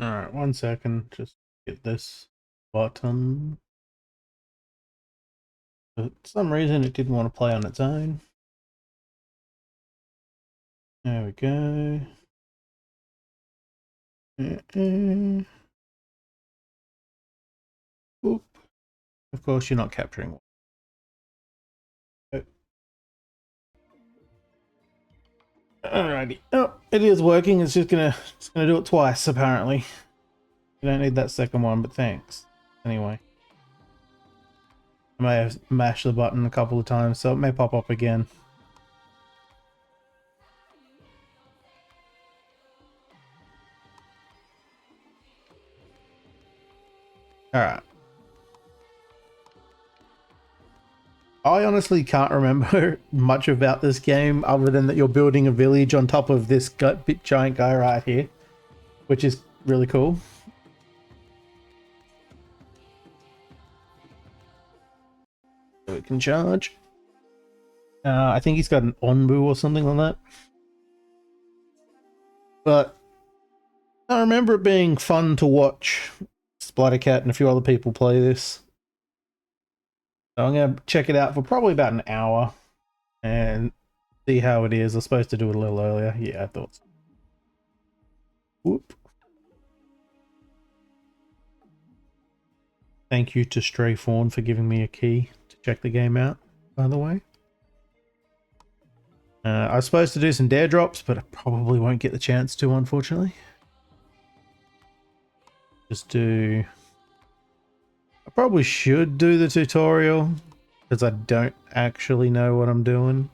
Alright, 1 second. Just get this button. For some reason, it didn't want to play on its own. There we go. Oop. Of course, you're not capturing. Alrighty. Oh, it is working. It's gonna do it twice, apparently. You don't need that second one, but thanks. Anyway. I may have mashed the button a couple of times, so it may pop up again. Alright. I honestly can't remember much about this game other than that you're building a village on top of this big giant guy right here, which is really cool. So it can charge. I think he's got an Onbu or something like that. But I remember it being fun to watch Splattercat and a few other people play this. So I'm going to check it out for probably about an hour and see how it is. I was supposed to do it a little earlier. Yeah, I thought so. Whoop. Thank you to Stray Fawn for giving me a key to check the game out, by the way. I was supposed to do some dare drops, but I probably won't get the chance to, unfortunately. I probably should do the tutorial, because I don't actually know what I'm doing.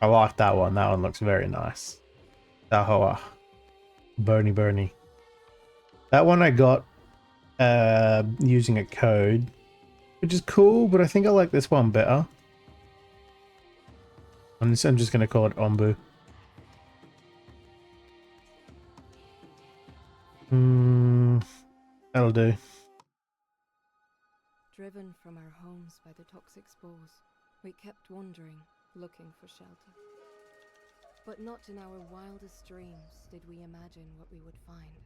I like that one. That one looks very nice. Tahoa. Bernie. That one I got using a code, which is cool, but I think I like this one better. I'm just going to call it Ombu. That'll do. Driven from our homes by the toxic spores, we kept wandering, looking for shelter. But not in our wildest dreams did we imagine what we would find.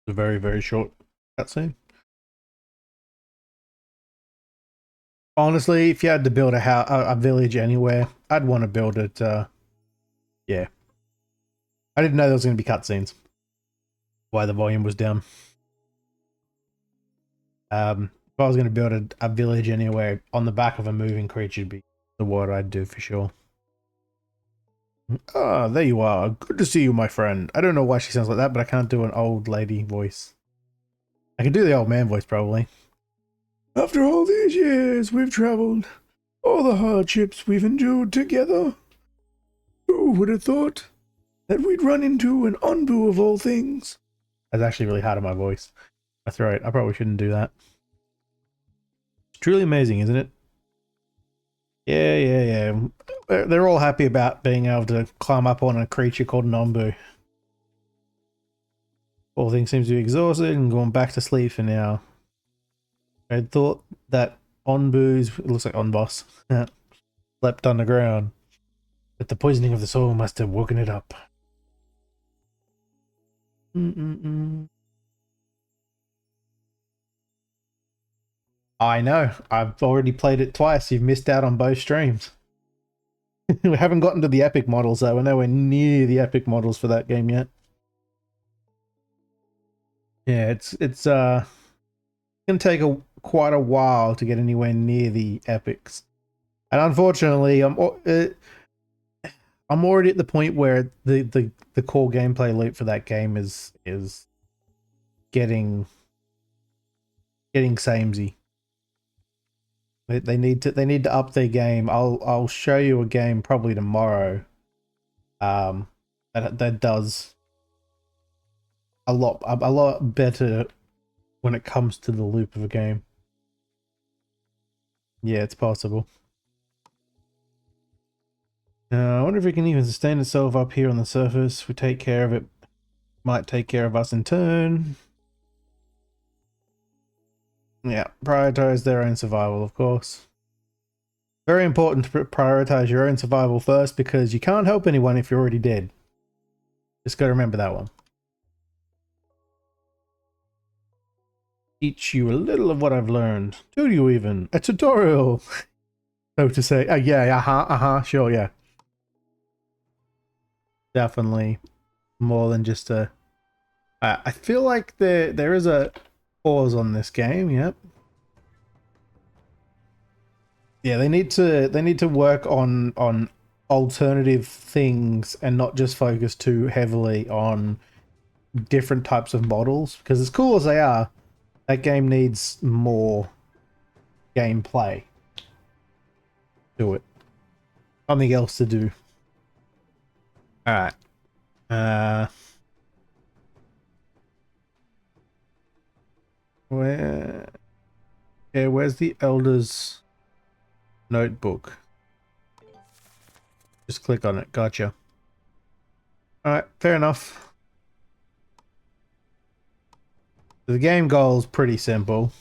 A very, very short cutscene. Honestly, if you had to build a village anywhere, I'd want to build it. Yeah, I didn't know there was going to be cutscenes. Why the volume was down. If I was going to build a village anywhere on the back of a moving creature, would be what I'd do for sure. Ah, there you are. Good to see you, my friend. I don't know why she sounds like that, but I can't do an old lady voice. I can do the old man voice, probably. After all these years we've traveled, all the hardships we've endured together, who would have thought that we'd run into an Onbu of all things? That's actually really hard on my voice. My throat. I probably shouldn't do that. It's truly amazing, isn't it? Yeah. They're all happy about being able to climb up on a creature called an Onbu. All things seems to be exhausted and going back to sleep for now. I thought that Onbus, it looks like Onboss, slept underground, but the poisoning of the soil must have woken it up. I know, I've already played it twice. You've missed out on both streams. We haven't gotten to the epic models though. We're nowhere near the epic models for that game yet. Yeah, it's gonna take quite a while to get anywhere near the epics, and unfortunately, I'm already at the point where the core gameplay loop for that game is getting samey. They need to up their game. I'll show you a game probably tomorrow. That does a lot better when it comes to the loop of a game. Yeah, it's possible. I wonder if it can even sustain itself up here on the surface. We take care of it. Might take care of us in turn. Yeah, prioritize their own survival, of course. Very important to prioritize your own survival first because you can't help anyone if you're already dead. Just gotta remember that one. Teach you a little of what I've learned. Do you even? A tutorial, so to say. Yeah, sure, yeah. Definitely more than just a... I feel like there is a pause on this game, yep. Yeah, they need to work on alternative things and not just focus too heavily on different types of models. Because as cool as they are, that game needs more gameplay to it. Something else to do. Alright. Where... Yeah, where's the Elder's notebook? Just click on it. Gotcha. Alright, fair enough. The game goal is pretty simple.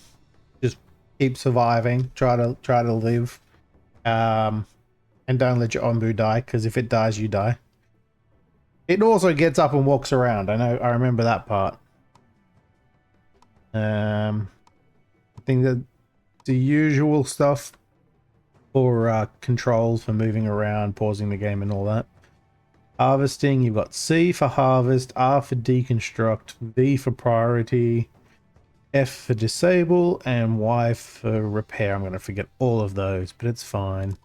Just keep surviving. Try to live. And don't let your Ombu die, because if it dies, you die. It also gets up and walks around. I remember that part. I think that the usual stuff for controls for moving around, pausing the game and all that. Harvesting, you've got C for harvest, R for deconstruct, V for priority, F for disable, and Y for repair. I'm going to forget all of those, but it's fine.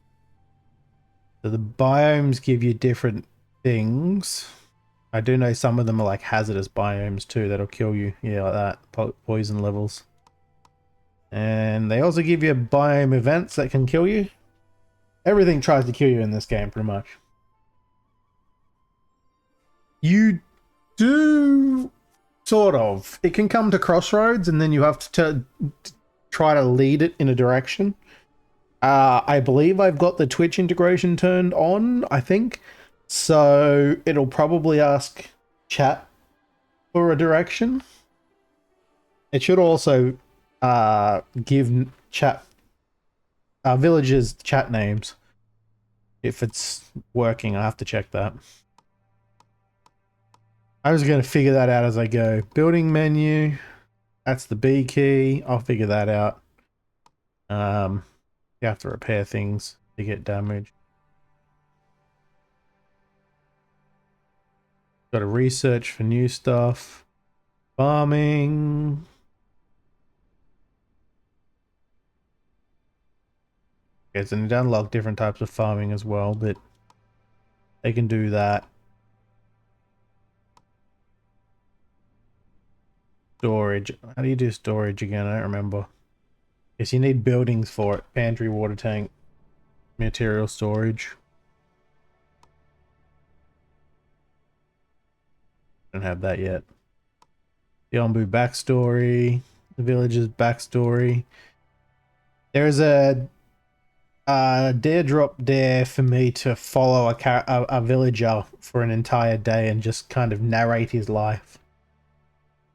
So the biomes give you different things. I do know some of them are like hazardous biomes too, that'll kill you. Yeah, like that. Poison levels. And they also give you biome events that can kill you. Everything tries to kill you in this game, pretty much. You do... Sort of. It can come to crossroads and then you have to try to lead it in a direction. I believe I've got the Twitch integration turned on, I think. So it'll probably ask chat for a direction. It should also give chat villagers chat names. If it's working, I have to check that. I was going to figure that out as I go. Building menu. That's the B key. I'll figure that out. You have to repair things to get damaged. Got to research for new stuff. Farming. Okay, so they unlock different types of farming as well, but they can do that. Storage. How do you do storage again? I don't remember. Guess you need buildings for it. Pantry, water tank, material storage. Don't have that yet. The Ombu backstory. The village's backstory. There's a dare drop dare for me to follow a villager for an entire day and just kind of narrate his life.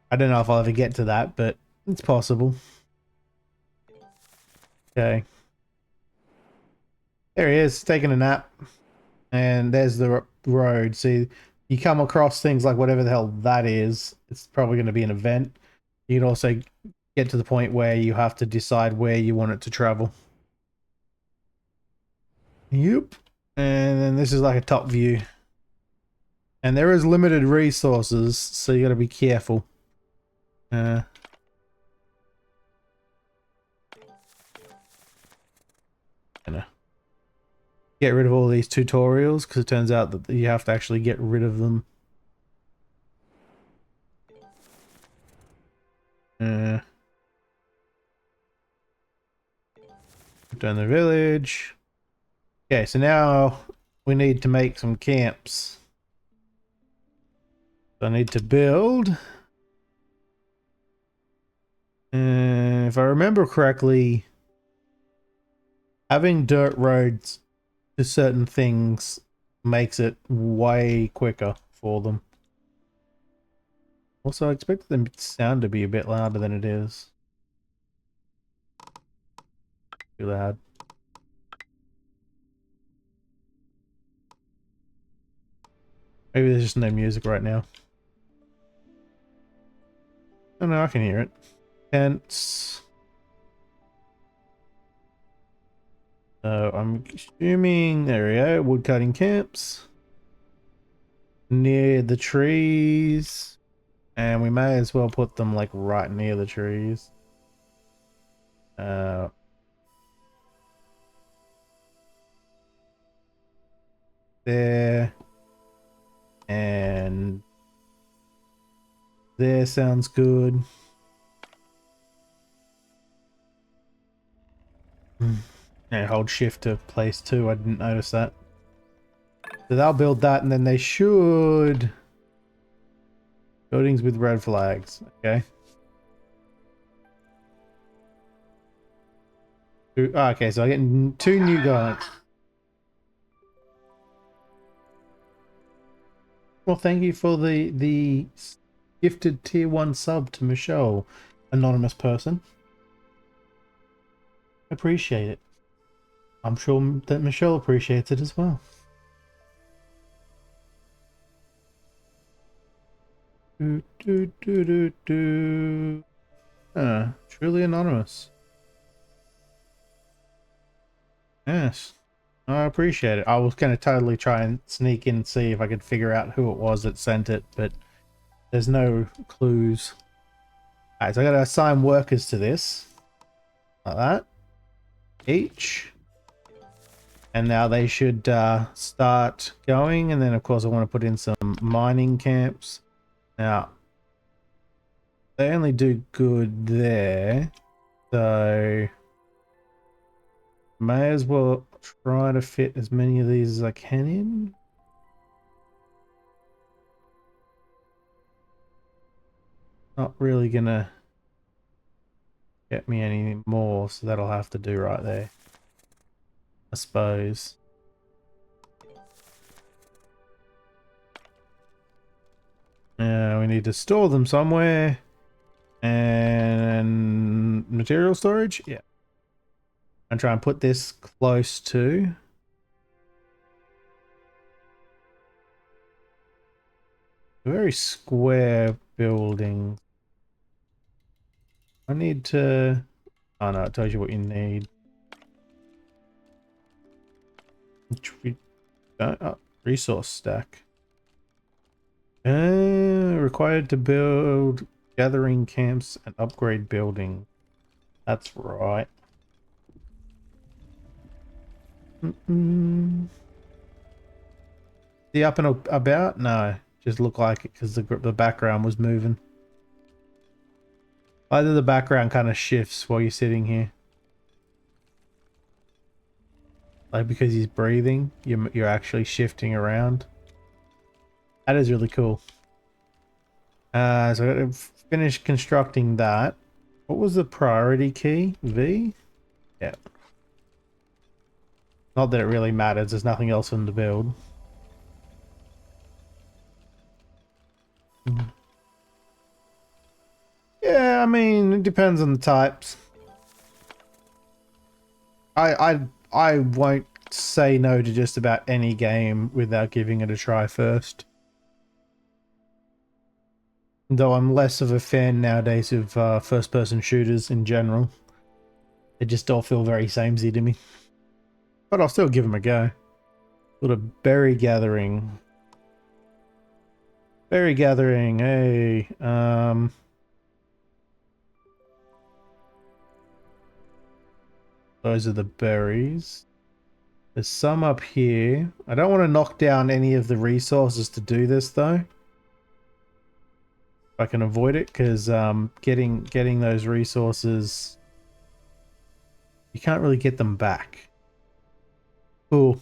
I don't know if I'll ever get to that, but it's possible. Okay. There he is, taking a nap. And there's the road. See, you come across things like whatever the hell that is. It's probably going to be an event. You can also get to the point where you have to decide where you want it to travel. Yep. And then this is like a top view. And there is limited resources, so you got to be careful. Gonna get rid of all these tutorials because it turns out that you have to actually get rid of them. Down the village. Okay, so now we need to make some camps. So I need to build. If I remember correctly, having dirt roads to certain things makes it way quicker for them. Also, I expected the sound to be a bit louder than it is. Too loud. Maybe there's just no music right now. Oh no, I can hear it. Tents. So I'm assuming, there we go, woodcutting camps. Near the trees. And we may as well put them like right near the trees. There. And there sounds good. Yeah, hold shift to place 2. I didn't notice that. So they'll build that and then they should... Buildings with red flags. Okay. Okay, so I get 2 new guys. Well, thank you for the gifted tier 1 sub to Michelle, anonymous person. Appreciate it. I'm sure that Michelle appreciates it as well. Truly anonymous. Yes. I appreciate it. I was going to totally try and sneak in and see if I could figure out who it was that sent it, but there's no clues. Alright, so I got to assign workers to this. Like that. Each. And now they should start going. And then, of course, I want to put in some mining camps. Now, they only do good there. So, may as well try to fit as many of these as I can in. Not really gonna get me any more, so that'll have to do right there, I suppose. Now we need to store them somewhere. And material storage? Yeah. And try and put this close to. A very square building. I need to... Oh no, it tells you what you need. Which we don't... Oh, resource stack. Required to build gathering camps and upgrade building. That's right. The up and about? No, just looked like it because the background was moving. Either the background kind of shifts while you're sitting here, like because he's breathing, you're actually shifting around. That is really cool. So I got to finish constructing that. What was the priority key? V? Yeah. Not that it really matters. There's nothing else in the build. Yeah, I mean, it depends on the types. I won't say no to just about any game without giving it a try first. Though I'm less of a fan nowadays of first-person shooters in general. They just all feel very samey to me. But I'll still give them a go. Sort of berry gathering. Berry gathering, hey. Those are the berries. There's some up here. I don't want to knock down any of the resources to do this though. If I can avoid it, because getting those resources, you can't really get them back. Cool.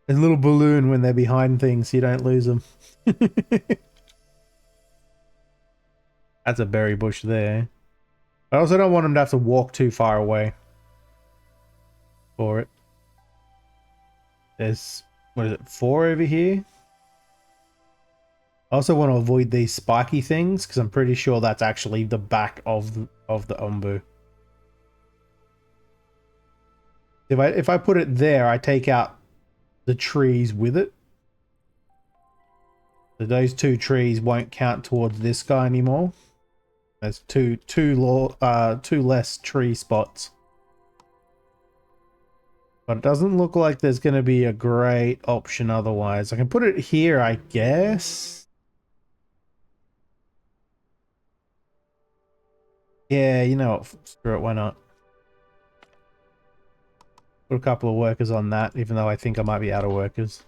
A little balloon when they're behind things, so you don't lose them. That's a berry bush there. I also don't want them to have to walk too far away for it. There's what is it, 4 over here. I also want to avoid these spiky things because I'm pretty sure that's actually the back of the ombu. If I put it there, I take out the trees with it. So those 2 trees won't count towards this guy anymore. There's two less tree spots. But it doesn't look like there's going to be a great option otherwise. I can put it here, I guess. Yeah, you know what? Screw it, why not? Put a couple of workers on that, even though I think I might be out of workers.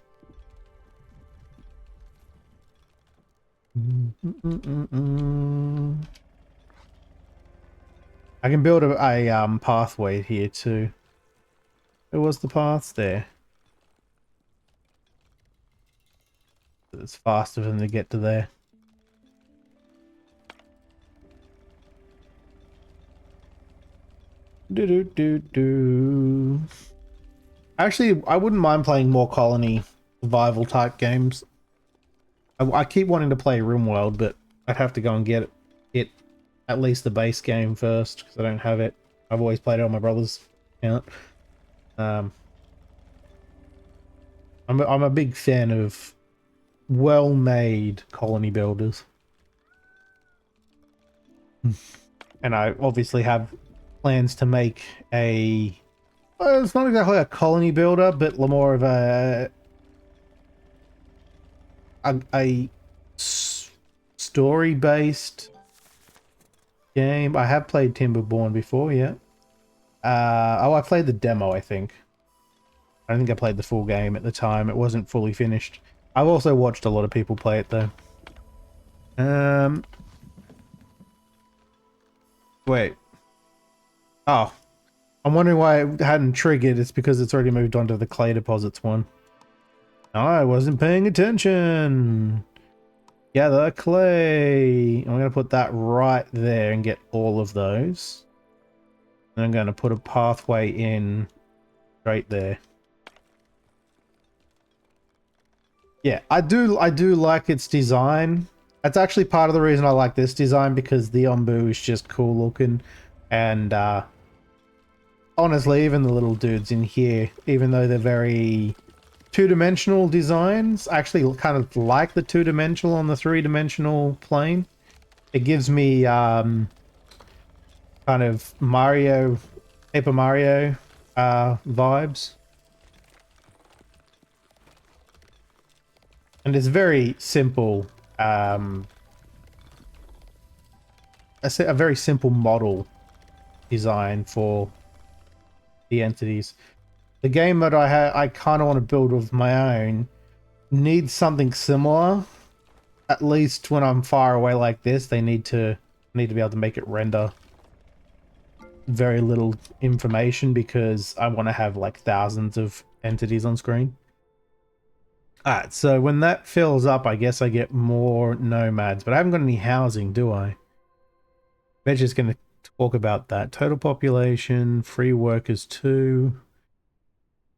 I can build a pathway here too. Where was the path? There. It's faster for them to get to there. Actually, I wouldn't mind playing more colony survival type games. I keep wanting to play RimWorld, but I'd have to go and get it at least the base game first because I don't have it. I've always played it on my brother's account. I'm a big fan of well-made colony builders, and I obviously have plans to make a. Well, it's not exactly a colony builder, but more of a story-based game. I have played Timberborn before, yeah. Oh, I played the demo, I think. I don't think I played the full game at the time. It wasn't fully finished. I've also watched a lot of people play it, though. Wait. Oh. I'm wondering why it hadn't triggered. It's because it's already moved on to the clay deposits one. I wasn't paying attention. Gather clay. I'm going to put that right there and get all of those. And I'm going to put a pathway in right there. Yeah, I do like its design. That's actually part of the reason I like this design, because the ombu is just cool looking. And honestly, even the little dudes in here, even though they're very two-dimensional designs, I actually kind of like the two-dimensional on the three-dimensional plane. It gives me kind of Mario, Paper Mario vibes. And it's very simple. A very simple model design for the entities. The game that I kind of want to build with my own needs something similar. At least when I'm far away like this, they need to be able to make it render very little information, because I want to have like thousands of entities on screen. Alright, so when that fills up, I guess I get more nomads, but I haven't got any housing, do I? We're just going to talk about that. Total population, free workers 2.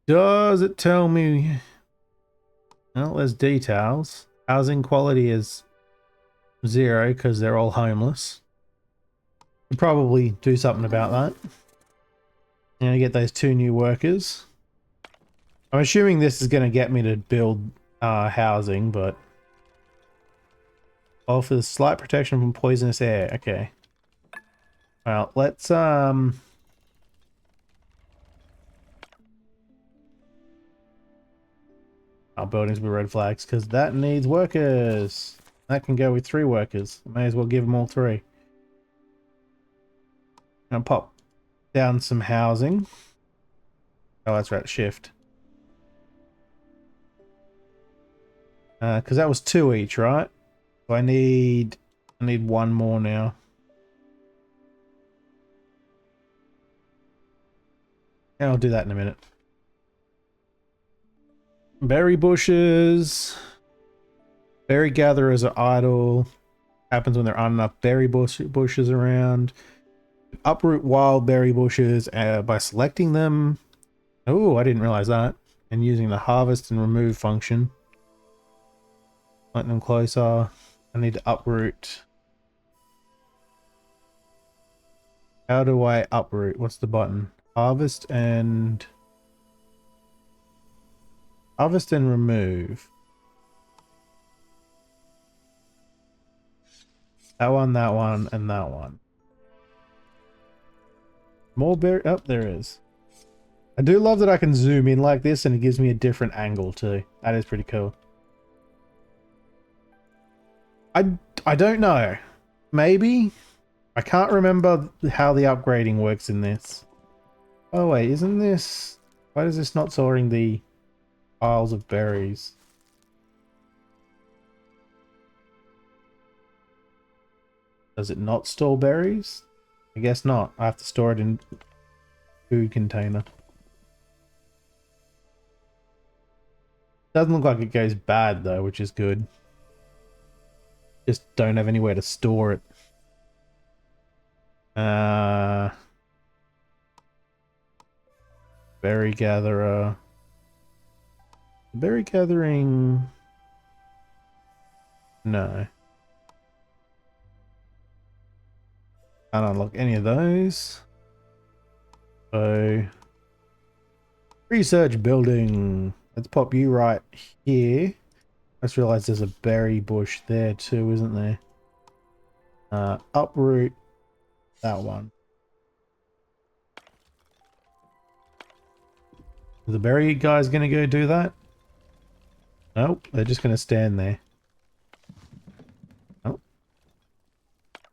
Does it tell me? Well, there's details. Housing quality is 0 because they're all homeless. We'll probably do something about that. And get those 2 new workers. I'm assuming this is going to get me to build housing, but offers slight protection from poisonous air. Okay. Well, let's our buildings with red flags, because that needs workers. That can go with 3 workers. May as well give them all 3. I'll pop down some housing. Oh, that's right, shift. Because that was 2 each, right? So I need 1 more now. And I'll do that in a minute. Berry bushes. Berry gatherers are idle. Happens when there aren't enough berry bushes around. Uproot wild berry bushes by selecting them. Oh, I didn't realize that. and using the harvest and remove function. Plant them closer. I need to uproot. How do I uproot? What's the button? Harvest and remove. That one, and that one. More berry. Oh, there is. I do love that I can zoom in like this and it gives me a different angle too. That is pretty cool. I don't know. Maybe? I can't remember how the upgrading works in this. Oh wait, isn't this... Why is this not storing the piles of berries? Does it not store berries? I guess not. I have to store it in food container. Doesn't look like it goes bad though, which is good. Just don't have anywhere to store it. Berry gatherer. Berry gathering... No. Can't unlock any of those. So... Research building. Let's pop you right here. I just realized there's a berry bush there too, isn't there? Uproot that one. Are the berry guys gonna go do that? Nope, they're just gonna stand there. Oh.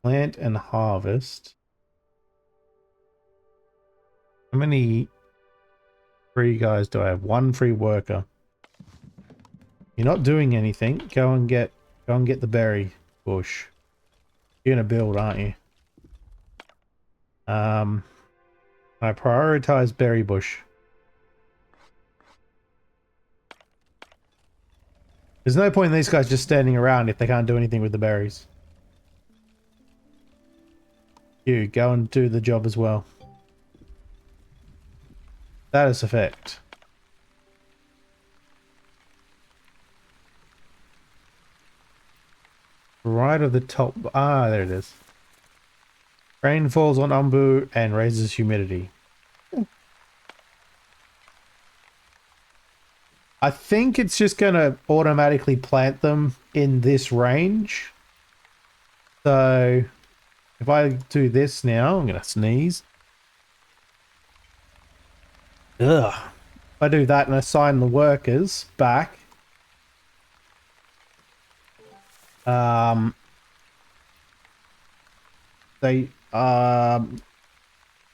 Plant and harvest. How many free guys do I have? One free worker. You're not doing anything. Go and get the berry bush. You're gonna build, aren't you? I prioritize berry bush. There's no point in these guys just standing around if they can't do anything with the berries. You go and do the job as well. Status effect. Right of the top. Ah, there it is. Rain falls on Umbu and raises humidity. I think it's just going to automatically plant them in this range. So if I do this now, I'm going to sneeze. Ugh. If I do that and assign the workers back. They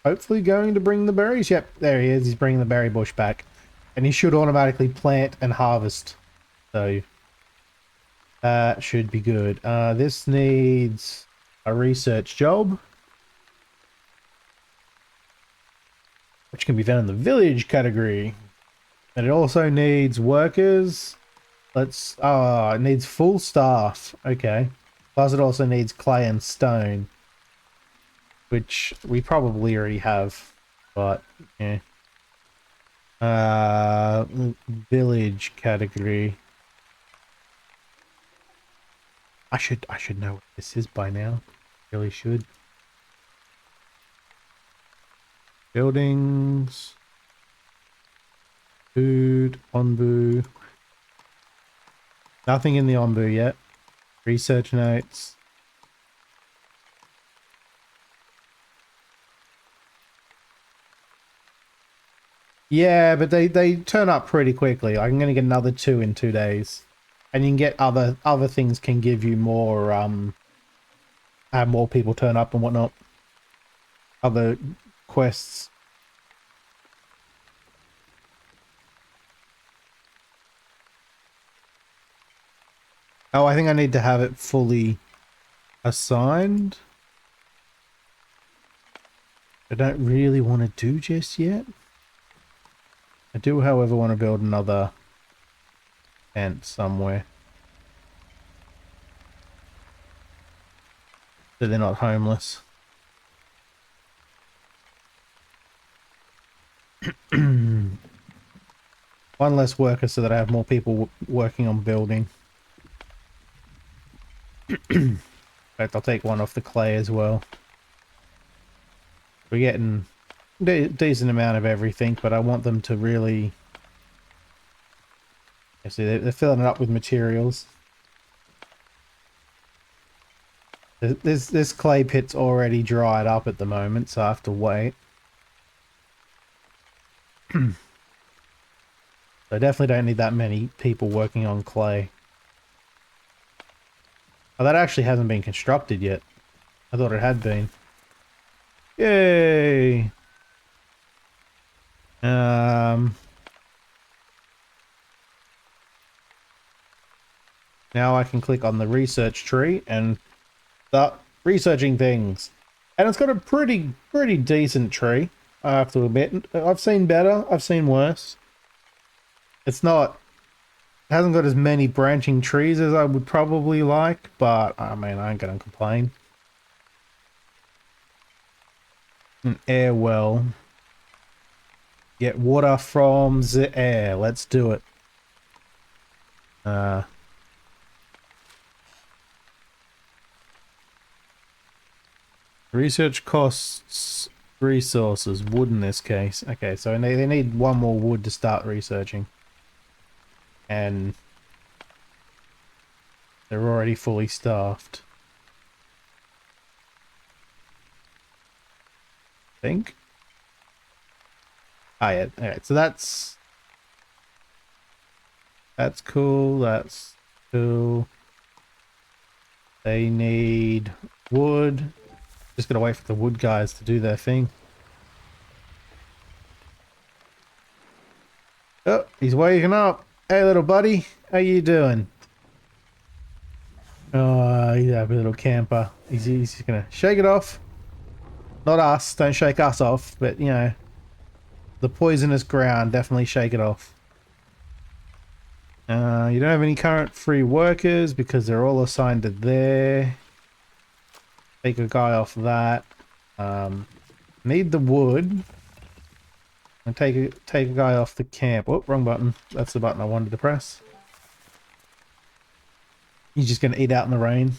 hopefully going to bring the berries. Yep, there he is. He's bringing the berry bush back. And he should automatically plant and harvest. So that should be good. This needs a research job, which can be found in the village category. And it also needs workers. It needs full staff. Okay. Plus it also needs clay and stone, which we probably already have, but yeah. Village category. I should know what this is by now. Really should. Buildings. Food. Onbu. Nothing in the Onbu yet. Research notes. Yeah, but they turn up pretty quickly. I'm gonna get another 2 in 2 days. And you can get other things can give you more have more people turn up and whatnot. Other quests. Oh, I think I need to have it fully assigned. I don't really want to do just yet. I do, however, want to build another tent somewhere. So they're not homeless. One less worker so that I have more people working on building. In fact, I'll take one off the clay as well. We're getting a decent amount of everything, but I want them to really... You see, they're filling it up with materials. This clay pit's already dried up at the moment, so I have to wait. So I definitely don't need that many people working on clay. Oh, that actually hasn't been constructed yet. I thought it had been. Yay! Now I can click on the research tree and start researching things. And it's got a pretty decent tree, I have to admit. I've seen better, I've seen worse. It hasn't got as many branching trees as I would probably like, but I mean, I ain't gonna complain. An air well. Get water from the air. Let's do it. Research costs resources. Wood in this case. Okay, so they need one more wood to start researching. And they're already fully staffed. I think. Ah, yeah. Alright, so that's cool. That's cool. They need wood. Just gotta wait for the wood guys to do their thing. Oh, he's waking up. Hey, little buddy. How you doing? Oh, he's a little camper. He's just gonna shake it off. Not us. Don't shake us off. But, you know, the poisonous ground. Definitely shake it off. You don't have any current free workers because they're all assigned to there. Take a guy off that. Need the wood. And take a guy off the camp. Oh, wrong button. That's the button I wanted to press. He's just gonna eat out in the rain.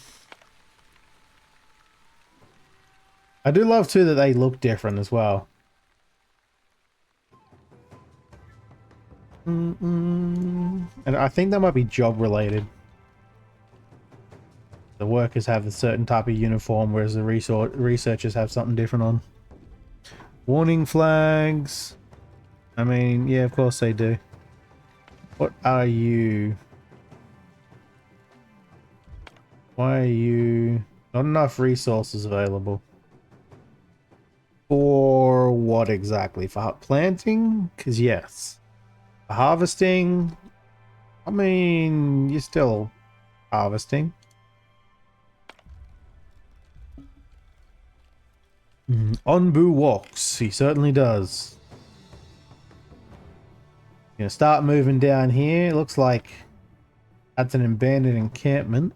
I do love too that they look different as well. And I think that might be job related. The workers have a certain type of uniform, whereas the researchers have something different on. Warning flags. I mean, yeah, of course they do. What are you? Why are you... Not enough resources available. For what exactly? For planting? Because yes. For harvesting? I mean, you're still harvesting. Onbu walks. He certainly does. Gonna start moving down here. Looks like that's an abandoned encampment.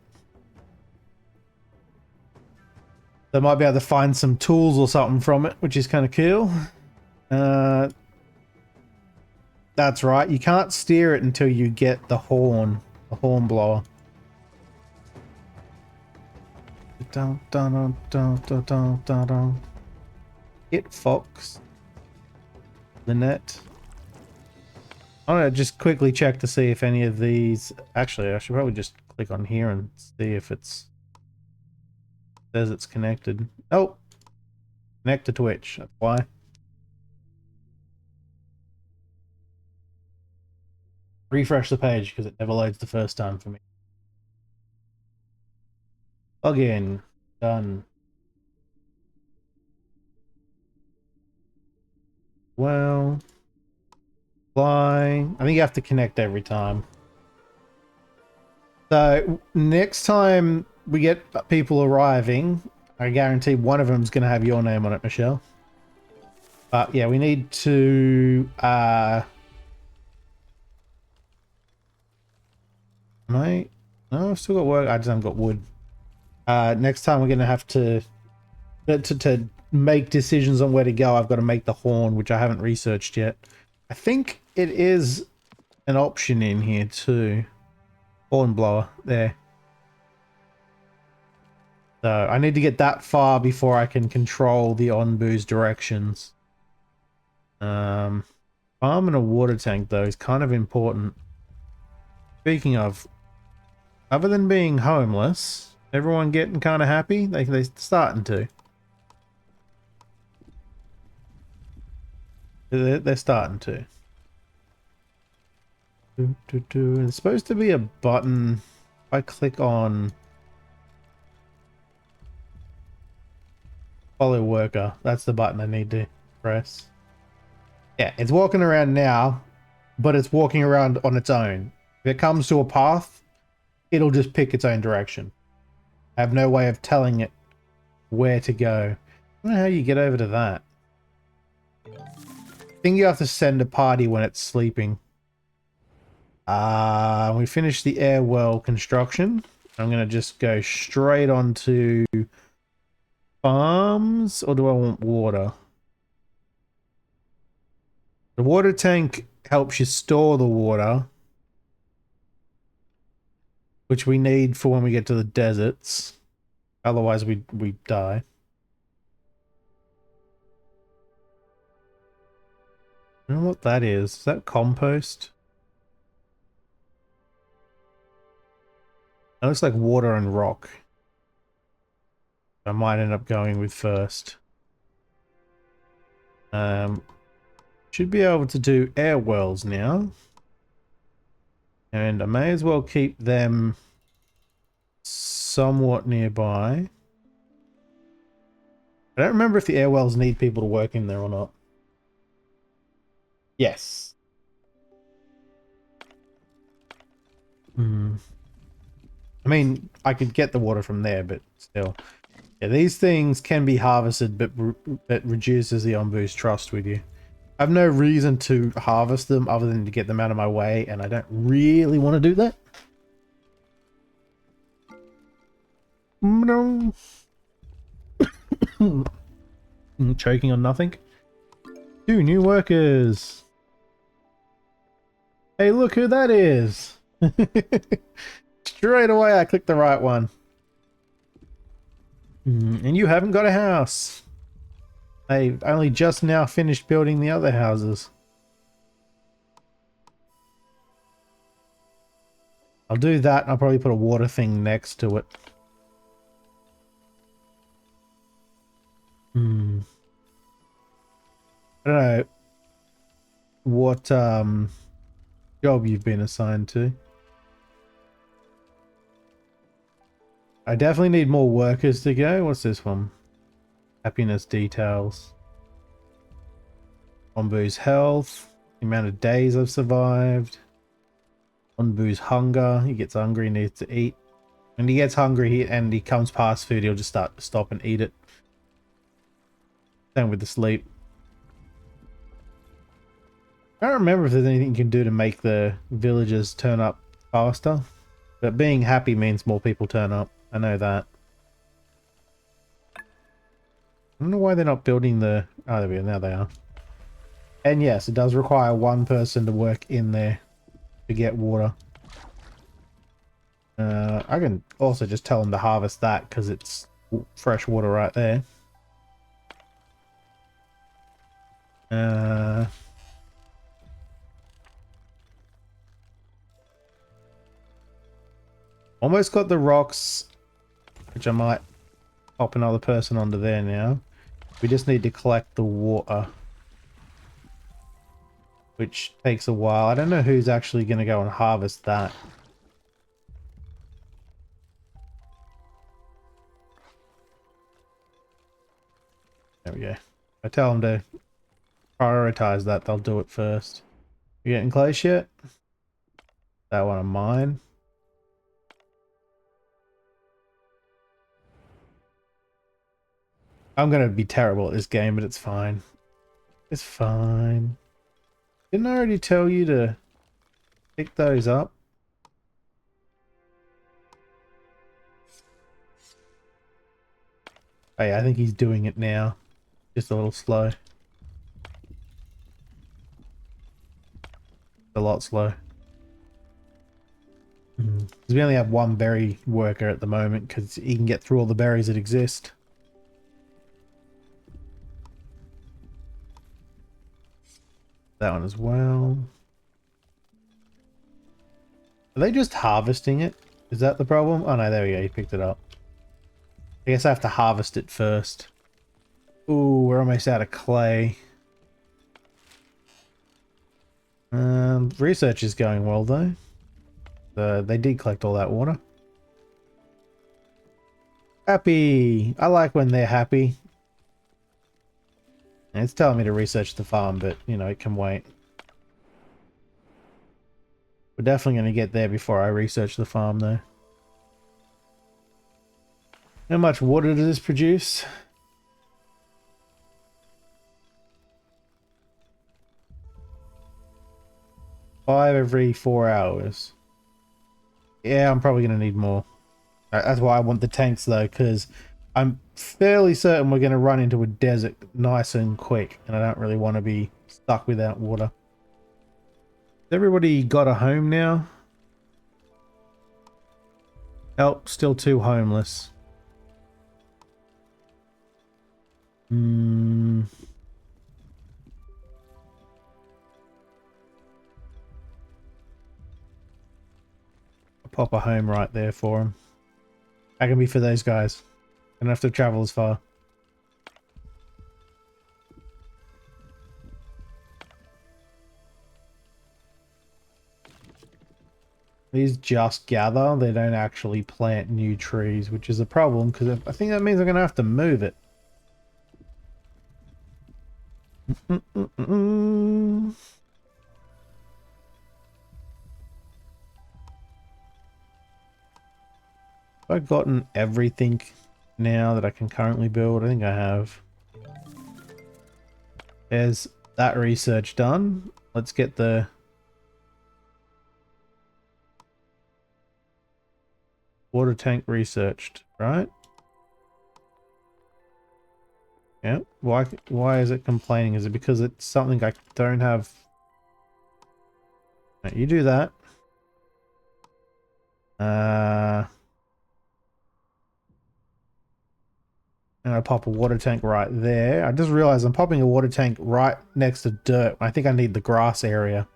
They might be able to find some tools or something from it, which is kind of cool. That's right. You can't steer it until you get the horn blower. Dun, dun, dun, dun, dun, dun, dun. Hit Fox. Lynette. I'm gonna just quickly check to see if any of these... Actually, I should probably just click on here and see if it's... says it's connected. Oh! Connect to Twitch. That's why. Refresh the page because it never loads the first time for me. Log in. Done. Well... Fly. I think you have to connect every time. So, next time we get people arriving, I guarantee one of them is going to have your name on it, Michelle. But yeah, we need to... No, I've still got work. I just haven't got wood. Next time we're going to have to make decisions on where to go. I've got to make the horn, which I haven't researched yet. I think it is an option in here too. Horn blower, there. So I need to get that far before I can control the Onbu's directions. Farm and a water tank though is kind of important. Speaking of, other than being homeless, everyone getting kind of happy? They're starting to. They're starting to. It's supposed to be a button. If I click on follow worker, that's the button I need to press. Yeah, it's walking around now, but it's walking around on its own. If it comes to a path, it'll just pick its own direction. I have no way of telling it where to go. I don't know how you get over to that. I think you have to send a party when it's sleeping. We finished the air well construction. I'm going to just go straight onto farms, or do I want water? The water tank helps you store the water, which we need for when we get to the deserts. Otherwise we die. I don't know what that is. Is that compost? It looks like water and rock. I might end up going with first. Should be able to do air wells now. And I may as well keep them somewhat nearby. I don't remember if the air wells need people to work in there or not. Yes. I mean, I could get the water from there, but still. Yeah, these things can be harvested, but it reduces the Onbu's trust with you. I have no reason to harvest them other than to get them out of my way, and I don't really want to do that. No. Choking on nothing. 2 new workers. Hey, look who that is. Straight away I clicked the right one. And you haven't got a house. I only just now finished building the other houses. I'll do that and I'll probably put a water thing next to it. I don't know what job you've been assigned to. I definitely need more workers to go. What's this one? Happiness details. Onbu's health. The amount of days I've survived. Onbu's hunger. He gets hungry, needs to eat. When he gets hungry and he comes past food, he'll just stop and eat it. Same with the sleep. I don't remember if there's anything you can do to make the villagers turn up faster. But being happy means more people turn up. I know that. I don't know why they're not building the... Oh, there we go. Now they are. And yes, it does require one person to work in there to get water. I can also just tell them to harvest that because it's fresh water right there. Almost got the rocks, which I might pop another person onto there now. We just need to collect the water, which takes a while. I don't know who's actually going to go and harvest that. There we go. I tell them to prioritize that, they'll do it first. You getting close yet? That one of mine. I'm gonna be terrible at this game, but it's fine. It's fine. Didn't I already tell you to pick those up? Oh yeah, I think he's doing it now. Just a little slow. A lot slow. 'Cause we only have one berry worker at the moment because he can get through all the berries that exist. That one as well. Are they just harvesting it? Is that the problem? Oh no, there we go, he picked it up. I guess I have to harvest it first. Ooh, we're almost out of clay. Research is going well though. They did collect all that water. Happy! I like when they're happy. It's telling me to research the farm, but you know, it can wait. We're definitely going to get there before I research the farm though. How much water does this produce? Five every 4 hours. Yeah, I'm probably going to need more. That's why I want the tanks though, because I'm fairly certain we're going to run into a desert nice and quick, and I don't really want to be stuck without water. Has everybody got a home now? Oh, still 2 homeless. I'll pop a home right there for them. That can be for those guys. Don't have to travel as far. These just gather, they don't actually plant new trees, which is a problem because I think that means I'm going to have to move it. I've gotten everything now that I can currently build. I think I have. There's that research done. Let's get the water tank researched, right? Yeah. Why is it complaining? Is it because it's something I don't have? No, you do that. And I pop a water tank right there. I just realized I'm popping a water tank right next to dirt. I think I need the grass area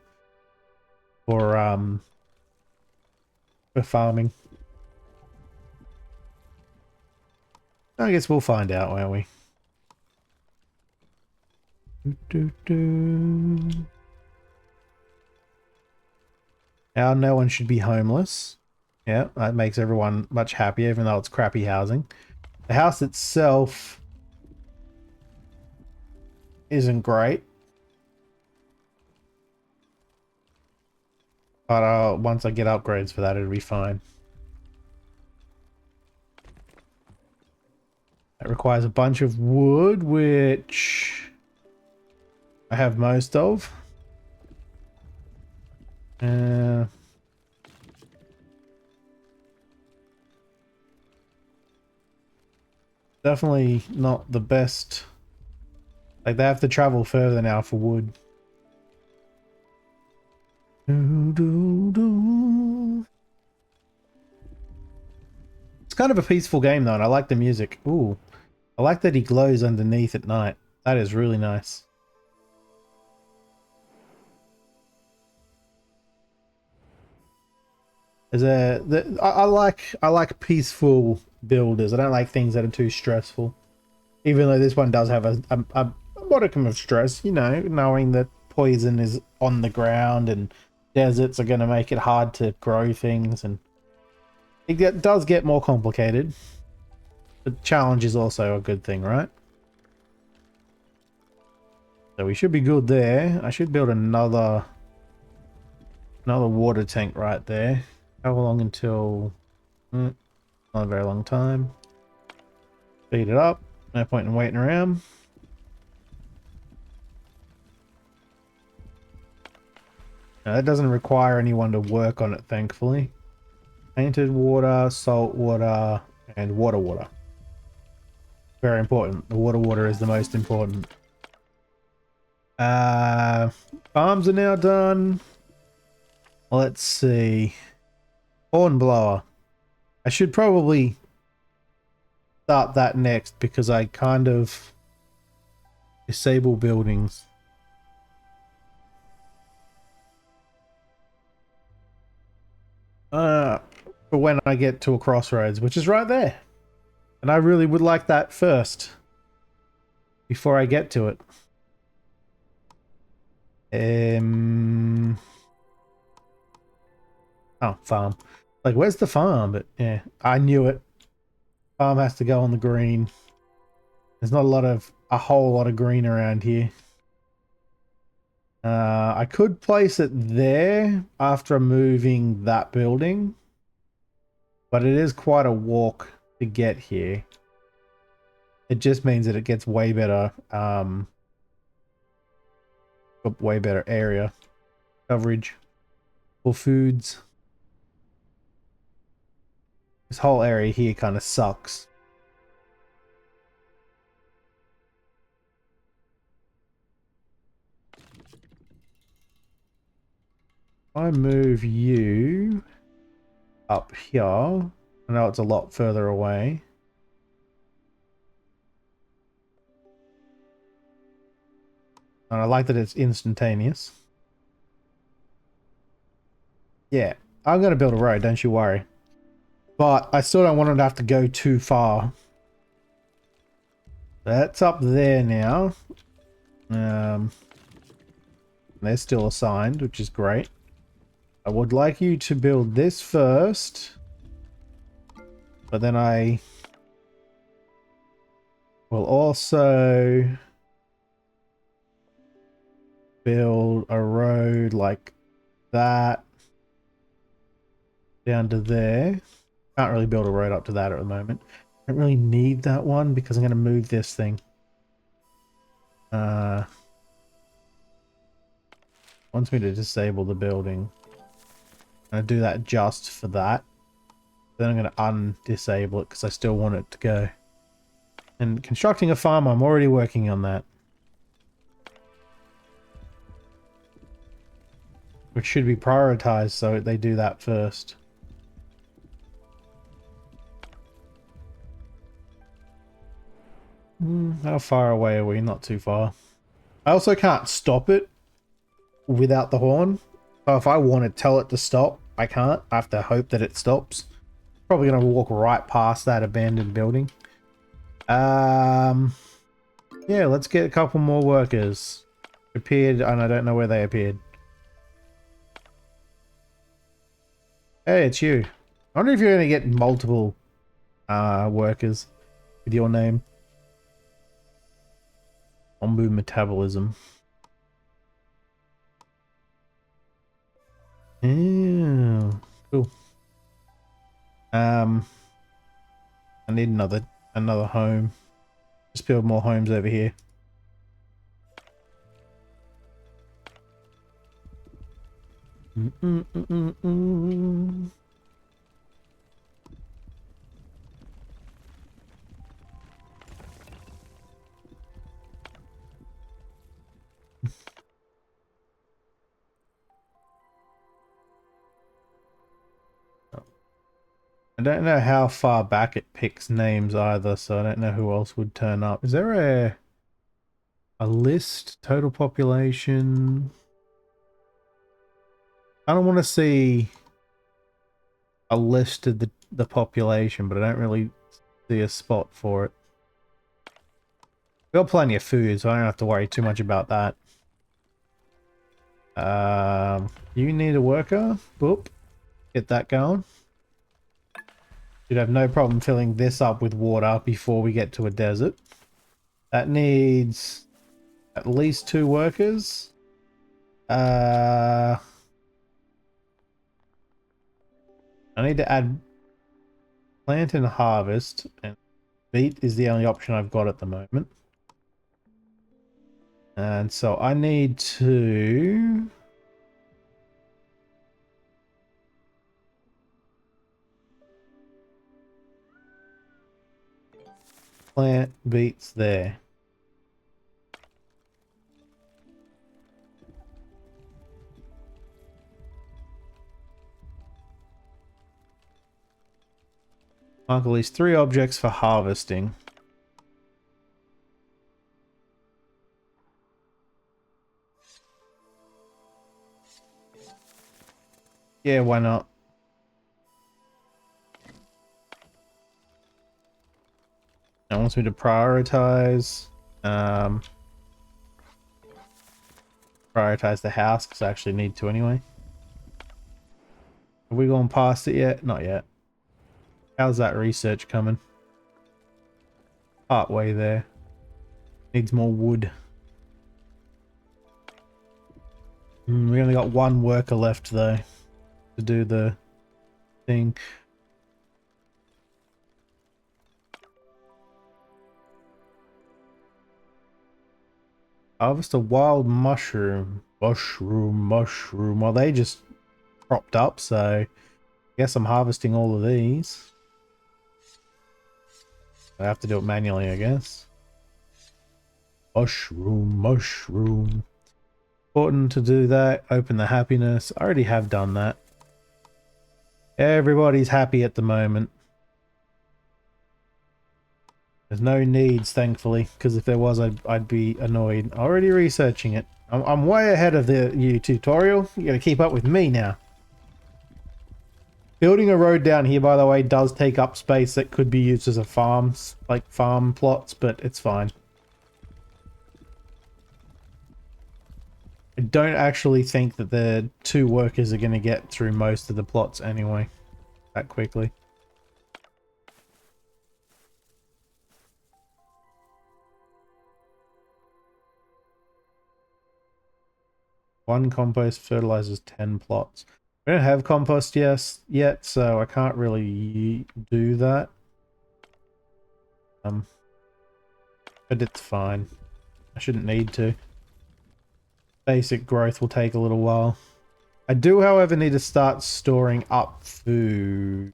for farming. I guess we'll find out, won't we? Now no one should be homeless. Yeah, that makes everyone much happier, even though it's crappy housing. The house itself isn't great. But once I get upgrades for that, it'll be fine. That requires a bunch of wood, which I have most of. Definitely not the best. Like, they have to travel further now for wood. It's kind of a peaceful game though, and I like the music. Ooh, I like that he glows underneath at night. That is really nice. I like peaceful builders. I don't like things that are too stressful. Even though this one does have a modicum of stress, you know, knowing that poison is on the ground and deserts are going to make it hard to grow things, and it does get more complicated. But challenge is also a good thing, right? So we should be good there. I should build another water tank right there. How long until... not a very long time. Speed it up. No point in waiting around. Now, that doesn't require anyone to work on it, thankfully. Painted water, salt water, and water. Very important. The water is the most important. Farms are now done. Let's see. Hornblower. I should probably start that next because I kind of disable buildings. For when I get to a crossroads, which is right there. And I really would like that first before I get to it. Oh, farm. Like, where's the farm? But yeah, I knew it. Farm has to go on the green. There's not a whole lot of green around here. I could place it there after moving that building, but it is quite a walk to get here. It just means that it gets way better, way better area coverage for foods. This whole area here kind of sucks. I move you up here. I know it's a lot further away. And I like that it's instantaneous. Yeah, I'm going to build a road, don't you worry. But I still don't want it to have to go too far. That's up there now. They're still assigned, which is great. I would like you to build this first. But then I will also build a road like that down to there. Can't really build a road up to that at the moment. I don't really need that one because I'm going to move this thing. Wants me to disable the building. I'm going to do that just for that. Then I'm going to undisable it because I still want it to go. And constructing a farm, I'm already working on that. Which should be prioritized, so they do that first. How far away are we? Not too far. I also can't stop it without the horn. So if I want to tell it to stop, I can't. I have to hope that it stops. Probably going to walk right past that abandoned building. Yeah, let's get a couple more workers. Appeared, and I don't know where they appeared. Hey, it's you. I wonder if you're going to get multiple workers with your name. Ombu metabolism. Yeah, cool. I need another home. Just build more homes over here. I don't know how far back it picks names either, so I don't know who else would turn up. Is there a list? Total population? I don't want to see a list of the population, but I don't really see a spot for it. We've got plenty of food, so I don't have to worry too much about that. You need a worker? Boop. Get that going. Should have no problem filling this up with water before we get to a desert. That needs at least 2 workers. I need to add plant and harvest, and beet is the only option I've got at the moment. And so I need to plant beets there. Mark at least 3 objects for harvesting. Yeah, why not? It wants me to prioritize. Prioritize the house because I actually need to anyway. Have we gone past it yet? Not yet. How's that research coming? Part way there. Needs more wood. We only got 1 worker left though to do the thing. Harvest a wild mushroom. Mushroom. Well, they just cropped up, so I guess I'm harvesting all of these. I have to do it manually, I guess. Mushroom. Important to do that. Open the happiness. I already have done that. Everybody's happy at the moment. There's no needs, thankfully, because if there was, I'd be annoyed. Already researching it. I'm way ahead of the tutorial. You gotta keep up with me now. Building a road down here, by the way, does take up space that could be used as a farm, like farm plots, but it's fine. I don't actually think that the 2 workers are going to get through most of the plots anyway, that quickly. One compost fertilizes 10 plots. I don't have compost yet, so I can't really do that. But it's fine. I shouldn't need to. Basic growth will take a little while. I do, however, need to start storing up food.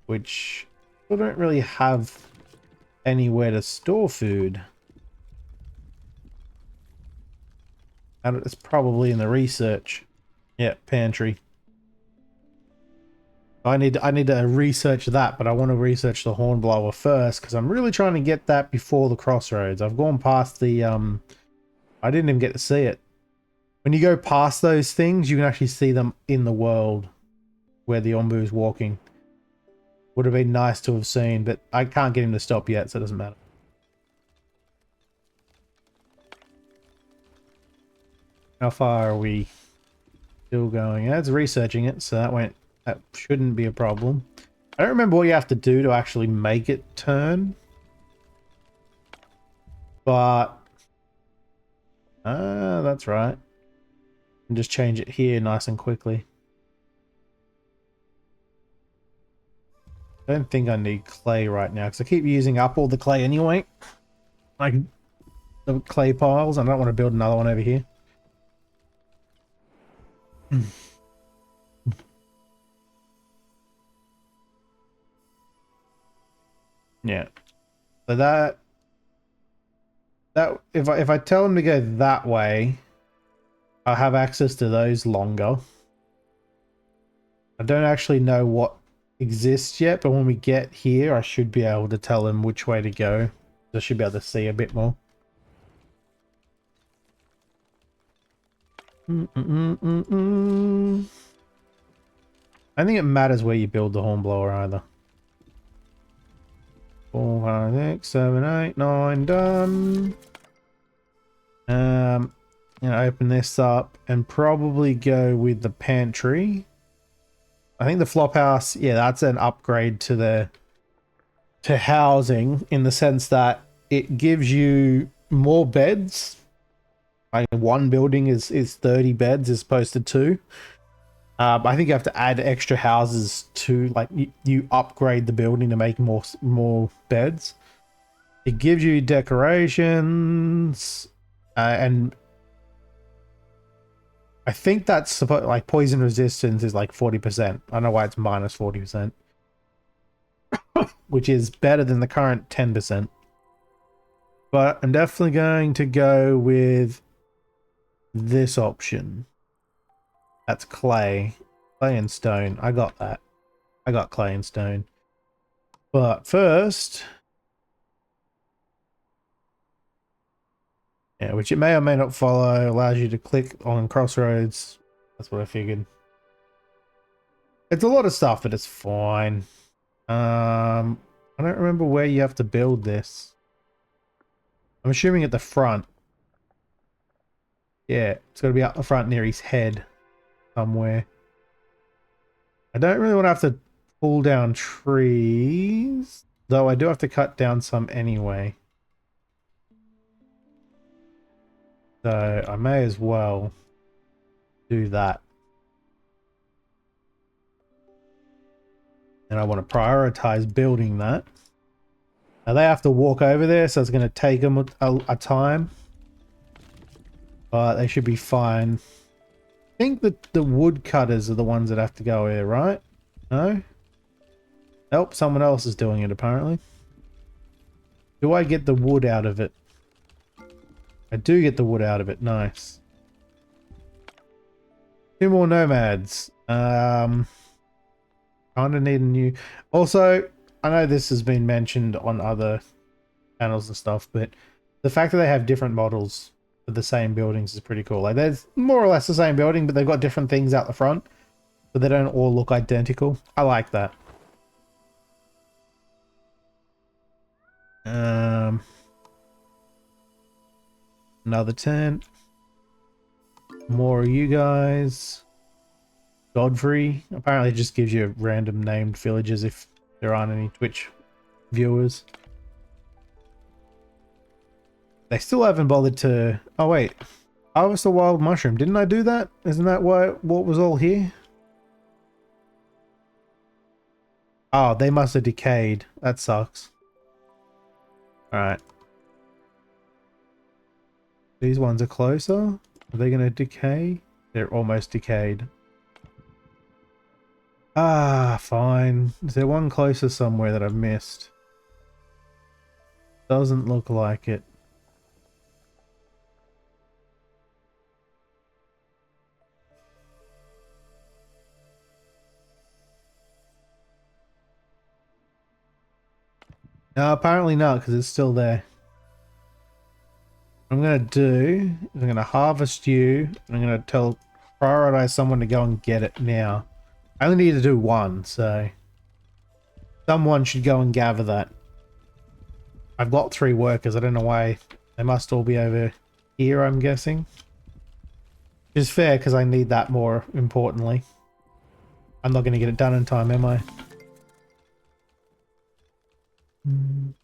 Which I don't really have anywhere to store food. And it's probably in the research. Yeah, pantry. I need to research that, but I want to research the hornblower first because I'm really trying to get that before the crossroads. I've gone past the I didn't even get to see it. When you go past those things, you can actually see them in the world where the Ombu is walking. Would have been nice to have seen, but I can't get him to stop yet, so it doesn't matter. How far are we still going? Yeah, it's researching it, so that shouldn't be a problem. I don't remember what you have to do to actually make it turn. But that's right. And just change it here nice and quickly. I don't think I need clay right now because I keep using up all the clay anyway. Like the clay piles. I don't want to build another one over here. Yeah. So that if I tell them to go that way, I'll have access to those longer. I don't actually know what exists yet, but when we get here, I should be able to tell them which way to go. I should be able to see a bit more. I think it matters where you build the hornblower either. 4, 5, 6, 7, 8, 9, done. Open this up and probably go with the pantry. I think the flop house, yeah, that's an upgrade to housing in the sense that it gives you more beds. Like 1 building is 30 beds as opposed to 2. I think you have to add extra houses to, like, you upgrade the building to make more beds. It gives you decorations, and I think that's supposed, like, poison resistance is like 40%. I don't know why it's minus 40%, which is better than the current 10%. But I'm definitely going to go with this option. That's clay and stone. I got that. I got clay and stone. But first... Yeah, which it may or may not follow, allows you to click on crossroads. That's what I figured. It's a lot of stuff, but it's fine. I don't remember where you have to build this. I'm assuming at the front. Yeah, it's got to be up the front near his head somewhere. I don't really want to have to pull down trees, though I do have to cut down some anyway. So I may as well do that. And I want to prioritize building that. Now they have to walk over there, so it's going to take them a time. But they should be fine. I think that the woodcutters are the ones that have to go here, right? No? Nope, someone else is doing it apparently. Do I get the wood out of it? I do get the wood out of it, nice. 2 more nomads. Kinda need a new... Also, I know this has been mentioned on other channels and stuff, but the fact that they have different models for the same buildings is pretty cool. Like, there's more or less the same building, but they've got different things out the front, but they don't all look identical. I like that. Another tent. More of you guys. Godfrey apparently just gives you random named villages if there aren't any Twitch viewers. They still haven't bothered to... Oh wait, harvest a wild mushroom. Didn't I do that? Isn't that what was all here? Oh, they must have decayed. That sucks. Alright. These ones are closer. Are they going to decay? They're almost decayed. Ah, fine. Is there one closer somewhere that I've missed? Doesn't look like it. No, apparently not, because it's still there. What I'm going to do is I'm going to harvest you, and I'm going to prioritize someone to go and get it now. I only need to do one, so someone should go and gather that. I've got 3 workers. I don't know why. They must all be over here, I'm guessing. Which is fair, because I need that more importantly. I'm not going to get it done in time, am I?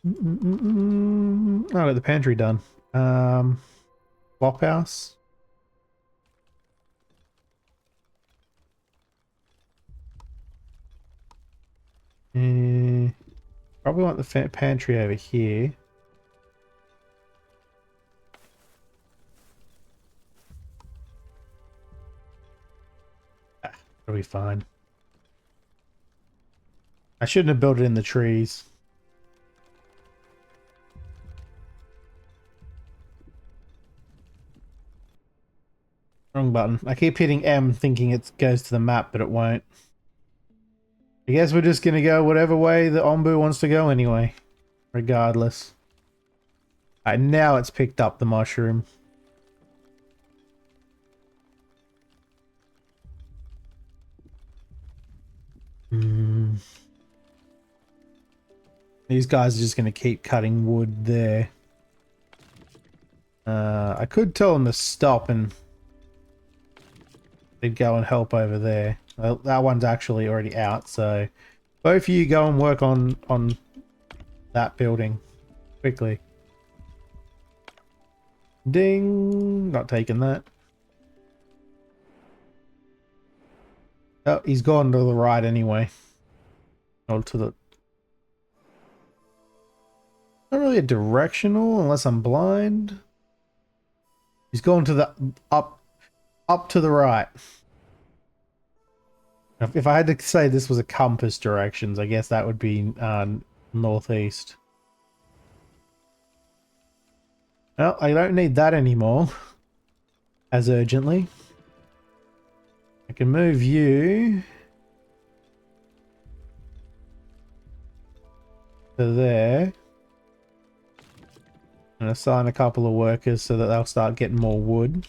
Oh, I got the pantry done. Flop house. Probably want the pantry over here. It'll be fine. I shouldn't have built it in the trees. Wrong button. I keep hitting M thinking it goes to the map, but it won't. I guess we're just gonna go whatever way the Ombu wants to go anyway. Regardless. Alright, now it's picked up the mushroom. These guys are just gonna keep cutting wood there. I could tell them to stop and they'd go and help over there. Well, that one's actually already out, so both of you go and work on that building quickly. Ding! Not taking that. Oh, he's gone to the right anyway. Or to the... Not really a directional unless I'm blind. He's gone to the up to the right. If I had to say this was a compass directions, I guess that would be northeast. Well, I don't need that anymore. As urgently. I can move you. to there. And assign a couple of workers so that they'll start getting more wood.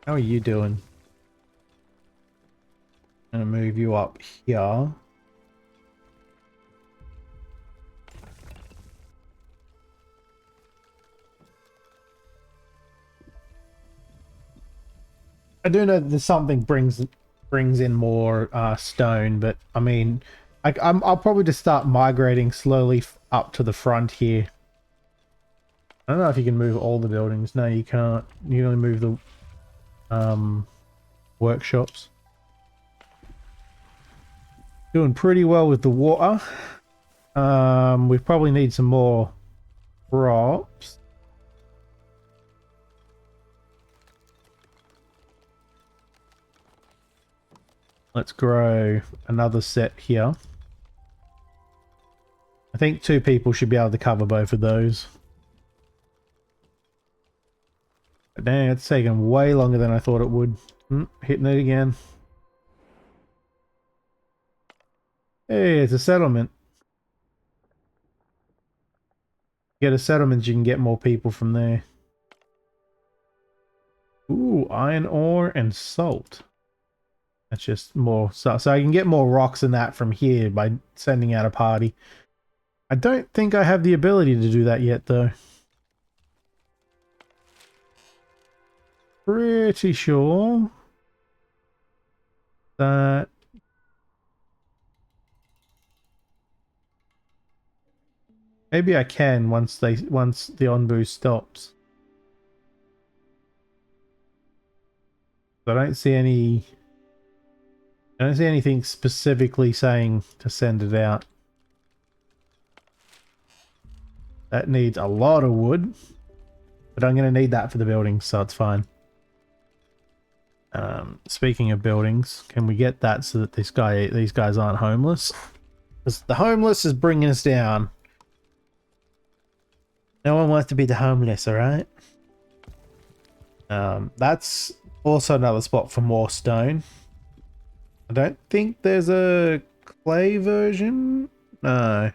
How are you doing? I'm gonna move you up here. I do know that something brings in more stone, but I mean, I'll probably just start migrating slowly up to the front here. I don't know if you can move all the buildings. No, you can't. You can only move the workshops. Doing pretty well with the water. We probably need some more crops. Let's grow another set here. I think 2 people should be able to cover both of those. But dang, it's taken way longer than I thought it would. Hitting it again. Hey, it's a settlement. Get a settlement, you can get more people from there. Ooh, iron ore and salt. That's just more. So I can get more rocks than that from here by sending out a party. I don't think I have the ability to do that yet, though. Pretty sure that maybe I can once the on boost stops. I don't see anything specifically saying to send it out. That needs a lot of wood, but I'm going to need that for the buildings, so it's fine. Speaking of buildings, can we get that so that these guys aren't homeless? Because the homeless is bringing us down. No one wants to be the homeless, alright? That's also another spot for more stone. I don't think there's a clay version. No.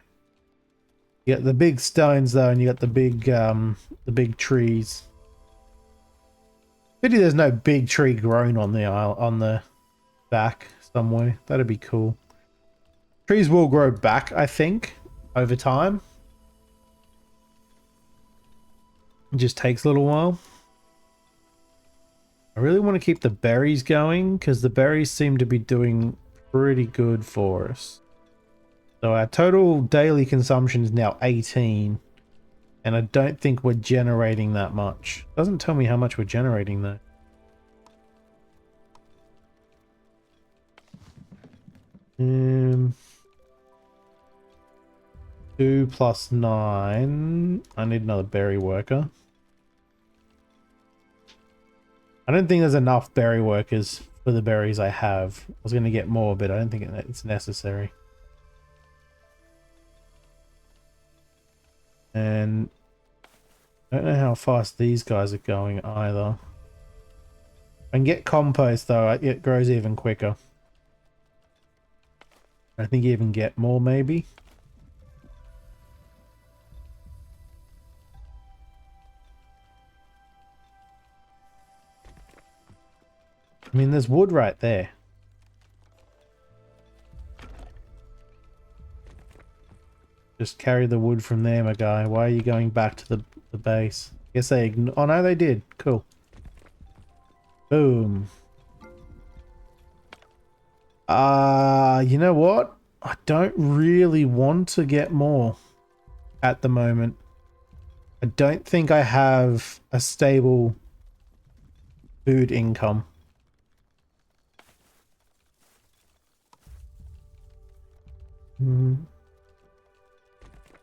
You got the big stones though, and you got the big trees. Pity there's no big tree grown on the aisle on the back somewhere. That'd be cool. Trees will grow back, I think, over time. It just takes a little while. I really want to keep the berries going because the berries seem to be doing pretty good for us. So our total daily consumption is now 18. And I don't think we're generating that much. Doesn't tell me how much we're generating though. Um, 2 plus 9. I need another berry worker. I don't think there's enough berry workers for the berries I have. I was going to get more, but I don't think it's necessary. And I don't know how fast these guys are going either. I can get compost though, it grows even quicker. I think you even get more maybe. I mean, there's wood right there. Just carry the wood from there, my guy. Why are you going back to the base? Guess they oh no, they did. Cool. Boom. You know what? I don't really want to get more at the moment. I don't think I have a stable food income.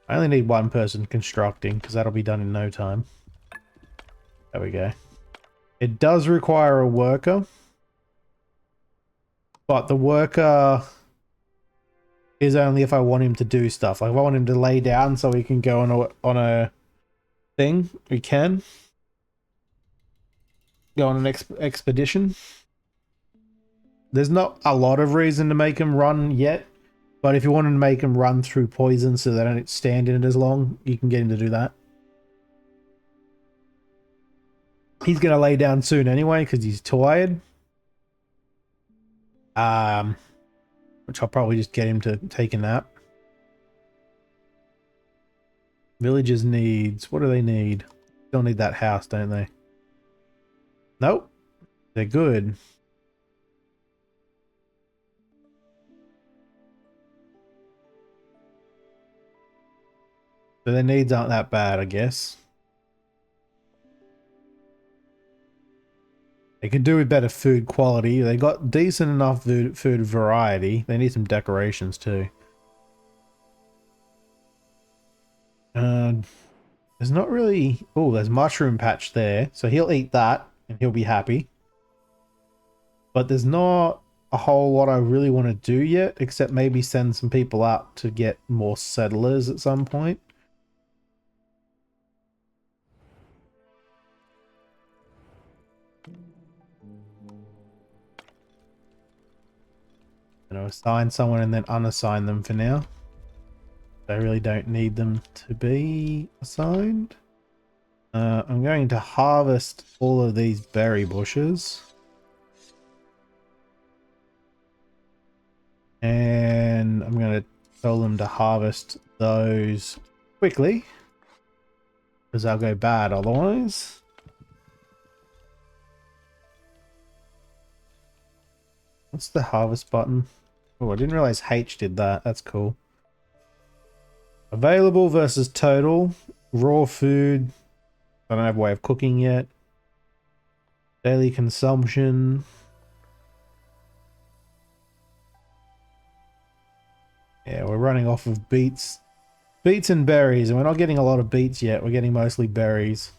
I only need one person constructing because that'll be done in no time. There we go. It does require a worker, but the worker is only if I want him to do stuff. Like if I want him to lay down so he can go on a thing, we can go on an expedition. There's not a lot of reason to make them run yet, but if you wanted to make them run through poison so they don't stand in it as long, you can get him to do that. He's going to lay down soon anyway because he's tired. Which I'll probably just get him to take a nap. Villagers needs. What do they need? Still need that house, don't they? Nope. They're good. So their needs aren't that bad, I guess. They could do with better food quality. They got decent enough food variety. They need some decorations too. There's not really... Oh, there's mushroom patch there. So he'll eat that and he'll be happy. But there's not a whole lot I really want to do yet, except maybe send some people out to get more settlers at some point. You know, assign someone and then unassign them for now. I really don't need them to be assigned. I'm going to harvest all of these berry bushes. And I'm going to tell them to harvest those quickly, because they'll go bad otherwise. What's the harvest button? Oh, I didn't realize H did that. That's cool. Available versus total. Raw food. I don't have a way of cooking yet. Daily consumption. Yeah, we're running off of beets. Beets and berries, and we're not getting a lot of beets yet. We're getting mostly berries.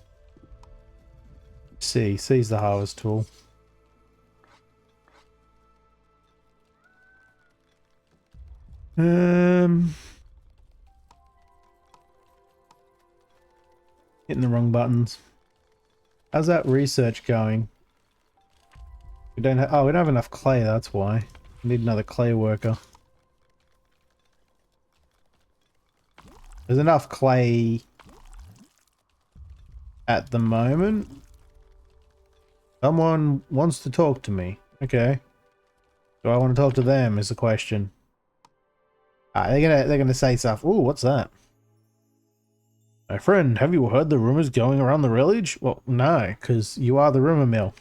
C's the harvest tool. Hitting the wrong buttons. How's that research going? We don't have... Oh, we don't have enough clay, that's why. We need another clay worker. There's enough clay at the moment. Someone wants to talk to me. Okay. Do I want to talk to them is the question. They're gonna say stuff. Ooh, what's that? My friend, have you heard the rumors going around the village? Well, no, because you are the rumor mill.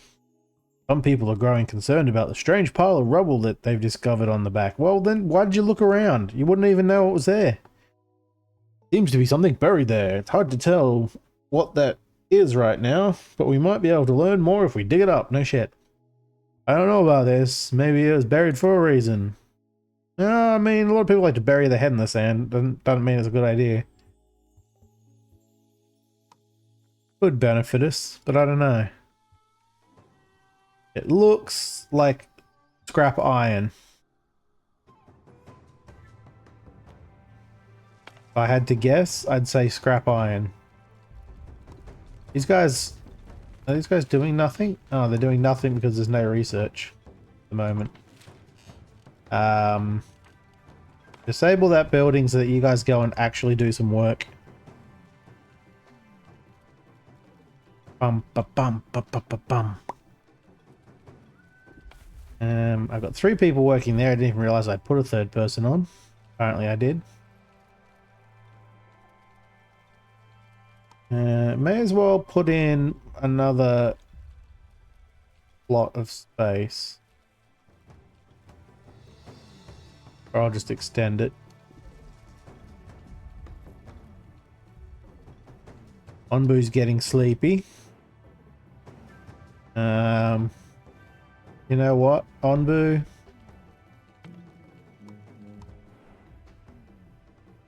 Some people are growing concerned about the strange pile of rubble that they've discovered on the back. Well, then why did you look around? You wouldn't even know what was there. Seems to be something buried there. It's hard to tell what that is right now, but we might be able to learn more if we dig it up. No shit. I don't know about this. Maybe it was buried for a reason. No, I mean, a lot of people like to bury their head in the sand. Doesn't mean it's a good idea. Could benefit us, but I don't know. It looks like scrap iron. If I had to guess, I'd say scrap iron. These guys... Are these guys doing nothing? Oh, they're doing nothing because there's no research at the moment. Disable that building so that you guys go and actually do some work. Bum ba bum ba ba ba bum. I've got 3 people working there. I didn't even realize I put a 3rd person on. Apparently I did. May as well put in another plot of space. Or I'll just extend it. Onbu's getting sleepy. You know what, Onbu?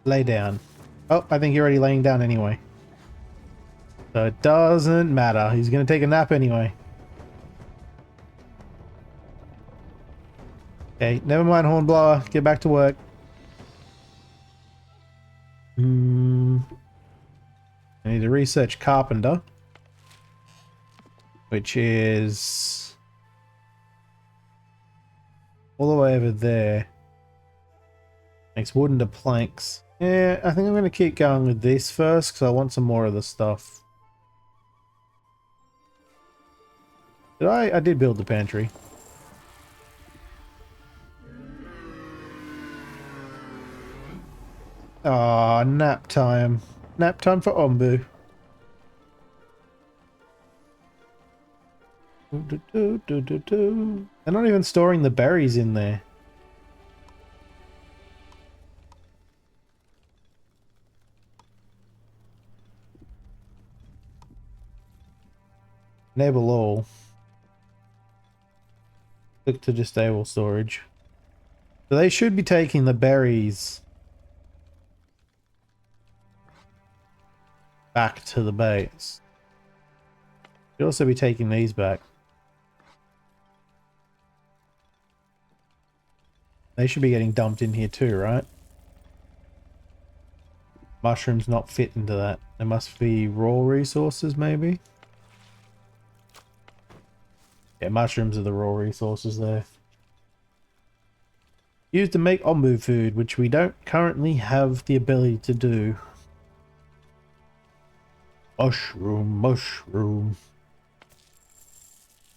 Lay down. Oh, I think you're already laying down anyway. So it doesn't matter. He's going to take a nap anyway. Okay, never mind, Hornblower. Get back to work. I need to research Carpenter. Which is... all the way over there. Makes wood into planks. Yeah, I think I'm going to keep going with this first because I want some more of the stuff. Did I did build the pantry. Ah, nap time. Nap time for Ombu. They're not even storing the berries in there. Enable all. Click to disable storage. So they should be taking the berries back to the base. Should also be taking these back. They should be getting dumped in here too, right? Mushrooms not fit into that. There must be raw resources, maybe? Yeah, mushrooms are the raw resources there. Used to make ombu food, which we don't currently have the ability to do. Mushroom, mushroom.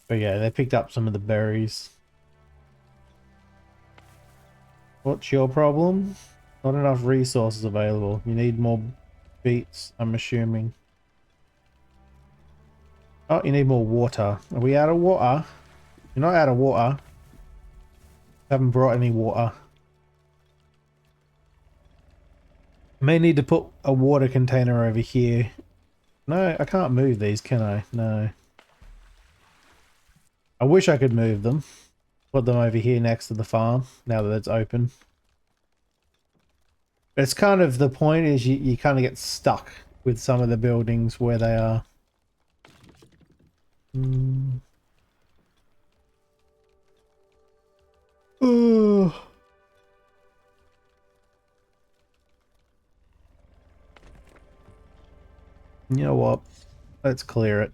But yeah, they picked up some of the berries. What's your problem? Not enough resources available. You need more beets, I'm assuming. Oh, you need more water. Are we out of water? You're not out of water. Haven't brought any water. May need to put a water container over here. No, I can't move these, can I? No. I wish I could move them. Put them over here next to the farm, now that it's open. But it's kind of the point is you kind of get stuck with some of the buildings where they are. Oh. You know what? Let's clear it.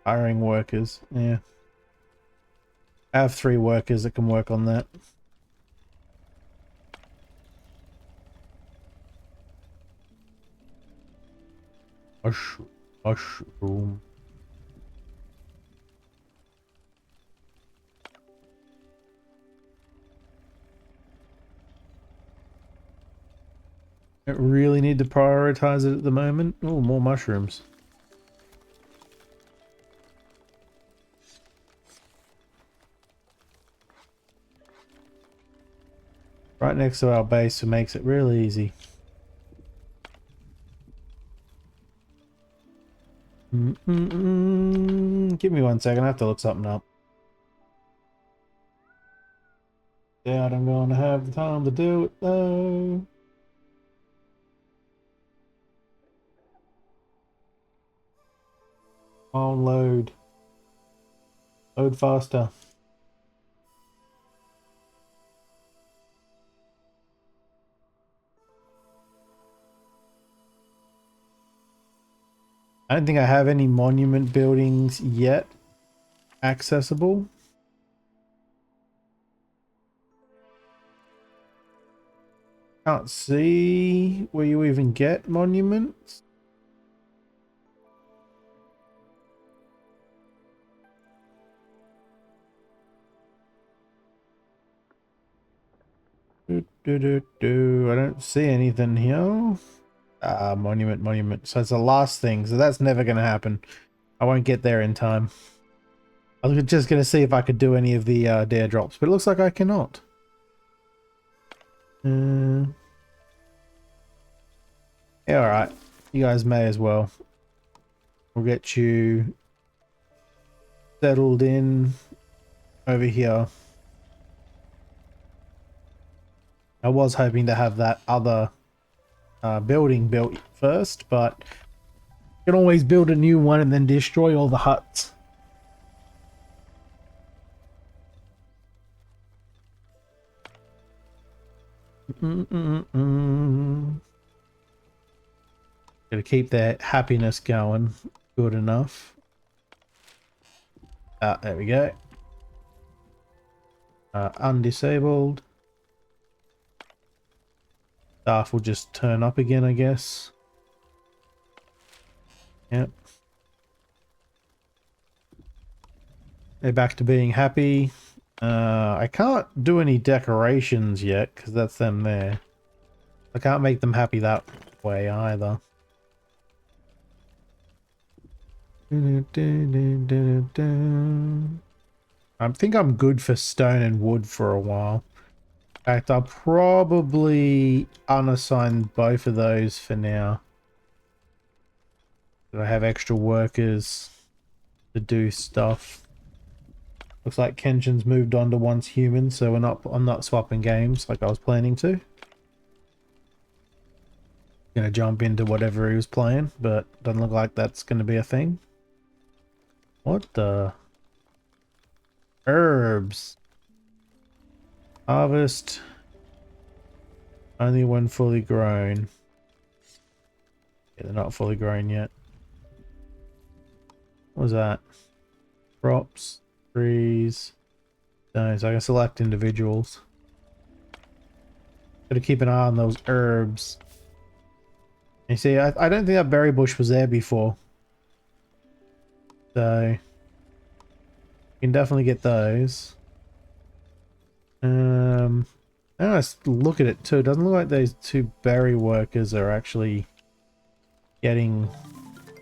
Hiring workers, yeah. I have 3 workers that can work on that. Mushroom, mushroom. I really need to prioritize it at the moment. Oh, more mushrooms. Right next to our base, so makes it real easy. Give me 1 second, I have to look something up. Doubt I'm going to have the time to do it though. On load. Load faster. I don't think I have any monument buildings yet accessible. Can't see where you even get monuments. I don't see anything here. Monument, monument. So it's the last thing. So that's never going to happen. I won't get there in time. I was just going to see if I could do any of the dare drops, but it looks like I cannot. Yeah, alright. You guys may as well. We'll get you settled in over here. I was hoping to have that other building built first, but you can always build a new one and then destroy all the huts. Gotta keep that happiness going. Good enough. There we go. Undisabled. Staff will just turn up again, I guess. Yep. They're back to being happy. I can't do any decorations yet because that's them there. I can't make them happy that way either. I think I'm good for stone and wood for a while. In fact, I'll probably unassign both of those for now. I have extra workers to do stuff. Looks like Kenshin's moved on to once human, so I'm not swapping games like I was planning to. Gonna jump into whatever he was playing, but doesn't look like that's gonna be a thing. What the? Herbs. Harvest. Only when fully grown. Yeah, they're not fully grown yet. What was that? Crops. Trees. No, so I can select individuals. Gotta keep an eye on those herbs. You see, I don't think that berry bush was there before. So, you can definitely get those. Let's look at it too. It doesn't look like those two berry workers are actually getting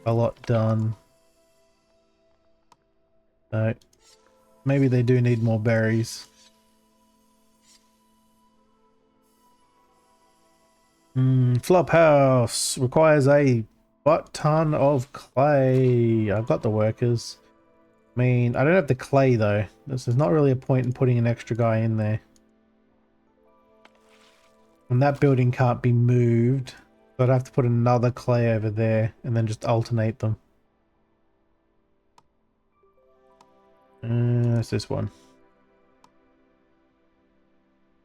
a lot done. So, maybe they do need more berries. Flophouse requires a butt-ton of clay. I've got the workers. I mean, I don't have the clay though. There's not really a point in putting an extra guy in there. And that building can't be moved. So I'd have to put another clay over there and then just alternate them. It's this one.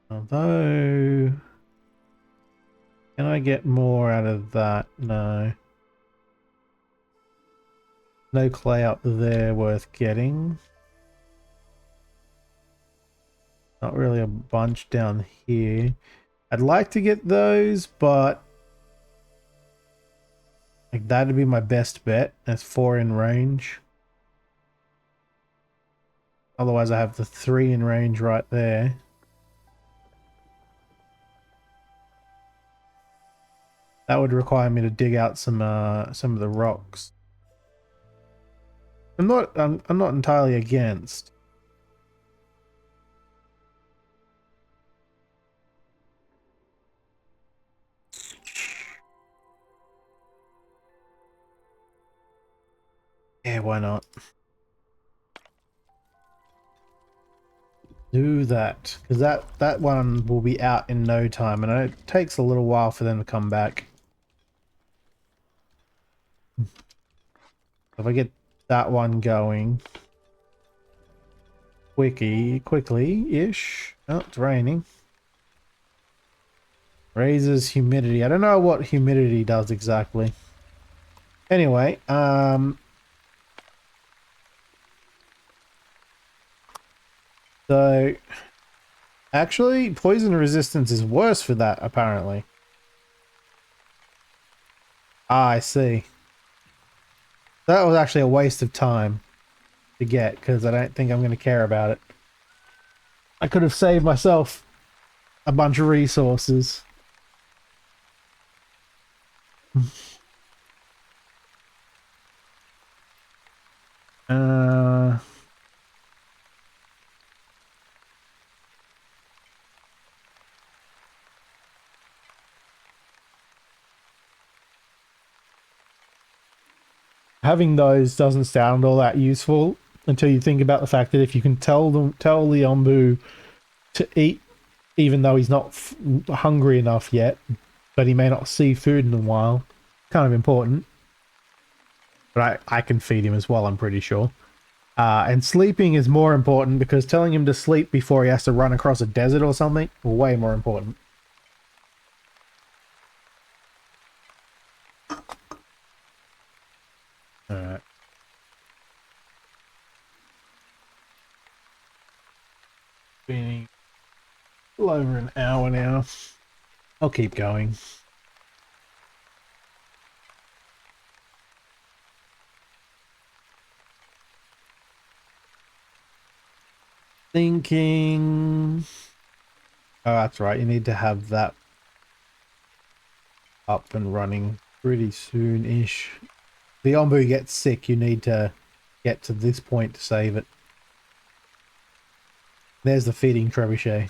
Although... Can I get more out of that? No. No clay up there worth getting. Not really a bunch down here. I'd like to get those, but like that'd be my best bet. That's 4 in range. Otherwise I have the 3 in range right there. That would require me to dig out some of the rocks. I'm not entirely against. Yeah, why not? Do that, because that one will be out in no time, and it takes a little while for them to come back. If I get that one going quickly-ish. Oh, it's raining. Raises humidity. I don't know what humidity does exactly. Anyway, so actually poison resistance is worse for that apparently. Ah, I see. That was actually a waste of time to get because I don't think I'm going to care about it. I could have saved myself a bunch of resources. uh Having those doesn't sound all that useful until you think about the fact that if you can tell the Ombu to eat even though he's not hungry enough yet, but he may not see food in a while, kind of important. But I can feed him as well, I'm pretty sure. And sleeping is more important because telling him to sleep before he has to run across a desert or something, way more important. Alright. A little over an hour now. I'll keep going. Thinking. Oh, that's right. You need to have that up and running pretty soon-ish. The Ombu gets sick, you need to get to this point to save it. There's the feeding trebuchet.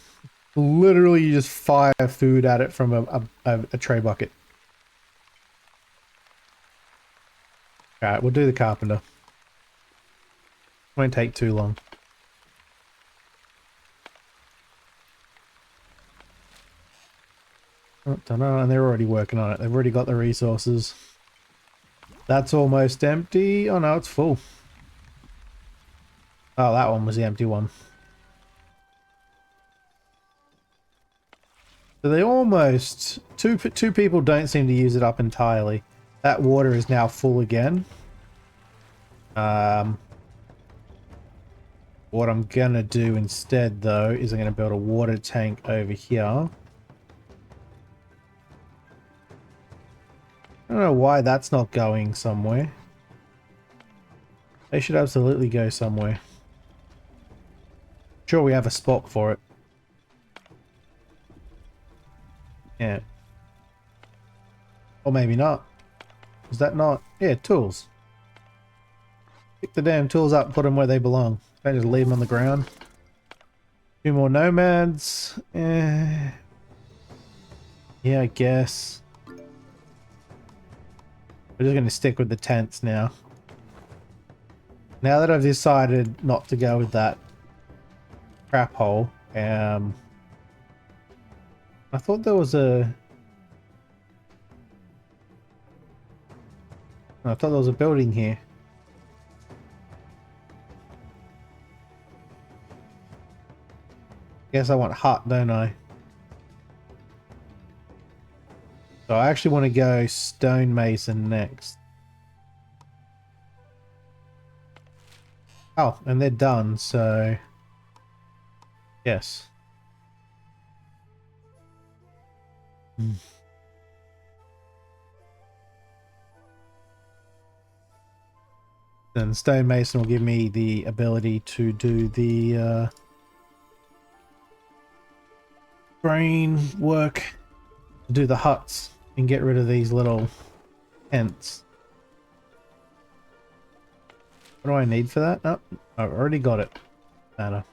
Literally, you just fire food at it from a tray bucket. Alright, we'll do the carpenter. Won't take too long. Oh, ta-da, and they're already working on it. They've already got the resources. That's almost empty. Oh no, it's full. Oh, that one was the empty one. So they almost... Two people don't seem to use it up entirely. That water is now full again. What I'm gonna do instead, though, is I'm gonna build a water tank over here. I don't know why that's not going somewhere. They should absolutely go somewhere. Sure, we have a spot for it. Yeah. Or maybe not. Is that not? Yeah, tools. Pick the damn tools up, put them where they belong. Don't just leave them on the ground. 2 more nomads. Yeah, I guess. We're just going to stick with the tents now. Now that I've decided not to go with that crap hole, I thought there was a... I thought there was a building here. Guess I want hut, don't I? So I actually want to go stonemason next. Oh, and they're done, so... Yes. Then stonemason will give me the ability to do the brain work, to do the huts and get rid of these little tents. What do I need for that? Oh, I've already got it. Matter.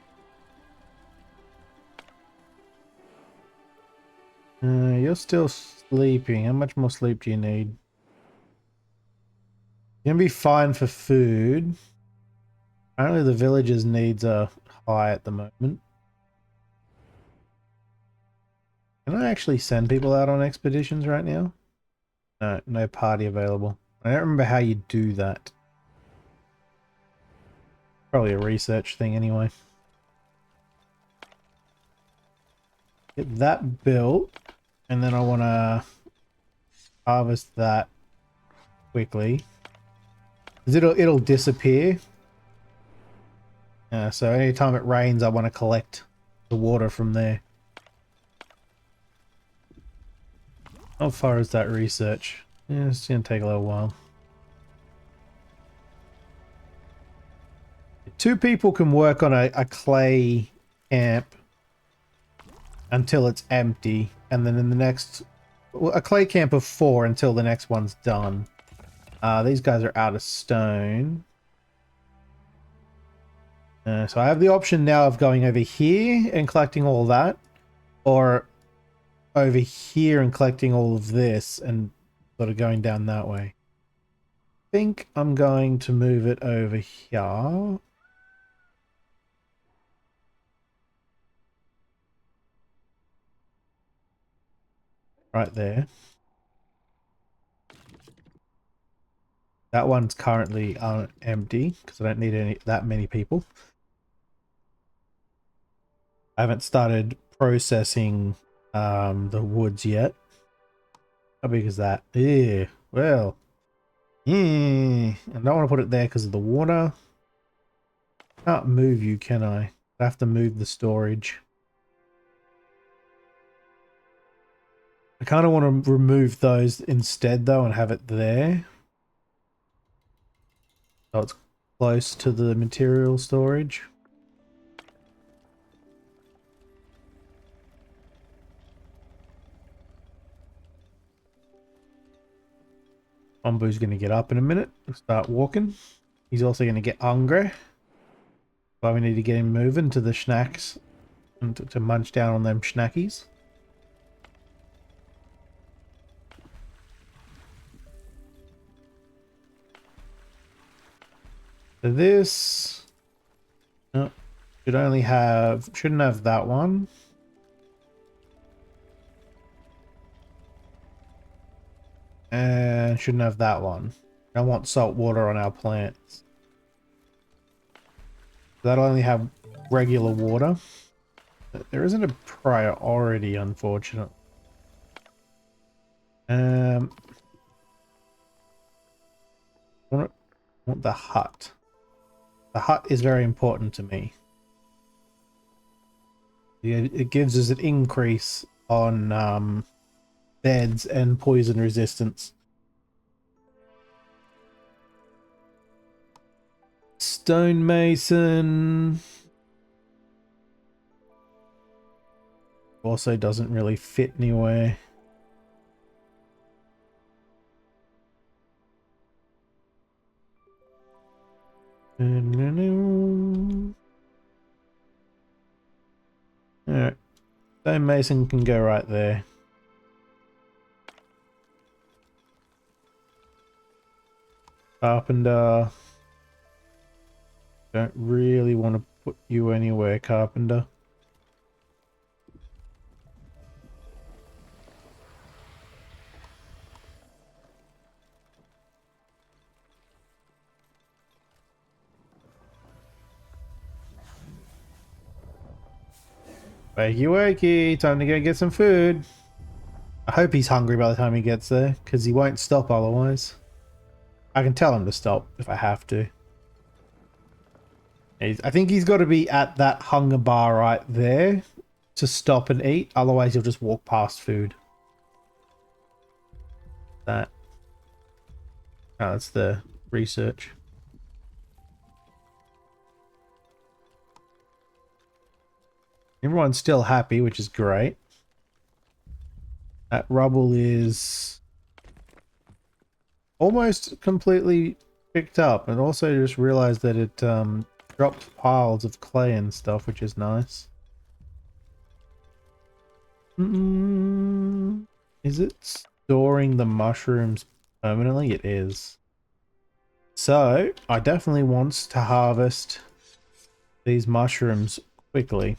You're still sleeping. How much more sleep do you need? You're gonna be fine for food. Apparently the villagers' needs are high at the moment. Can I actually send people out on expeditions right now? No, no party available. I don't remember how you do that. Probably a research thing anyway. Get that built, and then I want to harvest that quickly. 'Cause it'll disappear. So anytime it rains, I want to collect the water from there. How far is that research? Yeah, it's gonna take a little while. 2 people can work on a clay camp until it's empty, and then in the next... Well, a clay camp of 4 until the next one's done. These guys are out of stone. So I have the option now of going over here and collecting all that, or over here and collecting all of this and sort of going down that way. I think I'm going to move it over here. Right there. That one's currently empty because I don't need that many people. I haven't started processing the woods yet. How big is that? Yeah, well, yeah. I don't want to put it there because of the water. Can't move you, can I? I have to move the storage. I kind of want to remove those instead though and have it there. So it's close to the material storage. Ombu's going to get up in a minute. Start walking. He's also going to get hungry. So we need to get him moving to the snacks and to munch down on them snackies. So this shouldn't have that one. And shouldn't have that one. I want salt water on our plants. That'll only have regular water. There isn't a priority, unfortunately. Want the hut. The hut is very important to me. It gives us an increase on beds and poison resistance. Stonemason also doesn't really fit anywhere. Alright. Stonemason can go right there. Carpenter. Don't really want to put you anywhere, Carpenter. Wakey wakey, time to go get some food. I hope he's hungry by the time he gets there, because he won't stop otherwise. I can tell him to stop if I have to. I think he's got to be at that hunger bar right there to stop and eat, otherwise he'll just walk past food. Oh, that's the research. Everyone's still happy, which is great. That rubble is almost completely picked up, and also just realized that it dropped piles of clay and stuff, which is nice. Is it storing the mushrooms permanently? It is. So I definitely want to harvest these mushrooms quickly.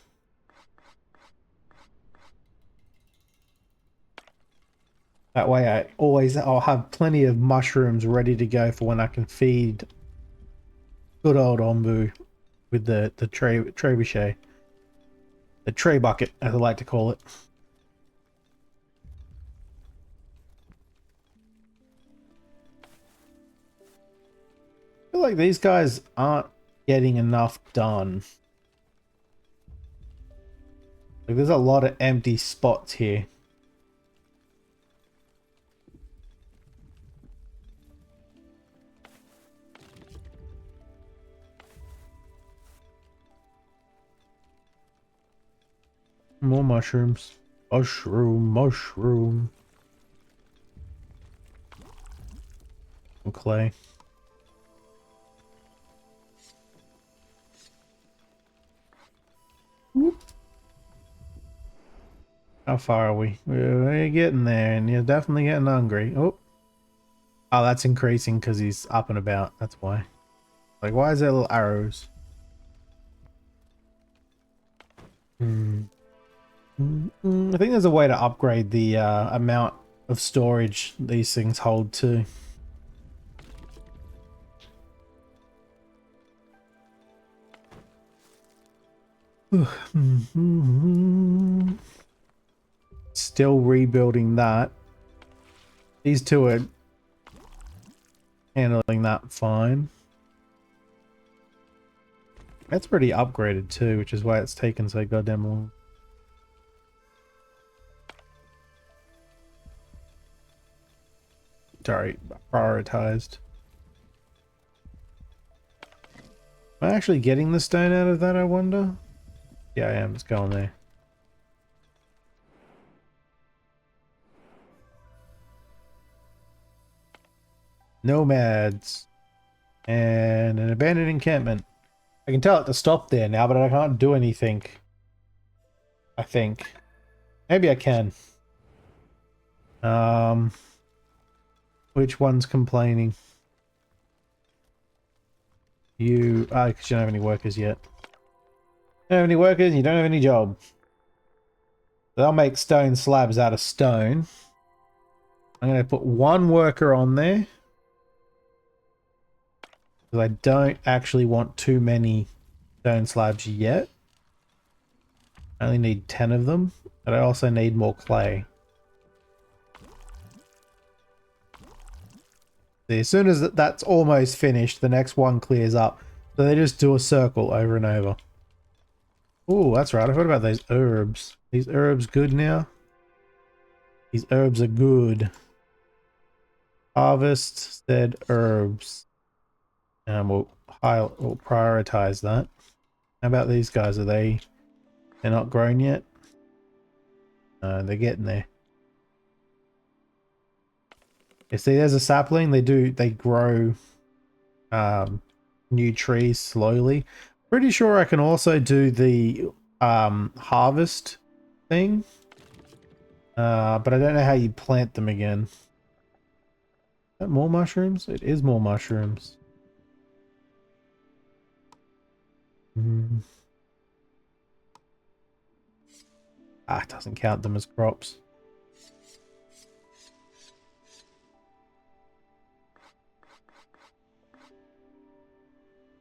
That way I'll have plenty of mushrooms ready to go for when I can feed good old Ombu with the trebuchet. The tray bucket, as I like to call it. I feel like these guys aren't getting enough done. Like, there's a lot of empty spots here. More mushrooms. Mushroom. Clay. Whoop. How far are we? We're getting there, and you're definitely getting hungry. Oh, that's increasing because he's up and about. That's why. Like, why is there little arrows? I think there's a way to upgrade the amount of storage these things hold too. Still rebuilding that. These two are handling that fine. That's pretty upgraded too, which is why it's taken so goddamn long. sorry, prioritized. Am I actually getting the stone out of that, I wonder? Yeah, I am. It's going there. Nomads. And an abandoned encampment. I can tell it to stop there now, but I can't do anything. I think. Maybe I can. Which one's complaining? You... Ah, because you don't have any workers yet. You don't have any workers, you don't have any job. They'll make stone slabs out of stone. I'm going to put one worker on there. Because I don't actually want too many stone slabs yet. I only need 10 of them. But I also need more clay. See, as soon as that's almost finished, the next one clears up. So they just do a circle over and over. Oh, that's right. I forgot about those herbs. These herbs good now? These herbs are good. Harvest said herbs. And we'll prioritize that. How about these guys? Are they're not grown yet? They're getting there. You see, there's a sapling. They grow new trees slowly. Pretty sure I can also do the harvest thing. But I don't know how you plant them again. Is that more mushrooms? It is more mushrooms. Ah, it doesn't count them as crops.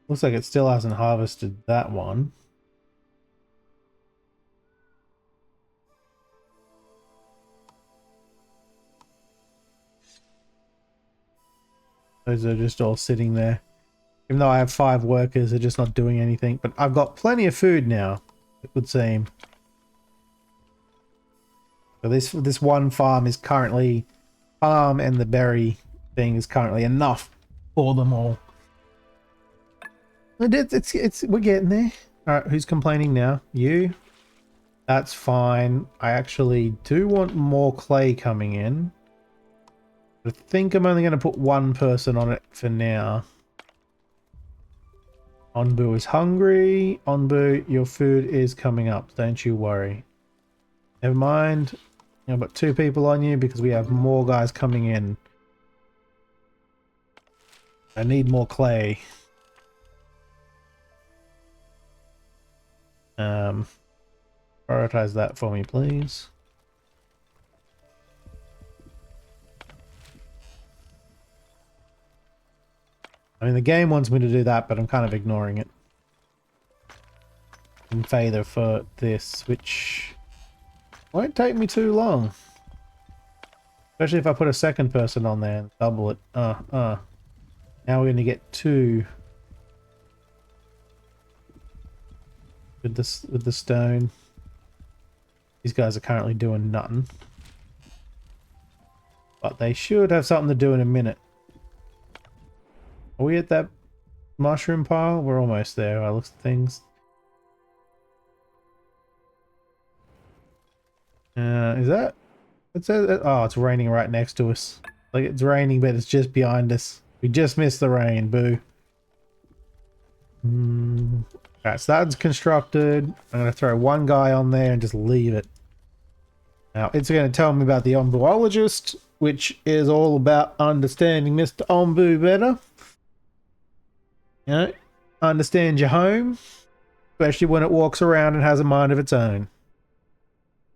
Looks like it still hasn't harvested that one. Those are just all sitting there. Even though I have 5 workers, they're just not doing anything. But I've got plenty of food now, it would seem. So this one farm is currently... Farm and the berry thing is currently enough for them all. We're getting there. Alright, who's complaining now? You? That's fine. I actually do want more clay coming in. I think I'm only going to put one person on it for now. Onbu is hungry. Onbu, your food is coming up. Don't you worry. Never mind. I've got 2 people on you because we have more guys coming in. I need more clay. Prioritize that for me, please. I mean, the game wants me to do that, but I'm kind of ignoring it. In favor for this, which won't take me too long. Especially if I put a second person on there and double it. Now we're going to get 2. With the stone. These guys are currently doing nothing. But they should have something to do in a minute. Are we at that mushroom pile? We're almost there. I look at things. Is that... Oh, it's raining right next to us. Like, it's raining, but it's just behind us. We just missed the rain, boo. Alright, so that's constructed. I'm going to throw one guy on there and just leave it. Now, it's going to tell me about the Ombuologist, which is all about understanding Mr. Ombu better. You know, understand your home, especially when it walks around and has a mind of its own.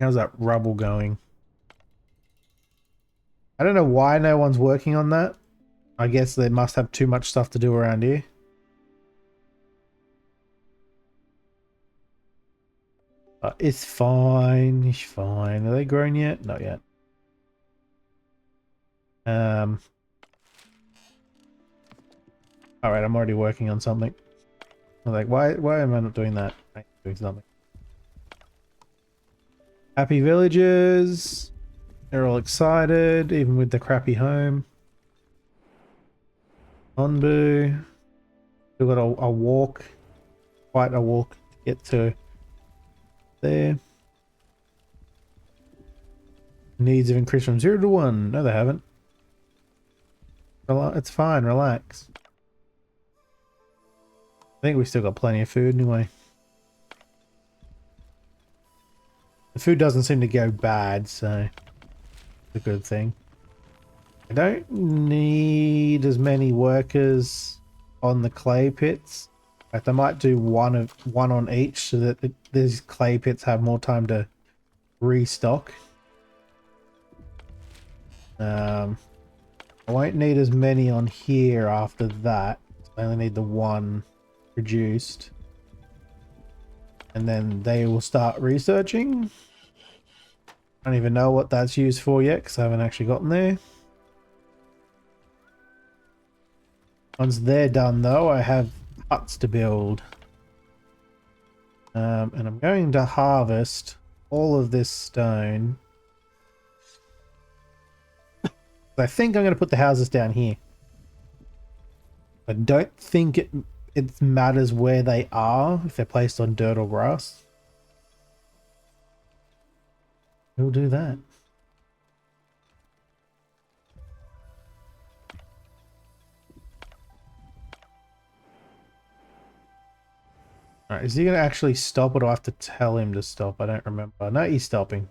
How's that rubble going? I don't know why no one's working on that. I guess they must have too much stuff to do around here. It's fine. It's fine. Are they grown yet? Not yet. Alright, I'm already working on something. I'm like, why am I not doing that? I'm doing something. Happy villagers. They're all excited, even with the crappy home. Onbu. Still got a walk. Quite a walk to get to there. Needs have increased from 0 to 1. No, they haven't. It's fine, relax. I think we still got plenty of food anyway. The food doesn't seem to go bad, so it's a good thing. I don't need as many workers on the clay pits. In fact, I might do one on each so that these clay pits have more time to restock. I won't need as many on here after that. I only need the one produced. And then they will start researching. I don't even know what that's used for yet because I haven't actually gotten there. Once they're done though, I have huts to build. And I'm going to harvest all of this stone. I think I'm going to put the houses down here. I don't think it matters where they are, if they're placed on dirt or grass. We'll do that. Alright, is he going to actually stop or do I have to tell him to stop? I don't remember. No, he's stopping.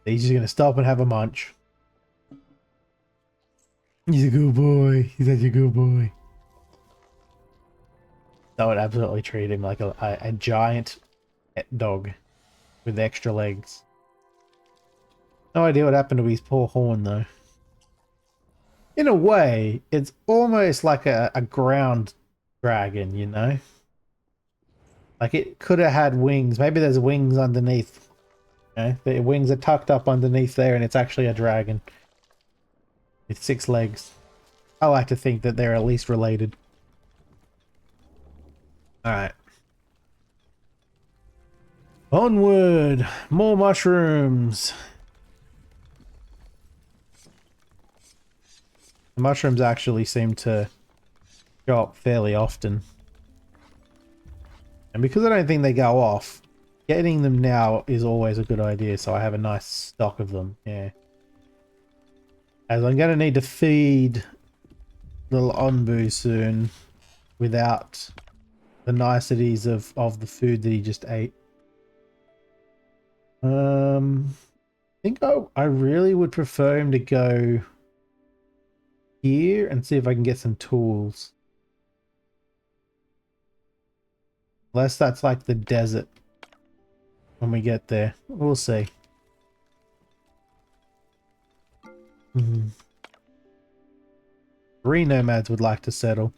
He's just going to stop and have a munch. He's a good boy. He's such a good boy. I would absolutely treat him like a giant pet dog with extra legs. No idea what happened to his poor horn though. In a way, it's almost like a ground dragon, you know? Like it could have had wings. Maybe there's wings underneath. You know? The wings are tucked up underneath there and it's actually a dragon. With 6 legs. I like to think that they're at least related. Alright. Onward! More mushrooms! The mushrooms actually seem to go up fairly often. And because I don't think they go off, getting them now is always a good idea, so I have a nice stock of them, yeah. As I'm going to need to feed little Onbu soon without the niceties of the food that he just ate. I think I really would prefer him to go here and see if I can get some tools. Unless that's like the desert when we get there. We'll see. Mm-hmm. 3 nomads would like to settle.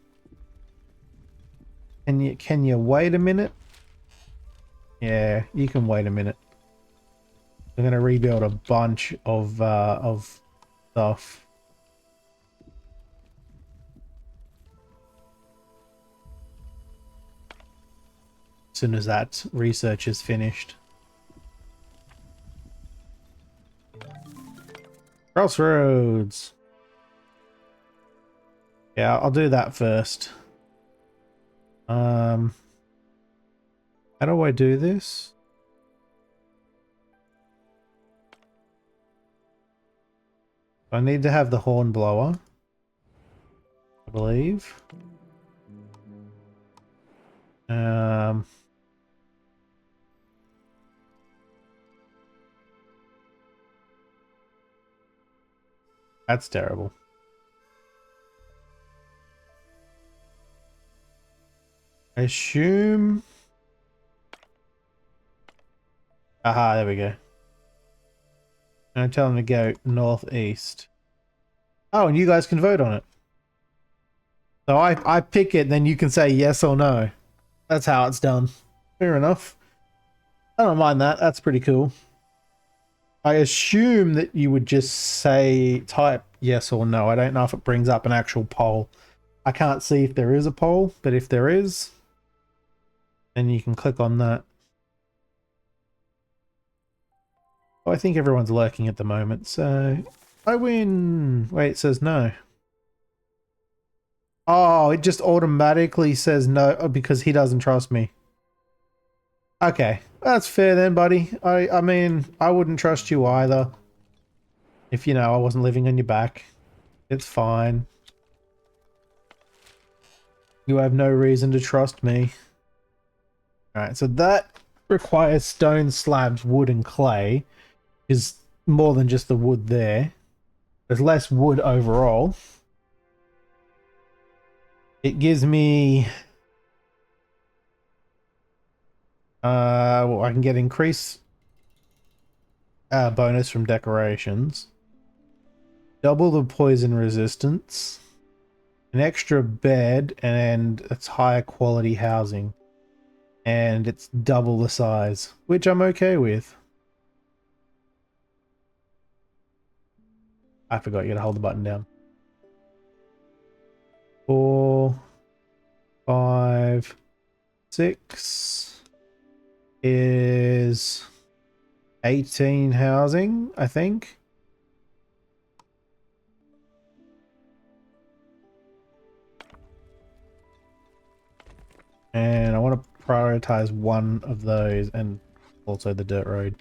Can you wait a minute? Yeah, you can wait a minute. I'm gonna rebuild a bunch of stuff. As soon as that research is finished. Crossroads. Yeah, I'll do that first. How do I do this? I need to have the horn blower, I believe. That's terrible. I assume... Aha, there we go. And I tell them to go northeast. Oh, and you guys can vote on it. So I pick it, then you can say yes or no. That's how it's done. Fair enough. I don't mind that. That's pretty cool. I assume that you would just say type yes or no. I don't know if it brings up an actual poll. I can't see if there is a poll, but if there is, then you can click on that. Well, I think everyone's lurking at the moment, so I win. Wait, it says no. Oh, it just automatically says no because he doesn't trust me. Okay, that's fair then, buddy. I mean, I wouldn't trust you either. If, you know, I wasn't living on your back. It's fine. You have no reason to trust me. Alright, so that requires stone slabs, wood, and clay. Is more than just the wood there. There's less wood overall. It gives me... well, I can get increase bonus from decorations. Double the poison resistance. An extra bed, and it's higher quality housing. And it's double the size, which I'm okay with. I forgot you gotta hold the button down. 4, 5, 6 is 18 housing, I think. And I want to prioritize one of those and also the dirt road.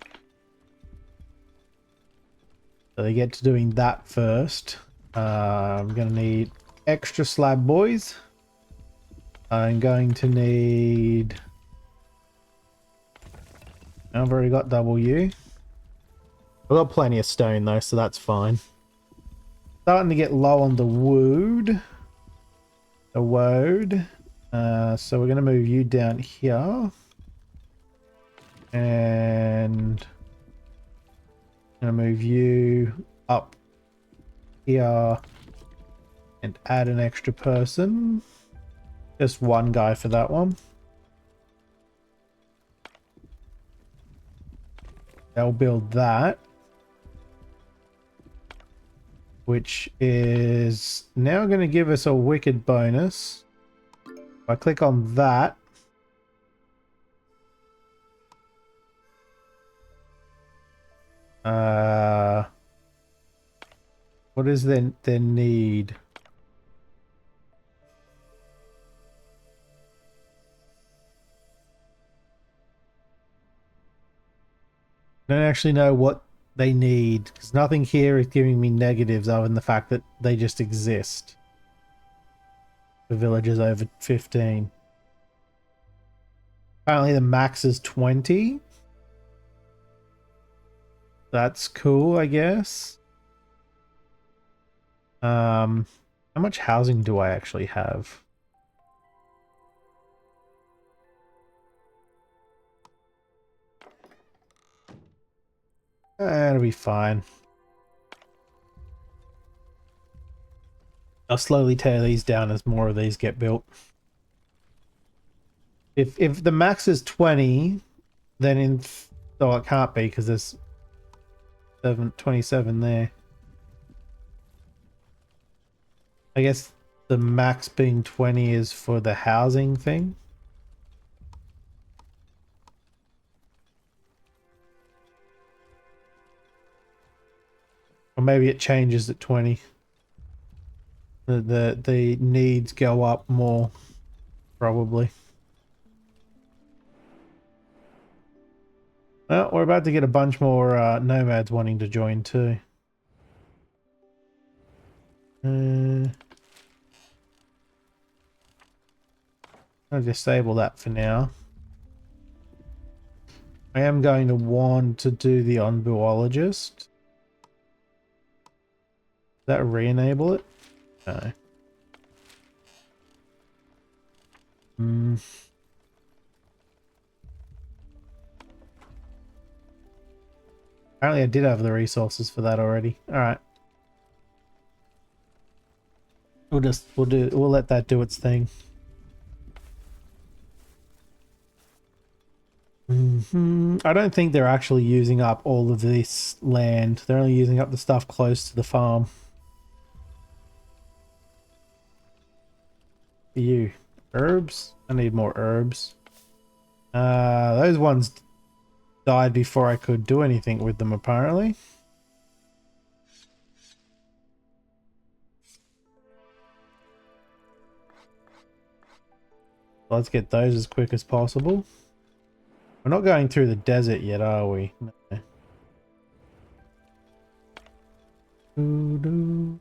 So they get to doing that first. I'm going to need extra slab boys. I'm going to need... I've already got W. I've got plenty of stone though, so that's fine. Starting to get low on the wood. The woad. So we're going to move you down here. And I'm going to move you up here and add an extra person. Just one guy for that one. They'll build that. Which is now going to give us a wicked bonus. If I click on that. What is their need? I don't actually know what they need, because nothing here is giving me negatives other than the fact that they just exist. The villagers over 15. Apparently the max is 20. That's cool, I guess. How much housing do I actually have? That'll be fine. I'll slowly tear these down as more of these get built. If the max is 20, then in... Oh, it can't be because there's 27 there. I guess the max being 20 is for the housing thing. Or maybe it changes at 20. The needs go up more, probably. Well, we're about to get a bunch more nomads wanting to join too. I'll disable that for now. I am going to want to do the onbuologist. Does that re-enable it? No. Apparently I did have the resources for that already. Alright. We'll let that do its thing. I don't think they're actually using up all of this land. They're only using up the stuff close to the farm. For you. Herbs? I need more herbs. Those ones died before I could do anything with them, apparently. Let's get those as quick as possible. We're not going through the desert yet, are we? No. Doo-doo.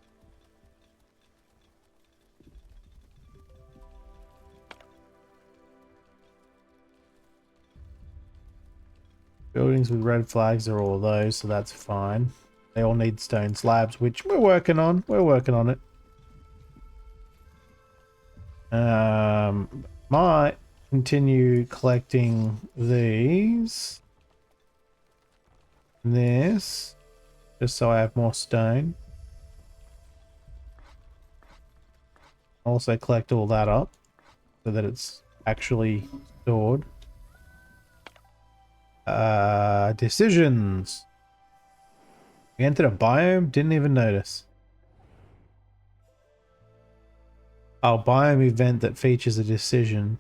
Buildings with red flags are all those, so that's fine. They all need stone slabs, which we're working on. We're working on it. Might continue collecting these. This. Just so I have more stone. Also collect all that up so that it's actually stored. Decisions. We entered a biome, didn't even notice. Oh, biome event that features a decision.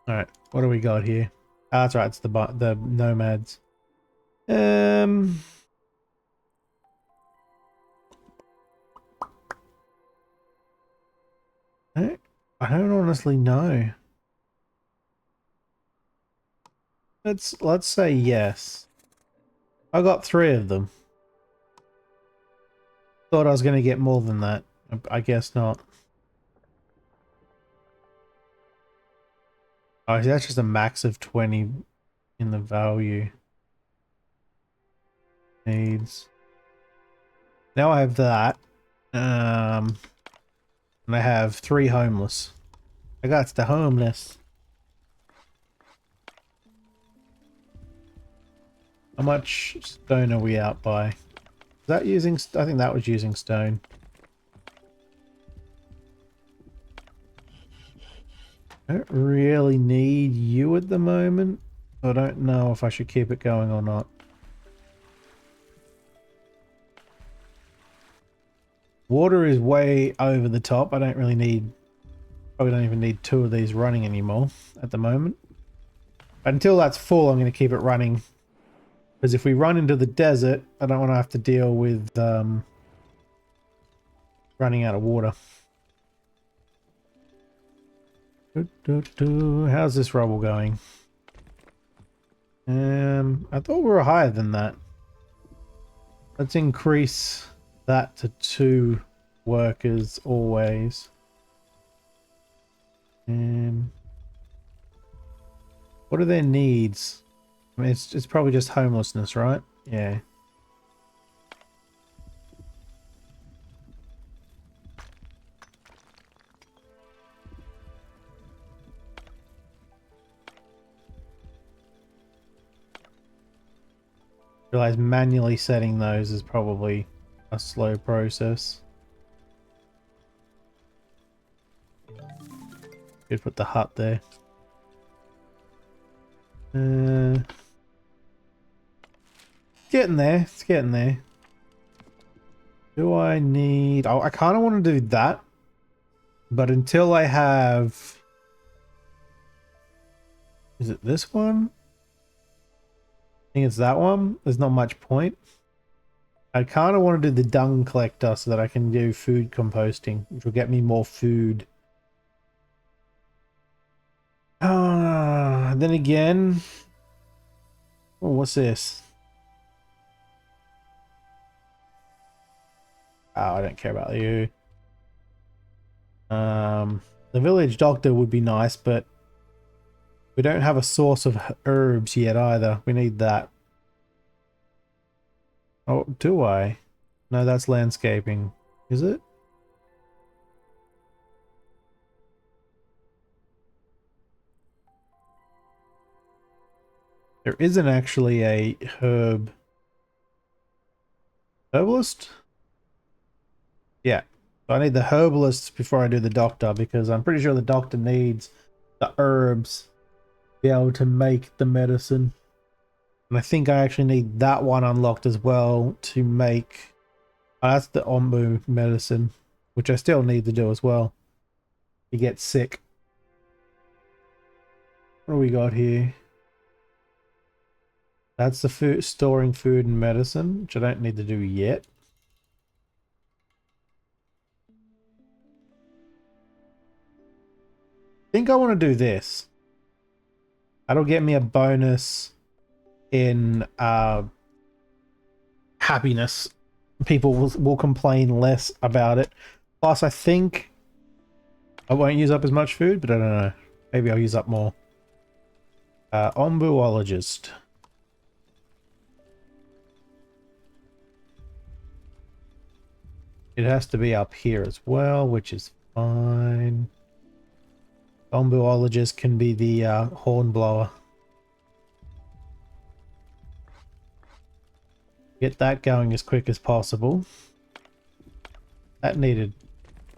Alright, what do we got here? Ah, that's right, it's the nomads. I don't honestly know. Let's say yes. I got 3 of them. Thought I was going to get more than that. I guess not. Oh, that's just a max of 20 in the value. Needs. Now I have that. And I have 3 homeless. I got the homeless. How much stone are we out by? Is that using... I think that was using stone. I don't really need you at the moment. I don't know if I should keep it going or not. Water is way over the top. I don't really need... Probably don't even need 2 of these running anymore at the moment. But until that's full, I'm going to keep it running. Because if we run into the desert, I don't want to have to deal with running out of water. How's this rubble going? I thought we were higher than that. Let's increase that to 2 workers always. What are their needs? I mean, it's probably just homelessness, right? Yeah. Realize manually setting those is probably a slow process. Could put the hut there. Getting there. It's getting there. Do I need... Oh, I kind of want to do that. But until I have... Is it this one? I think it's that one. There's not much point. I kind of want to do the dung collector so that I can do food composting, which will get me more food. Then again... Oh, what's this? Oh, I don't care about you. The village doctor would be nice, but we don't have a source of herbs yet either. We need that. Oh, do I? No, that's landscaping. Is it? There isn't actually a herbalist? Yeah. So I need the herbalist before I do the doctor, because I'm pretty sure the doctor needs the herbs to be able to make the medicine. And I think I actually need that one unlocked as well to make... Oh, that's the Ombu medicine, which I still need to do as well. he gets sick. What do we got here? That's the food, storing food and medicine, which I don't need to do yet. I think I want to do this. That'll get me a bonus in happiness. People will complain less about it. Plus, I think I won't use up as much food, but I don't know. Maybe I'll use up more. Ombuologist. It has to be up here as well, which is fine. Ombuologist can be the horn blower. Get that going as quick as possible. That needed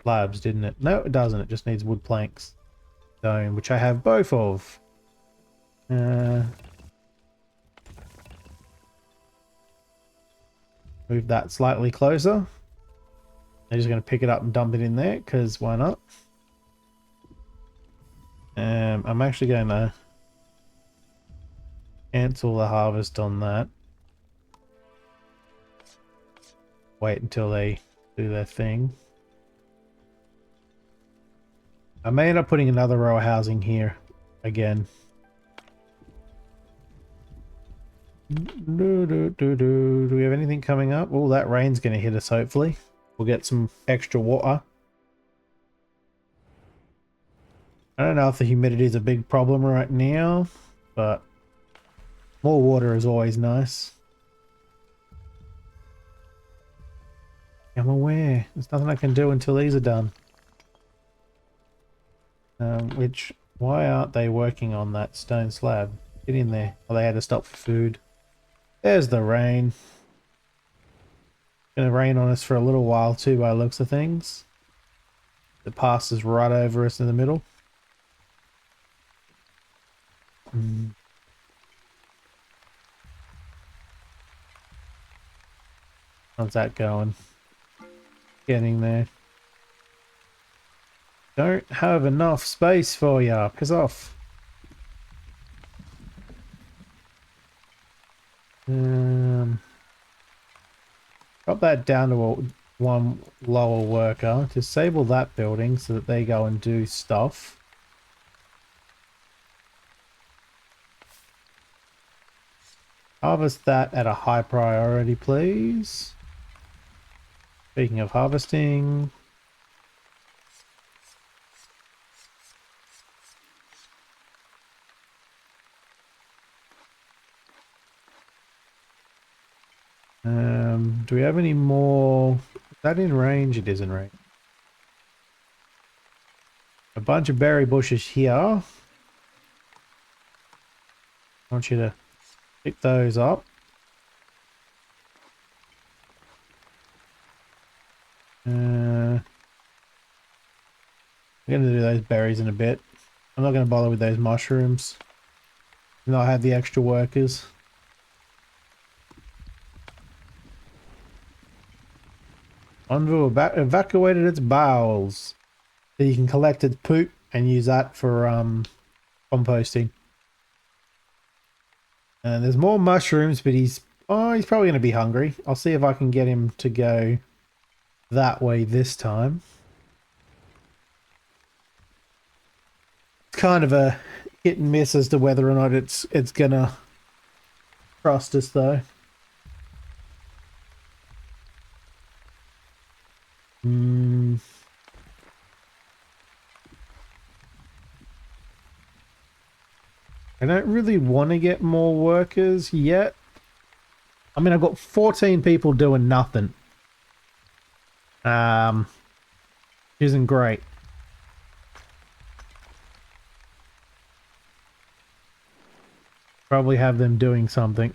slabs, didn't it? No, it doesn't. It just needs wood planks. Stone, which I have both of. Move that slightly closer. I'm just going to pick it up and dump it in there, because why not? I'm actually going to cancel the harvest on that. Wait until they do their thing. I may end up putting another row of housing here again. Do we have anything coming up? Oh, that rain's going to hit us, hopefully. We'll get some extra water. I don't know if the humidity is a big problem right now, but more water is always nice. I'm aware. There's nothing I can do until these are done. Why aren't they working on that stone slab? Get in there. Oh, they had to stop for food. There's the rain. It's gonna rain on us for a little while too, by the looks of things. It passes right over us in the middle. How's that going? Getting there. Don't have enough space for ya. Piss off. Drop that down to one lower worker. Disable that building so that they go and do stuff. Harvest that at a high priority, please. Speaking of harvesting. Do we have any more? Is that in range? It is in range. A bunch of berry bushes here. I want you to pick those up. I'm going to do those berries in a bit. I'm not going to bother with those mushrooms. And I have the extra workers. Envu evacuated its bowels. So you can collect its poop and use that for composting. And there's more mushrooms, but he's probably going to be hungry. I'll see if I can get him to go that way this time. It's kind of a hit and miss as to whether or not it's gonna trust us though. I don't really want to get more workers yet. I mean, I've got 14 people doing nothing. Isn't great. Probably have them doing something.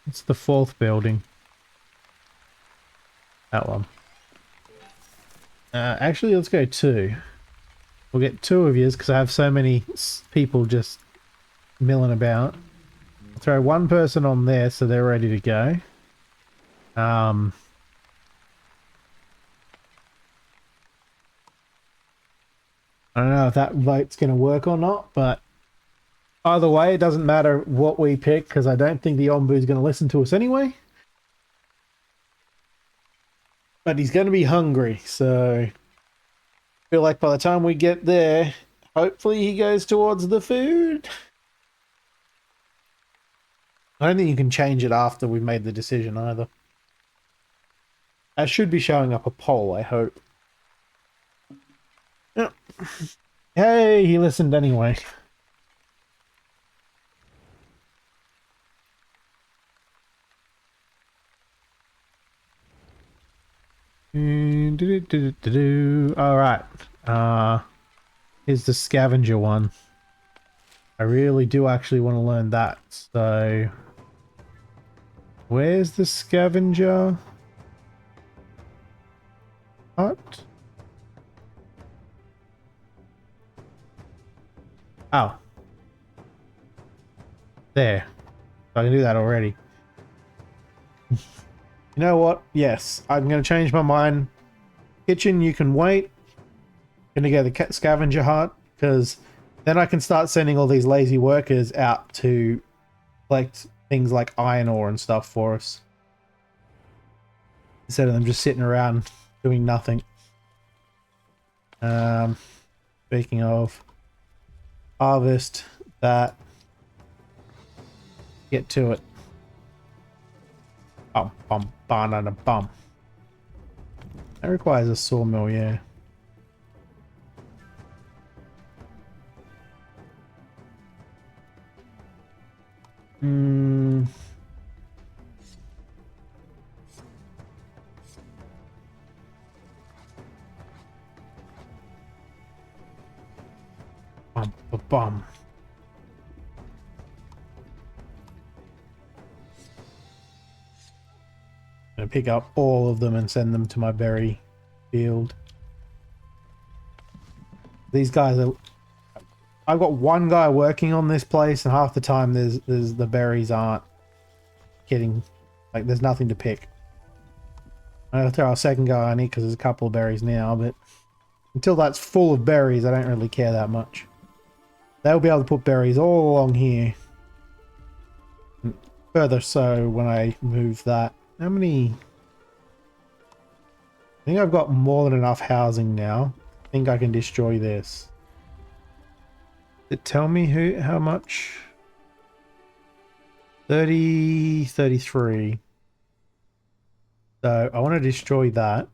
It's the fourth building. That one. Actually, let's go 2. We'll get 2 of yous because I have so many people just milling about. I'll throw 1 person on there so they're ready to go. Um, I don't know if that vote's going to work or not, but either way, it doesn't matter what we pick because I don't think the Ombu's going to listen to us anyway. But he's going to be hungry, so I feel like by the time we get there, hopefully he goes towards the food. I don't think you can change it after we've made the decision either. I should be showing up a poll, I hope. Yeah. Hey, he listened anyway. Alright. Here's the scavenger one. I really do actually want to learn that, so... Where's the scavenger hut? Oh. There. I can do that already. You know what? Yes, I'm going to change my mind. Kitchen, you can wait. Gonna go to the scavenger hut, because then I can start sending all these lazy workers out to collect things like iron ore and stuff for us. Instead of them just sitting around doing nothing. Speaking of, harvest that. Get to it. Bum, bum, banana, bum. That requires a sawmill, yeah. Hmm. Bum, bum, bum. I'm gonna pick up all of them and send them to my berry field. These guys are... I've got one guy working on this place, and half the time there's the berries aren't getting... Like, there's nothing to pick. I'll throw a second guy on it because there's a couple of berries now, but until that's full of berries, I don't really care that much. They'll be able to put berries all along here. And further so when I move that. How many... I think I've got more than enough housing now. I think I can destroy this. Did it tell me how much? 30, 33. So I want to destroy that.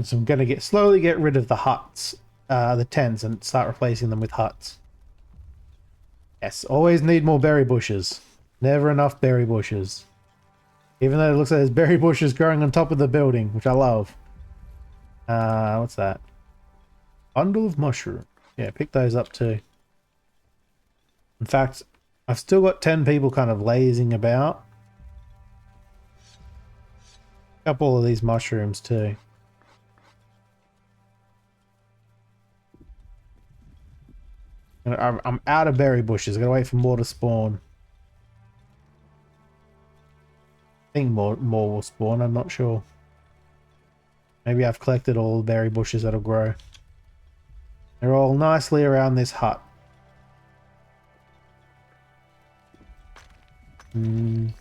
So I'm going to slowly get rid of the huts, the tents, and start replacing them with huts. Yes, always need more berry bushes. Never enough berry bushes. Even though it looks like there's berry bushes growing on top of the building, which I love. What's that? Bundle of mushroom. Yeah, pick those up too. In fact, I've still got 10 people kind of lazing about. A couple of these mushrooms too. I'm out of berry bushes. I gotta wait for more to spawn. I think more will spawn, I'm not sure. Maybe I've collected all the berry bushes that'll grow. They're all nicely around this hut. I'm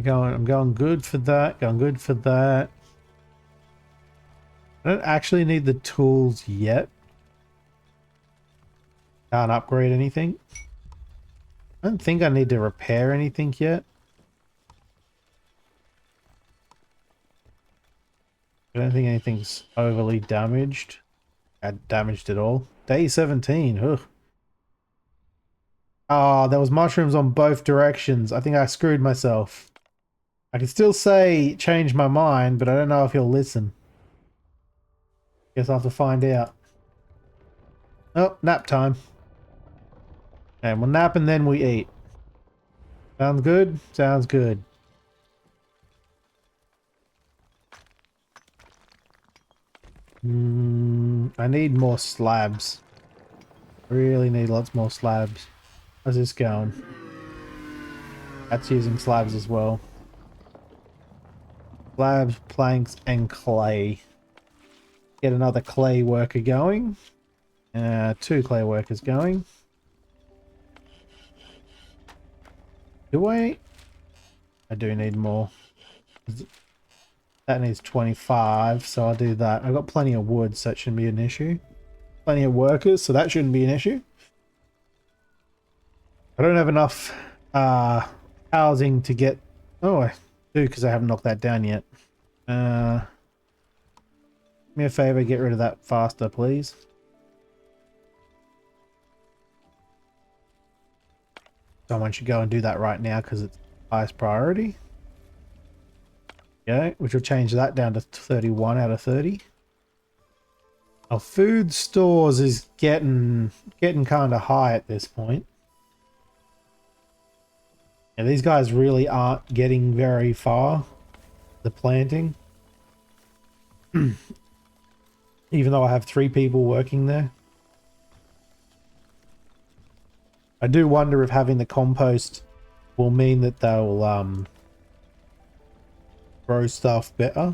going good for that. Going good for that. I don't actually need the tools yet. Can't upgrade anything. I don't think I need to repair anything yet. I don't think anything's overly damaged. Damaged at all. Day 17. Ugh. Oh, there was mushrooms on both directions. I think I screwed myself. I can still say change my mind, but I don't know if he'll listen. Guess I'll have to find out. Oh, nap time. And we'll nap and then we eat. Sounds good? Sounds good. I need more slabs. Really need lots more slabs. How's this going? That's using slabs as well. Slabs, planks, and clay. Get another clay worker going. 2 clay workers going. Do I? I do need more. That needs 25, so I'll do that. I've got plenty of wood, so that shouldn't be an issue. Plenty of workers, so that shouldn't be an issue. I don't have enough housing to get... Oh, I do, because I haven't knocked that down yet. Do me a favor, get rid of that faster, please. Someone should go and do that right now, because it's highest priority. Okay, which will change that down to 31 out of 30. Our food stores is getting kind of high at this point. And these guys really aren't getting very far, the planting. Even though I have 3 people working there. I do wonder if having the compost will mean that they'll grow stuff better,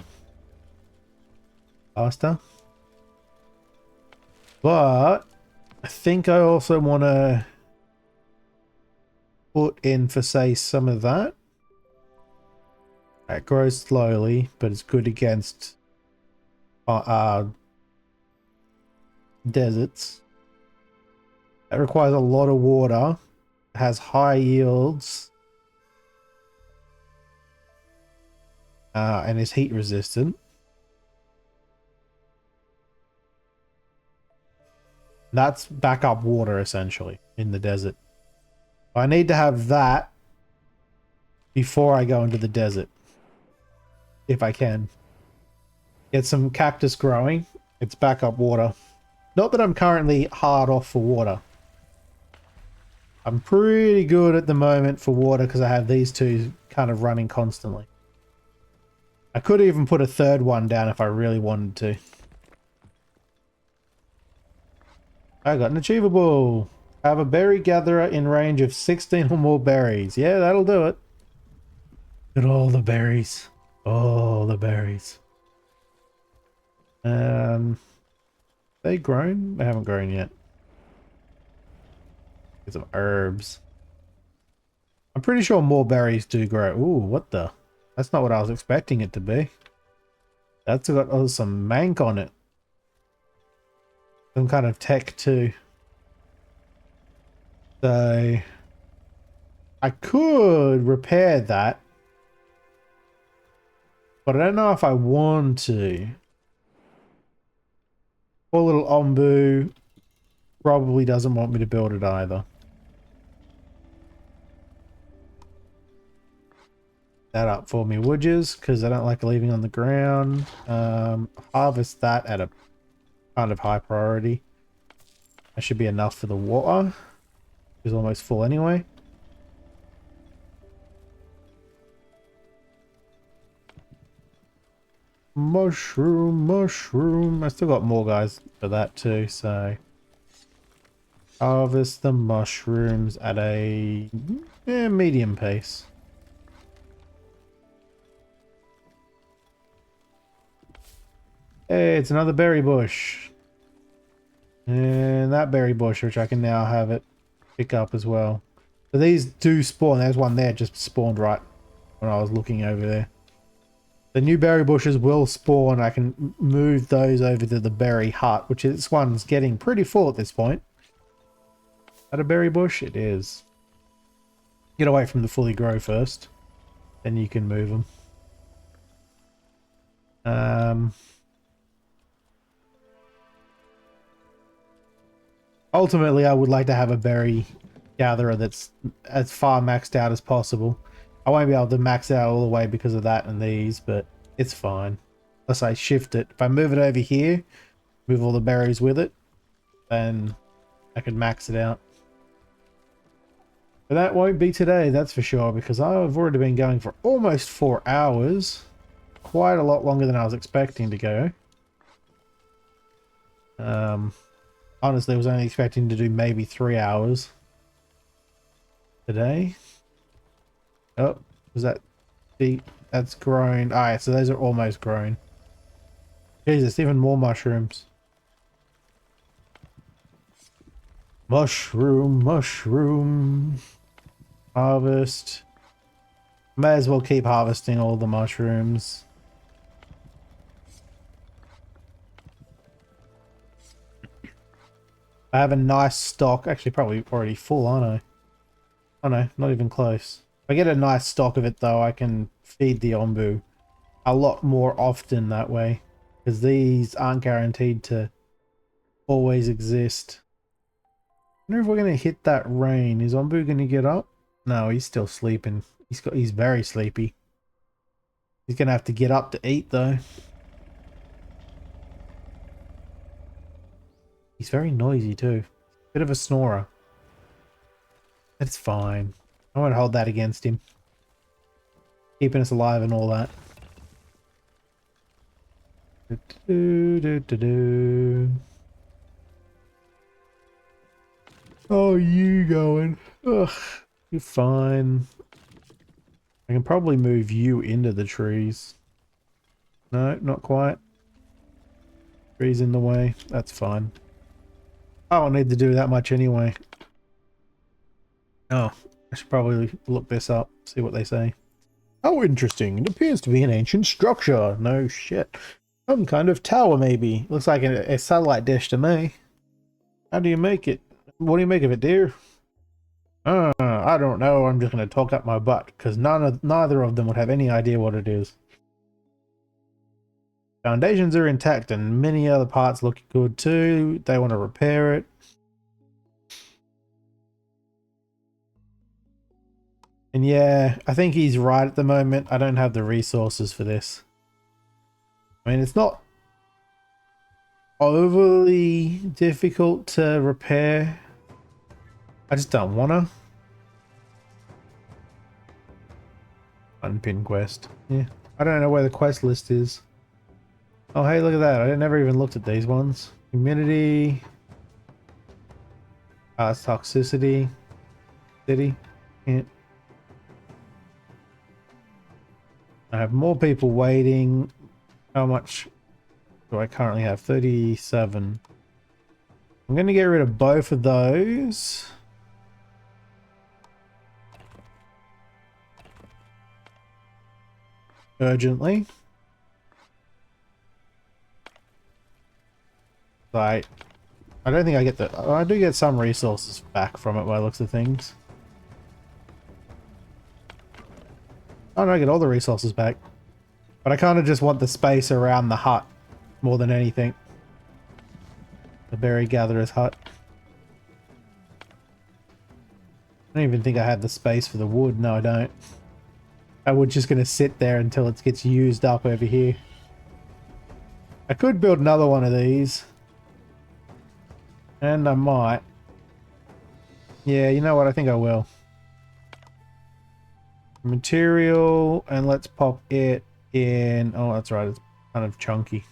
faster. But I think I also want to put in for, say, some of that. It grows slowly, but it's good against deserts. It requires a lot of water, has high yields, and is heat resistant. That's backup water, essentially, in the desert. I need to have that before I go into the desert, if I can. Get some cactus growing. It's backup water. Not that I'm currently hard off for water. I'm pretty good at the moment for water because I have these 2 kind of running constantly. I could even put a 3rd one down if I really wanted to. I got an achievable. Have a berry gatherer in range of 16 or more berries. Yeah, that'll do it. Get all the berries. All the berries. They grown? They haven't grown yet. Get some herbs. I'm pretty sure more berries do grow. Ooh, what the? That's not what I was expecting it to be. That's got some mank on it. Some kind of tech too. So I could repair that, but I don't know if I want to. Poor little Ombu probably doesn't want me to build it either. That up for me, would you? Because I don't like leaving on the ground. Harvest that at a kind of high priority. That should be enough for the water. It's almost full anyway. Mushroom, mushroom. I still got more guys for that too, so harvest the mushrooms at a medium pace. Hey, it's another berry bush. And that berry bush, which I can now have it pick up as well. So these do spawn. There's one there just spawned right when I was looking over there. The new berry bushes will spawn. I can move those over to the berry hut, which this one's getting pretty full at this point. Is that a berry bush? It is. Get away from the fully grow first. Then you can move them. Ultimately, I would like to have a berry gatherer that's as far maxed out as possible. I won't be able to max it out all the way because of that and these, but it's fine. Unless I shift it. If I move it over here, move all the berries with it, then I can max it out. But that won't be today, that's for sure, because I've already been going for almost 4 hours. Quite a lot longer than I was expecting to go. Honestly, I was only expecting to do maybe 3 hours today. Oh, was that deep? That's grown. Alright, so those are almost grown. Jesus, even more mushrooms. Mushroom, mushroom. Harvest. May as well keep harvesting all the mushrooms. I have a nice stock. Actually, probably already full, aren't I? Oh no, not even close. If I get a nice stock of it though, I can feed the ombu a lot more often that way. Because these aren't guaranteed to always exist. I wonder if we're going to hit that rain. Is ombu going to get up? No, he's still sleeping. He's very sleepy. He's going to have to get up to eat though. He's very noisy too. Bit of a snorer. That's fine. I won't hold that against him. Keeping us alive and all that. Oh, you going? Ugh, you're fine. I can probably move you into the trees. No, not quite. Trees in the way. That's fine. I don't need to do that much anyway. Oh, I should probably look this up, see what they say. How interesting. It appears to be an ancient structure. No shit. Some kind of tower, maybe. Looks like a satellite dish to me. How do you make it? What do you make of it, dear? I don't know. I'm just going to talk up my butt, because neither of them would have any idea what it is. Foundations are intact, and many other parts look good too. They want to repair it. And yeah, I think he's right at the moment. I don't have the resources for this. I mean, it's not overly difficult to repair. I just don't wanna. Unpin quest. Yeah. I don't know where the quest list is. Oh, hey, look at that. I never even looked at these ones. Humidity. Toxicity. City. Can't. I have more people waiting. How much do I currently have? 37. I'm going to get rid of both of those. Urgently. Like, I don't think I get the... I do get some resources back from it by the looks of things. I don't get all the resources back. But I kind of just want the space around the hut more than anything. The berry gatherer's hut. I don't even think I have the space for the wood. No, I don't. That wood's just going to sit there until it gets used up over here. I could build another one of these. And I might. Yeah, you know what? I think I will. Material, and let's pop it in. Oh, that's right. It's kind of chunky.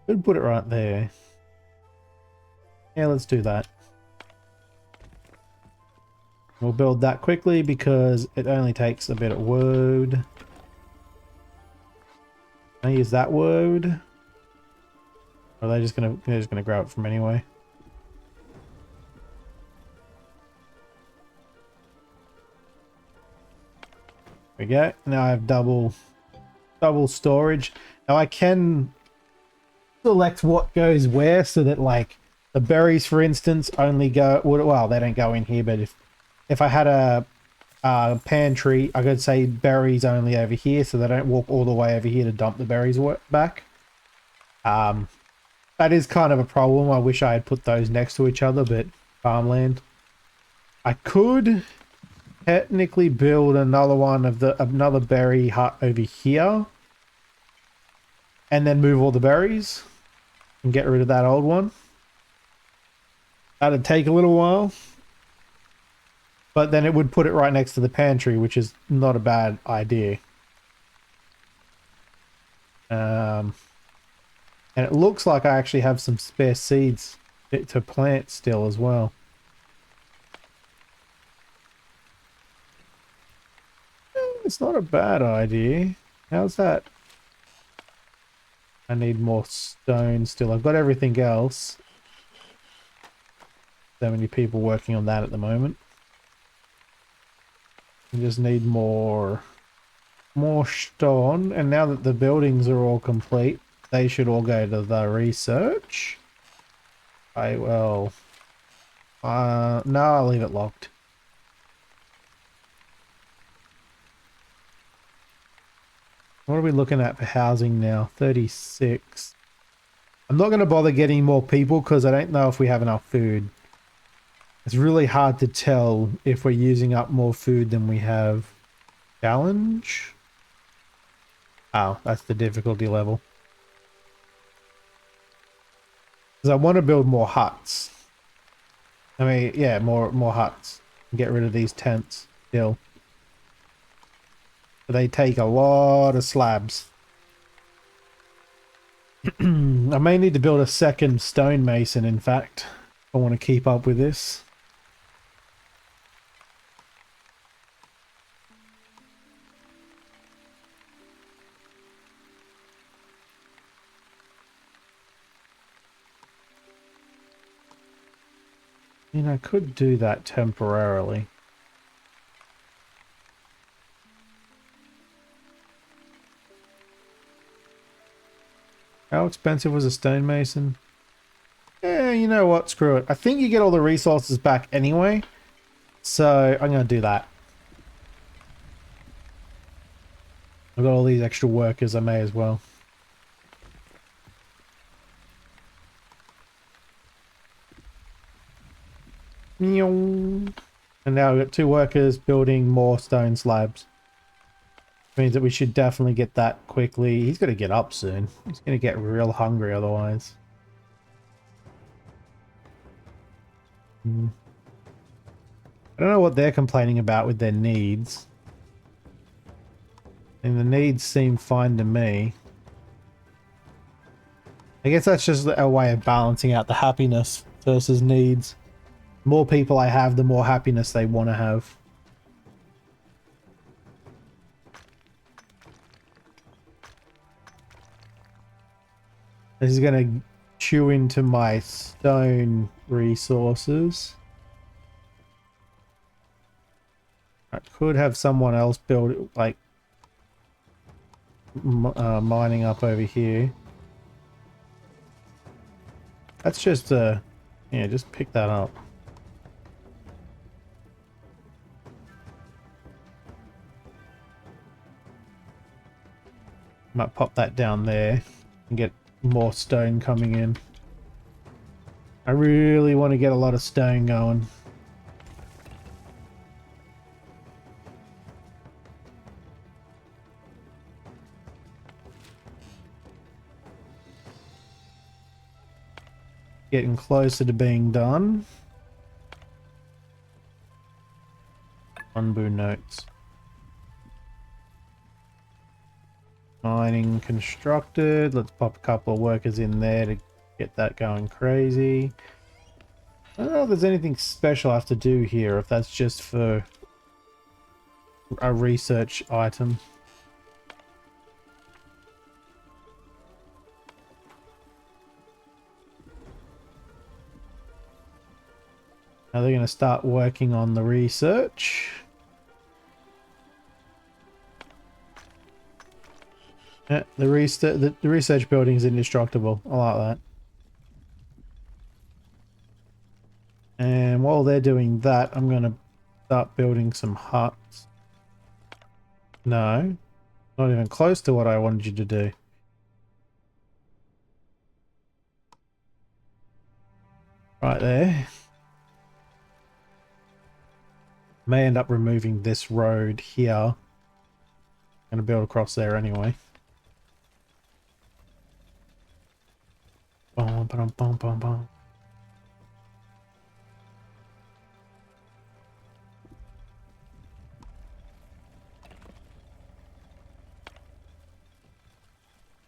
Could put it right there. Yeah, let's do that. We'll build that quickly because it only takes a bit of wood. Can I use that wood? Or are they just gonna grab it from anyway? There we go. Now I have double storage. Now I can select what goes where so that, like, the berries, for instance, only go... Well, they don't go in here, but if I had a pantry, I could say berries only over here so they don't walk all the way over here to dump the berries back. That is kind of a problem. I wish I had put those next to each other, but farmland. I could technically build another one of another berry hut over here and then move all the berries and get rid of that old one. That'd take a little while, but then it would put it right next to the pantry, which is not a bad idea. And it looks like I actually have some spare seeds to plant still as well. it's not a bad idea. How's that? I need more stone still. I've got everything else. So many people working on that at the moment. We just need more stone. And now that the buildings are all complete, they should all go to the research. I will... no, I'll leave it locked. What are we looking at for housing now? 36. I'm not going to bother getting more people because I don't know if we have enough food. It's really hard to tell if we're using up more food than we have. Challenge? Oh, that's the difficulty level. Because I want to build more huts. I mean, yeah, more huts. Get rid of these tents still. But they take a lot of slabs. I may need to build a second stonemason, in fact. If I want to keep up with this. I mean, I could do that temporarily. How expensive was a stonemason? Yeah, you know what? Screw it. I think you get all the resources back anyway. So I'm going to do that. I've got all these extra workers. I may as well. And now we've got 2 workers building more stone slabs. Means that we should definitely get that quickly. He's going to get up soon. He's going to get real hungry otherwise. I don't know what they're complaining about with their needs. And the needs seem fine to me. I guess that's just a way of balancing out the happiness versus needs. The more people I have, the more happiness they want to have. This is going to chew into my stone resources. I could have someone else build it, like mining up over here. That's just yeah, just pick that up. Might pop that down there and get more stone coming in. I really want to get a lot of stone going. Getting closer to being done. Unboo notes. Mining constructed. Let's pop a couple of workers in there to get that going crazy. I don't know if there's anything special I have to do here, if that's just for a research item. Now they're going to start working on the research. Yeah, the research building is indestructible. I like that. And while they're doing that, I'm going to start building some huts. No, not even close to what I wanted you to do. Right there. May end up removing this road here. I'm going to build across there anyway. Bum, bum, bum, bum, bum.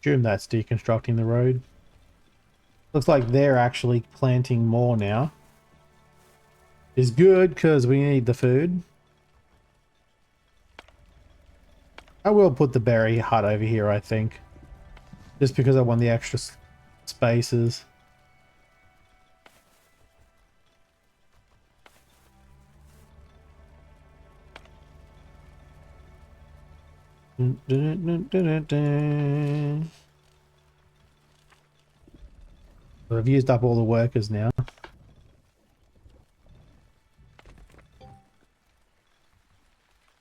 Assume that's deconstructing the road. Looks like they're actually planting more now. Is good because we need the food. I will put the berry hut over here, I think. Just because I want the extra spaces. Dun, dun, dun, dun, dun, dun. Well, I've used up all the workers now.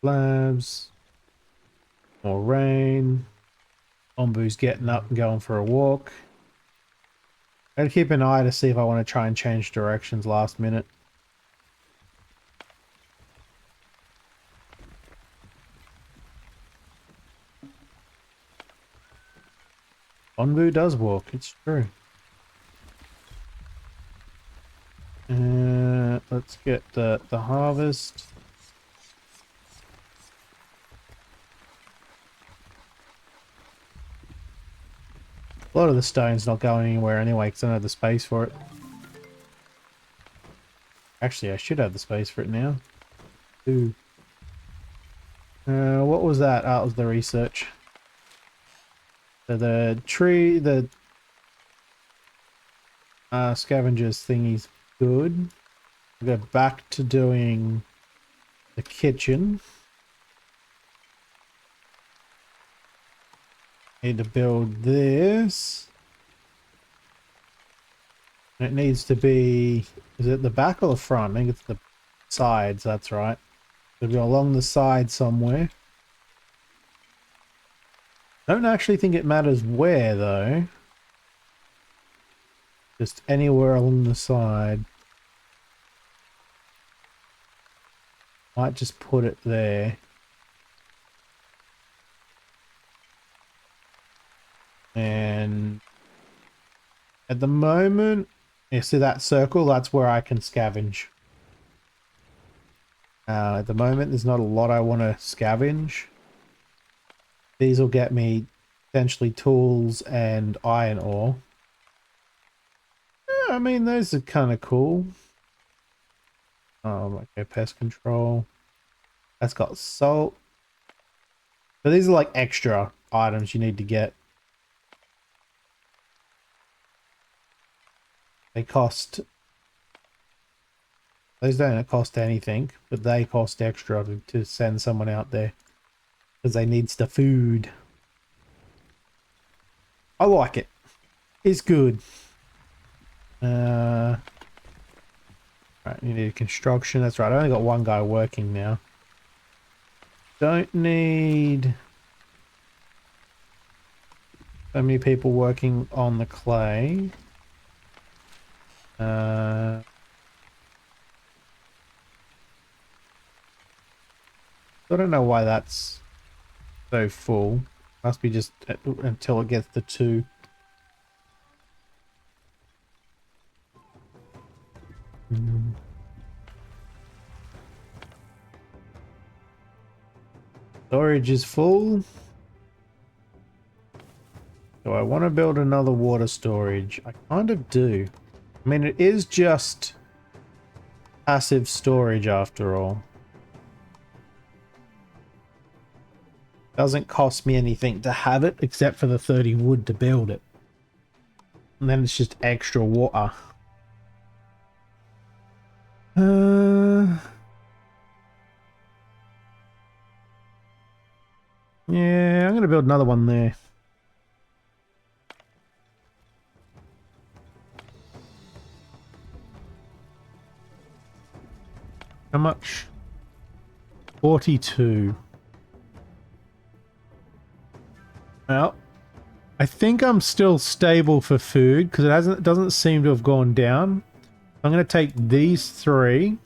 Labs. More rain. Ombu's getting up and going for a walk. Gotta keep an eye to see if I want to try and change directions last minute. Ombu does walk, it's true. Let's get the harvest. A lot of the stone's not going anywhere anyway because I don't have the space for it. Actually, I should have the space for it now. Ooh. What was that? Oh, it was the research. So the tree, the scavengers thingy's good. We'll go back to doing the kitchen. Need to build this. It needs to be, is it the back or the front? I think it's the sides, that's right. It'll go along the side somewhere. I don't actually think it matters where though. Just anywhere along the side. Might just put it there. And at the moment, you see that circle? That's where I can scavenge. At the moment, there's not a lot I want to scavenge. These will get me potentially tools and iron ore. Yeah, I mean, those are kind of cool. Okay, pest control. That's got salt. So these are like extra items you need to get. They cost... Those don't cost anything, but they cost extra to send someone out there. Because they needs the food. I like it. It's good. Right, you need construction. That's right, I only got one guy working now. Don't need so many people working on the clay. I don't know why that's so full. Must be just until it gets to 2. Storage is full. Do I want to build another water storage? I kind of do. I mean, it is just passive storage after all. Doesn't cost me anything to have it except for the 30 wood to build it. And then it's just extra water. Yeah, I'm going to build another one there. How much? 42. Well, I think I'm still stable for food because it doesn't seem to have gone down. I'm going to take these 3.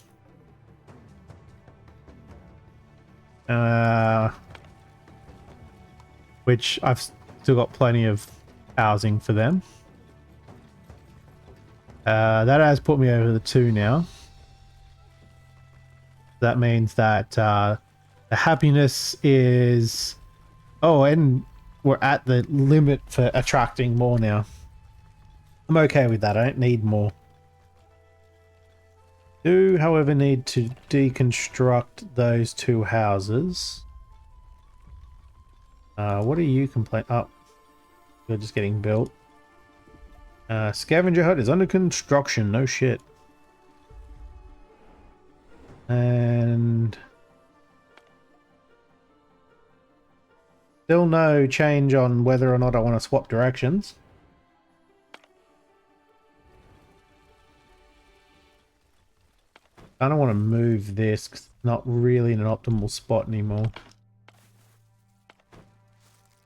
Which I've still got plenty of housing for them. That has put me over the 2 now. That means that the happiness is... Oh, and we're at the limit for attracting more now. I'm okay with that. I don't need more. Do, however, need to deconstruct those 2 houses. What are you complaining? Oh, you're just getting built. Scavenger hut is under construction. No shit. And still no change on whether or not I want to swap directions. I don't want to move this because it's not really in an optimal spot anymore.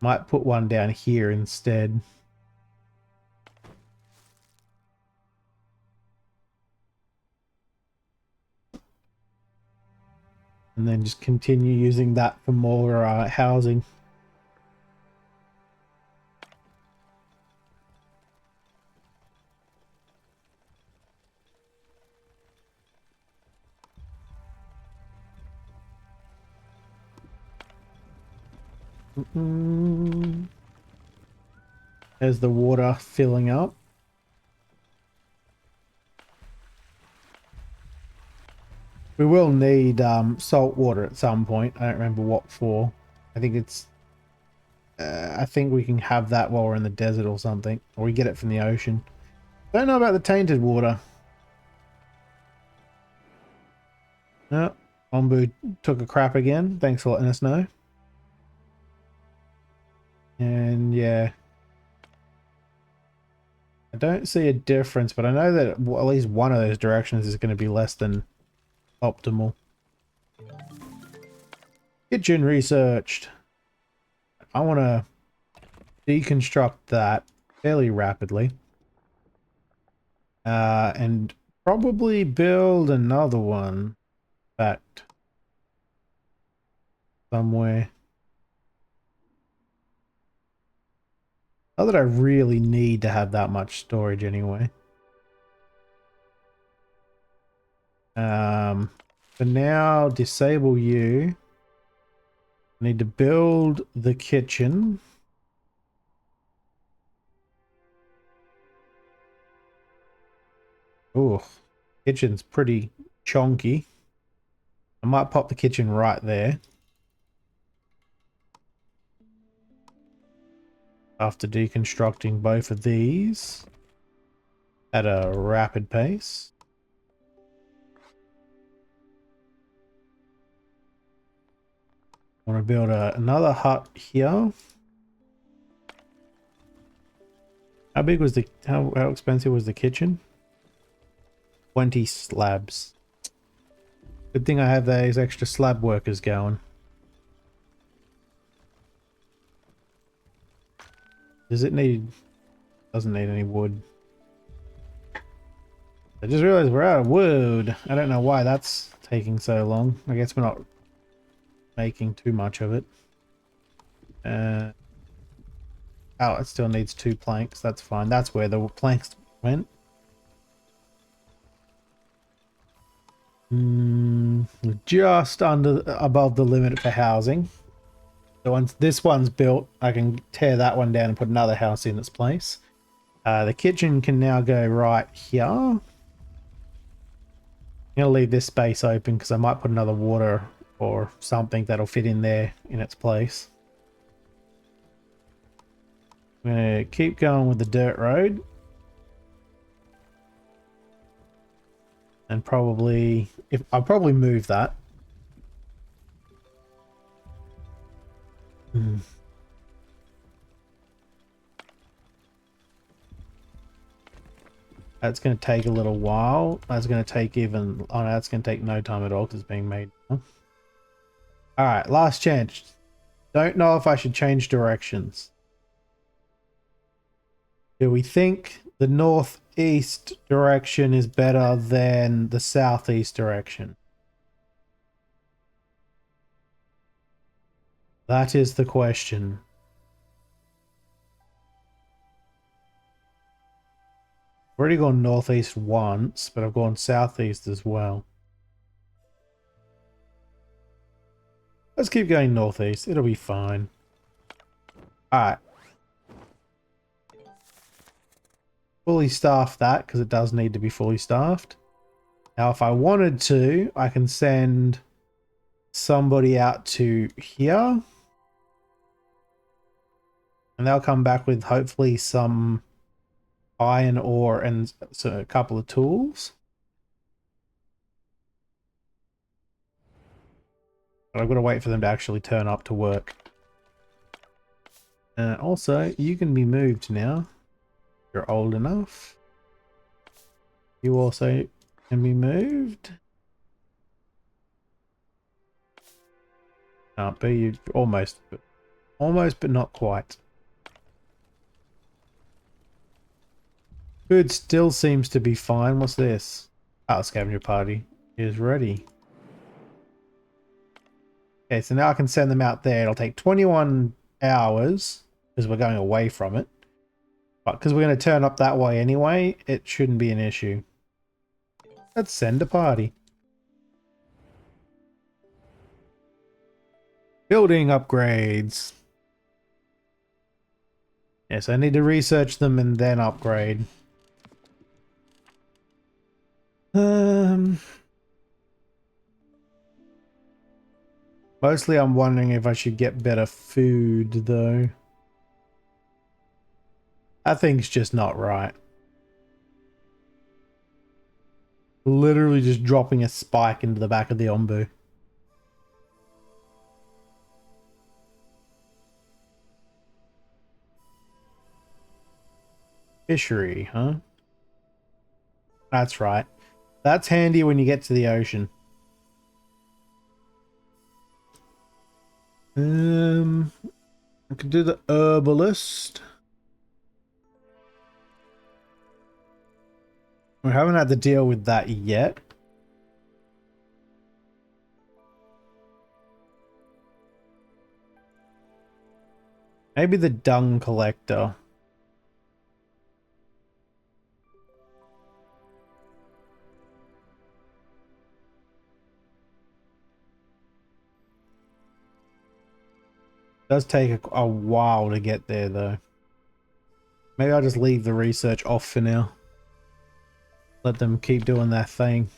Might put one down here instead. And then just continue using that for more housing. There's the water filling up. We will need salt water at some point. I don't remember what for. I think it's... I think we can have that while we're in the desert or something. Or we get it from the ocean. Don't know about the tainted water. No, Ombu took a crap again. Thanks for letting us know. And yeah. I don't see a difference, but I know that at least one of those directions is going to be less than optimal. Kitchen researched. I want to deconstruct that fairly rapidly. And probably build another one. In fact, somewhere. Not that I really need to have that much storage anyway. For now, disable you. I need to build the kitchen. Oh, kitchen's pretty chonky. I might pop the kitchen right there. After deconstructing both of these at a rapid pace. I want to build another hut here. How big was the, how expensive was the kitchen? 20 slabs. Good thing I have those extra slab workers going. Does it need... Doesn't need any wood. I just realized we're out of wood. I don't know why that's taking so long. I guess we're not making too much of it. Oh, it still needs 2 planks. That's fine. That's where the planks went. Just above the limit for housing. So once this one's built, I can tear that one down and put another house in its place. The kitchen can now go right here. I'm gonna leave this space open because I might put another water or something that'll fit in there in its place. I'm gonna keep going with the dirt road. And probably, I'll probably move that. That's going to take a little while. That's going to take even... Oh no, that's going to take no time at all because it's being made. Alright, last chance. Don't know if I should change directions. Do we think the northeast direction is better than the southeast direction? That is the question. I've already gone northeast once, but I've gone southeast as well. Let's keep going northeast. It'll be fine. Alright. Fully staff that, because it does need to be fully staffed. Now, if I wanted to, I can send somebody out to here. And they'll come back with hopefully some iron ore and so a couple of tools. But I've got to wait for them to actually turn up to work. Also, you can be moved now. You're old enough. You also can be moved. Can't be. You almost but not quite. Food still seems to be fine. What's this? Oh, scavenger party is ready. Okay, so now I can send them out there. It'll take 21 hours because we're going away from it. But because we're going to turn up that way anyway, it shouldn't be an issue. Let's send a party. Building upgrades. Yes, I need to research them and then upgrade. Mostly I'm wondering if I should get better food though. That thing's just not right. Literally just dropping a spike into the back of the Ombu. Fishery, huh? That's right. That's handy when you get to the ocean. I could do the herbalist. We haven't had to deal with that yet. Maybe the dung collector. Does take a while to get there though. Maybe I'll just leave the research off for now. Let them keep doing their thing.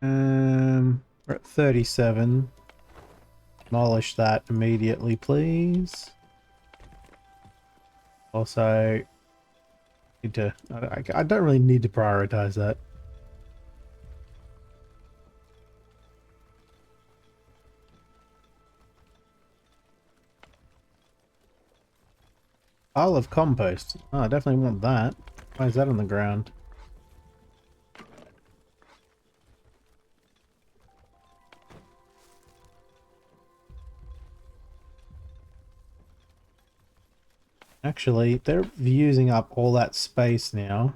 We're at 37. Demolish that immediately, please. Also, need to. I don't really need to prioritize that. Pile of compost. Oh, I definitely want that. Why is that on the ground? Actually, they're using up all that space now.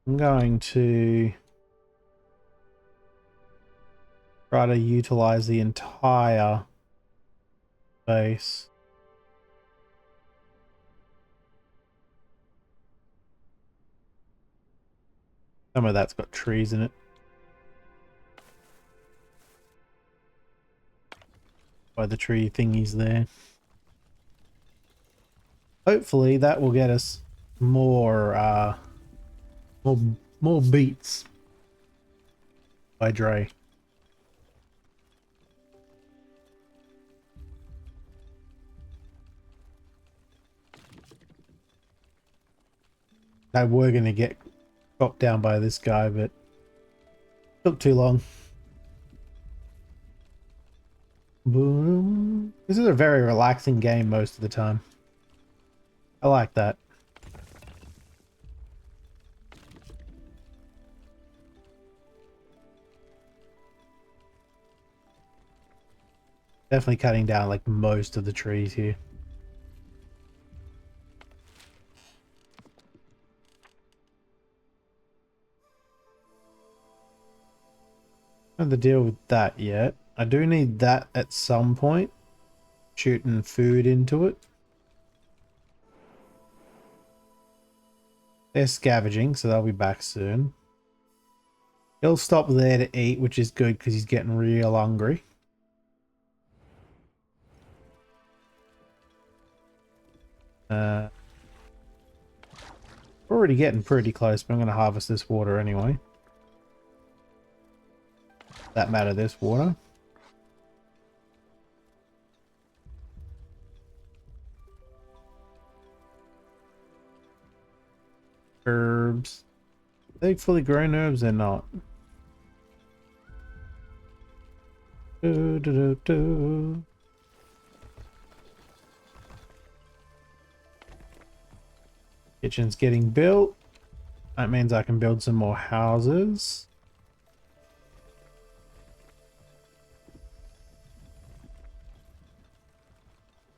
I'm going to try to utilize the entire space. Some of that's got trees in it. By the tree thingies there. Hopefully that will get us more more beats by Dre. They were gonna get got down by this guy, but took too long. Boom. This is a very relaxing game most of the time. I like that. Definitely cutting down like most of the trees here. Not the deal with that yet. I do need that at some point. Shooting food into it. They're scavenging, so they'll be back soon. He'll stop there to eat, which is good because he's getting real hungry. We're already getting pretty close, but I'm going to harvest this water anyway. That matter, this water. Herbs. Are they fully grown herbs? They're not. Do, do, do, do. Kitchen's getting built. That means I can build some more houses.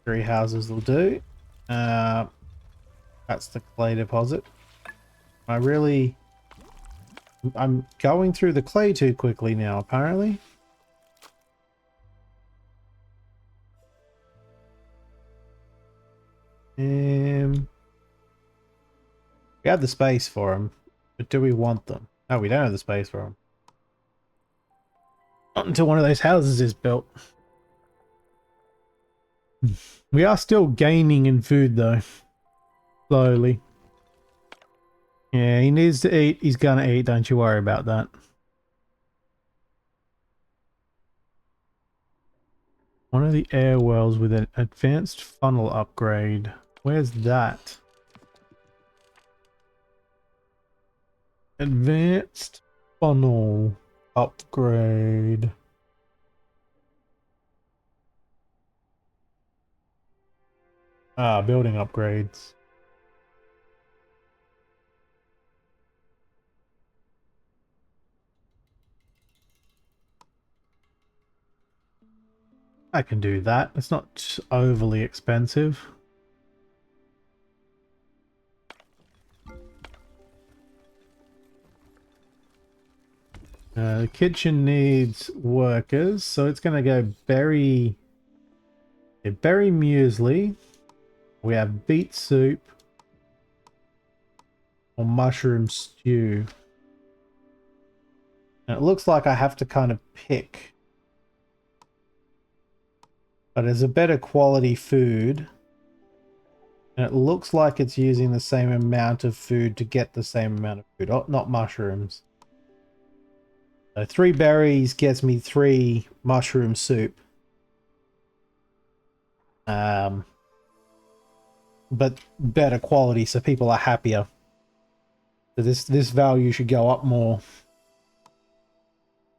Three houses will do. That's the clay deposit. I'm going through the clay too quickly now, apparently. We have the space for them, but do we want them? No, we don't have the space for them. Not until one of those houses is built. We are still gaining in food though. Slowly. Yeah, he needs to eat. He's gonna eat, don't you worry about that. One of the air wells with an advanced funnel upgrade. Where's that? Advanced funnel upgrade. Ah, building upgrades. I can do that. It's not overly expensive. The kitchen needs workers, so it's going to go berry muesli. We have beet soup or mushroom stew. And it looks like I have to kind of pick. But it's a better quality food. And it looks like it's using the same amount of food to get the same amount of food. Oh, not mushrooms. So 3 berries gets me 3 mushroom soup. But better quality, so people are happier. So this value should go up more.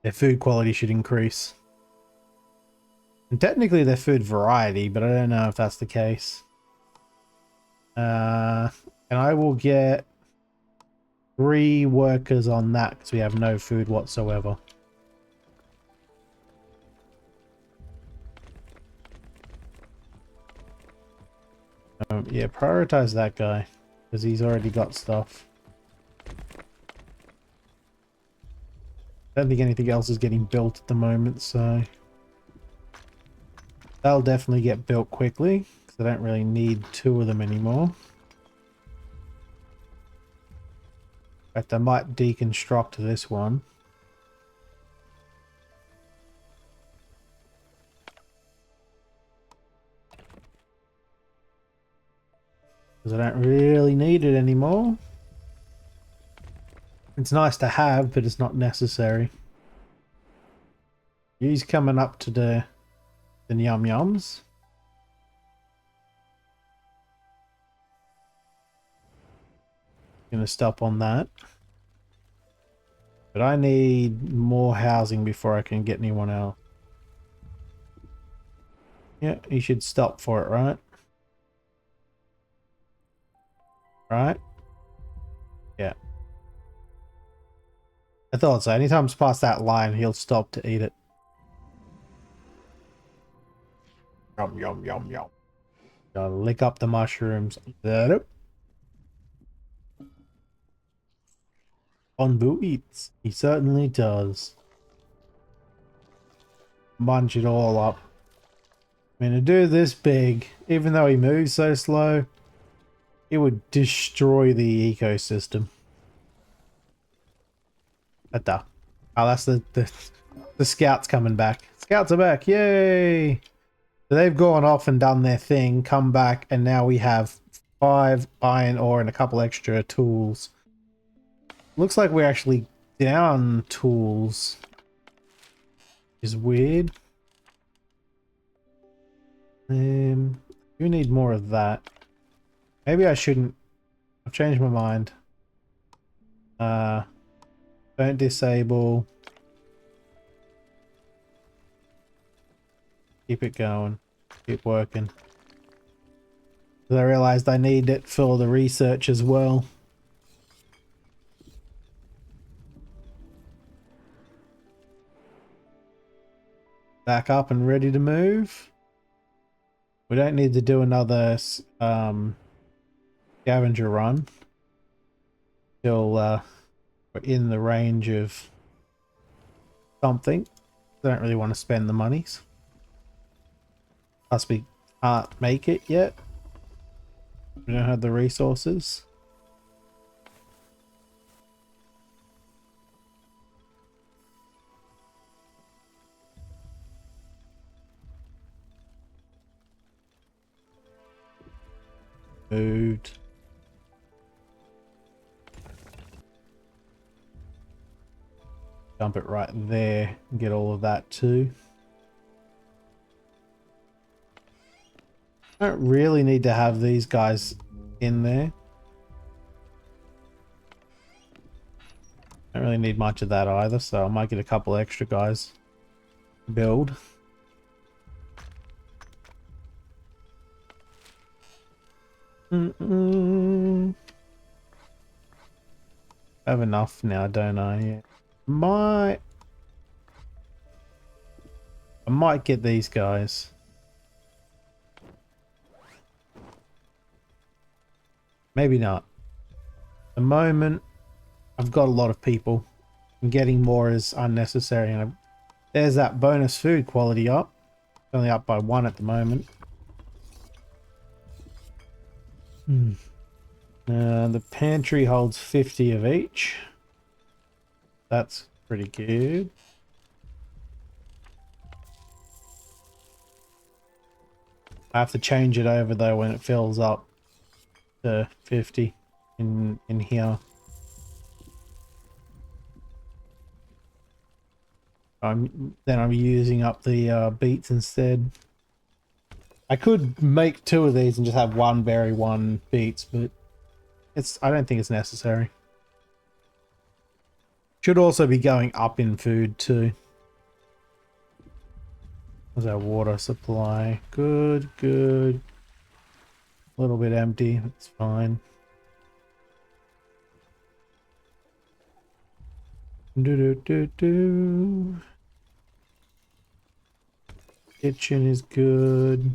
Their food quality should increase. And technically their food variety, but I don't know if that's the case. And I will get 3 workers on that because we have no food whatsoever. Yeah, prioritize that guy because he's already got stuff. I don't think anything else is getting built at the moment, so that'll definitely get built quickly because I don't really need 2 of them anymore. In fact, I might deconstruct this one. Because I don't really need it anymore. It's nice to have, but it's not necessary. He's coming up to the yum yums. Gonna stop on that. But I need more housing before I can get anyone else. Yeah, you should stop for it, right? Right? Yeah. I thought so. Anytime it's past that line, he'll stop to eat it. Yum, yum, yum, yum. Gotta lick up the mushrooms. Onbu eats. He certainly does. Munch it all up. I mean, to do this big, even though he moves so slow, it would destroy the ecosystem. Oh, that's the scouts coming back. Scouts are back, yay! So they've gone off and done their thing, come back, and now we have 5 iron ore and a couple extra tools. Looks like we're actually down tools. Is weird. You need more of that. Maybe I shouldn't. I've changed my mind. Don't disable. Keep it going. Keep working. Because I realized I need it for the research as well. Back up and ready to move. We don't need to do another scavenger run till we're in the range of something. Don't really want to spend the monies. Plus we can't make it yet. We don't have the resources. Food. Dump it right there and get all of that too. I don't really need to have these guys in there. I don't really need much of that either, so I might get a couple extra guys to build. I have enough now, don't I? Yeah. I might get these guys. Maybe not. At the moment, I've got a lot of people, and getting more is unnecessary. And there's that bonus food quality up. It's only up by 1 at the moment. The pantry holds 50 of each. That's pretty good. I have to change it over though when it fills up to 50 in here. I'm using up the beets instead. I could make 2 of these and just have 1 berry, 1 beets, but I don't think it's necessary. Should also be going up in food too. There's our water supply. Good, good. A little bit empty, that's fine. Kitchen is good.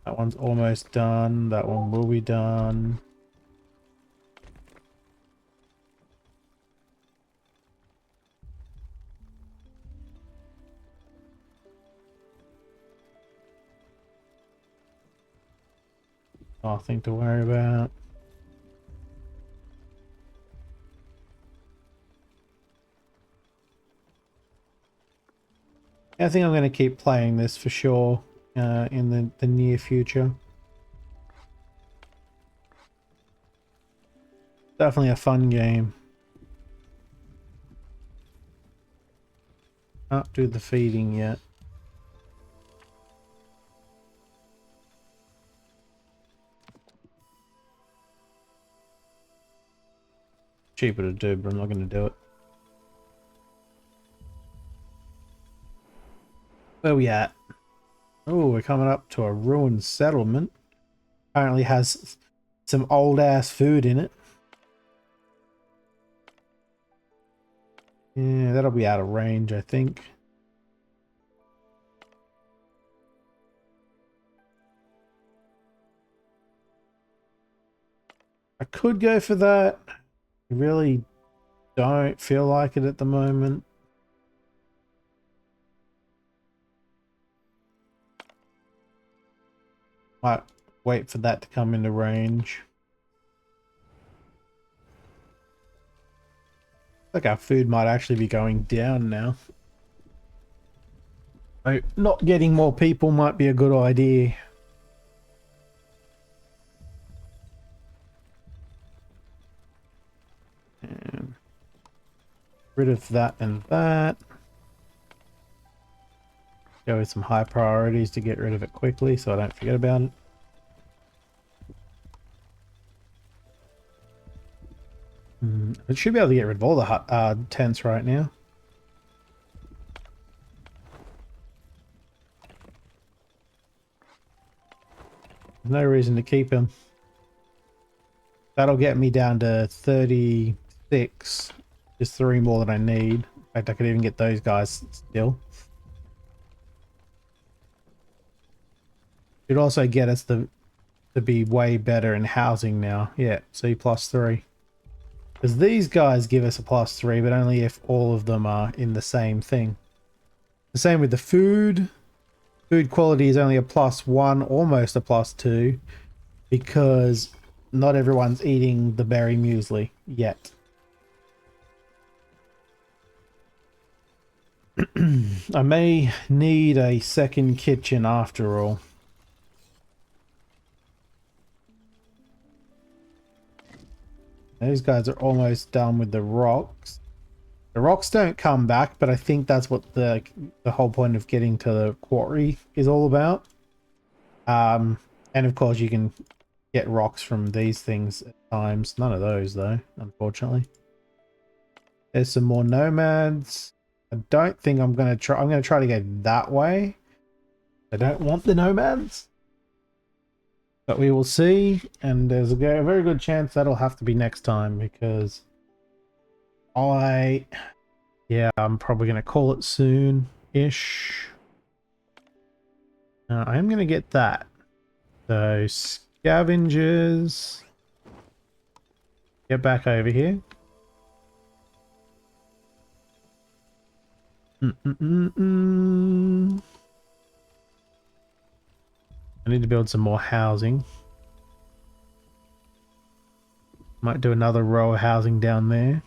That one's almost done. That one will be done. Nothing to worry about. I think I'm going to keep playing this for sure in the near future. Definitely a fun game. Not do the feeding yet. Cheaper to do, but I'm not going to do it. Where we at? Oh, we're coming up to a ruined settlement. Apparently has some old ass food in it. Yeah, that'll be out of range, I think. I could go for that. I really don't feel like it at the moment. Might wait for that to come into range. I think our food might actually be going down now. So not getting more people might be a good idea. And rid of that and that. Go with some high priorities to get rid of it quickly so I don't forget about it. I should be able to get rid of all the tents right now. No reason to keep him. That'll get me down to 36. Just 3 more than I need. In fact, I could even get those guys still. Should also get us to be way better in housing now. Yeah, see, +3. Because these guys give us a +3, but only if all of them are in the same thing. The same with the food. Food quality is only a +1, almost a +2, because not everyone's eating the berry muesli yet. I may need a second kitchen after all. Those guys are almost done with the rocks. The rocks don't come back, but I think that's what the whole point of getting to the quarry is all about. And of course you can get rocks from these things at times. None of those though, unfortunately. There's some more nomads. I don't think I'm gonna try. I'm gonna try to go that way. I don't want the nomads, but we will see. And there's a very good chance that'll have to be next time because yeah, I'm probably gonna call it soon-ish. I am gonna get that. So scavengers, get back over here. I need to build some more housing. Might do another row of housing down there.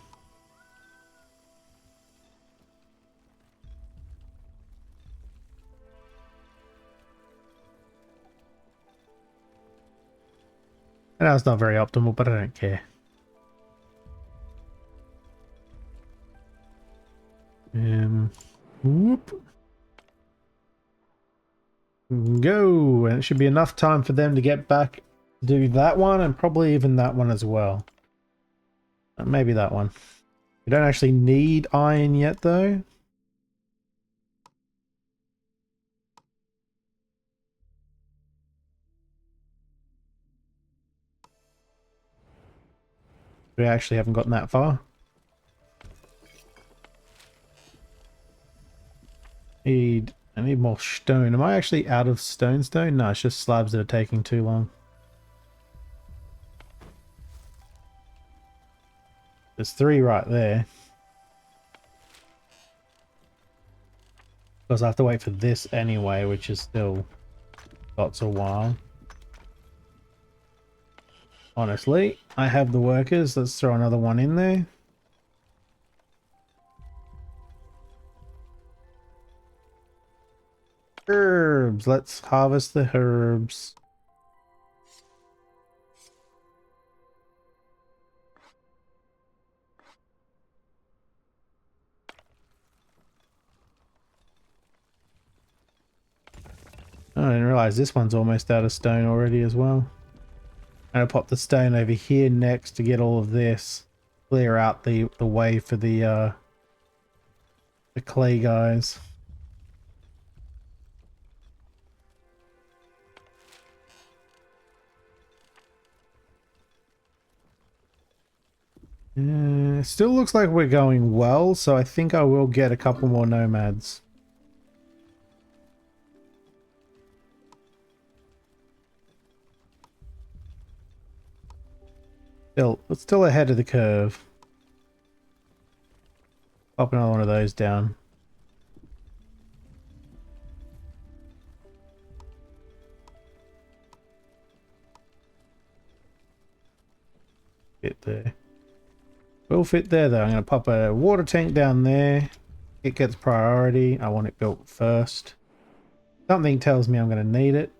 I know it's not very optimal, but I don't care. Whoop. Go, and it should be enough time for them to get back, do that one, and probably even that one as well. Maybe that one. We don't actually need iron yet, though. We actually haven't gotten that far. I need more stone. Am I actually out of stone? No, it's just slabs that are taking too long. There's 3 right there. Because I have to wait for this anyway, which is still lots of while. Honestly, I have the workers. Let's throw another one in there. Herbs. Let's harvest the herbs. Oh, I didn't realize this one's almost out of stone already as well. I'm gonna pop the stone over here next to get all of this. Clear out the way for the clay guys. Still looks like we're going well, so I think I will get a couple more nomads. Still ahead of the curve. Pop another one of those down. Fit there. Will fit there though. I'm going to pop a water tank down there. It gets priority. I want it built first. Something tells me I'm going to need it.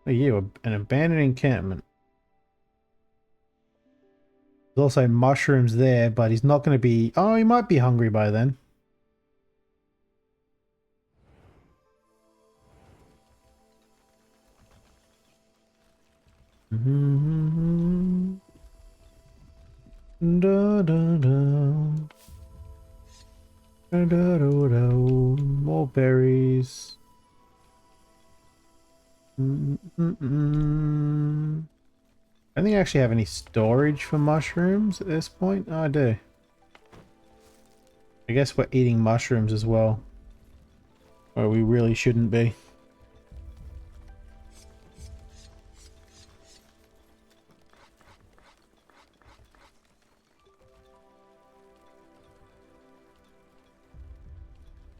What are you? An abandoned encampment. There's also mushrooms there, but he's not going to be... Oh, he might be hungry by then. Da, da, da. Da, da, da, da. More berries. I don't think I actually have any storage for mushrooms at this point. Oh, I do. I guess we're eating mushrooms as well. Where we really shouldn't be.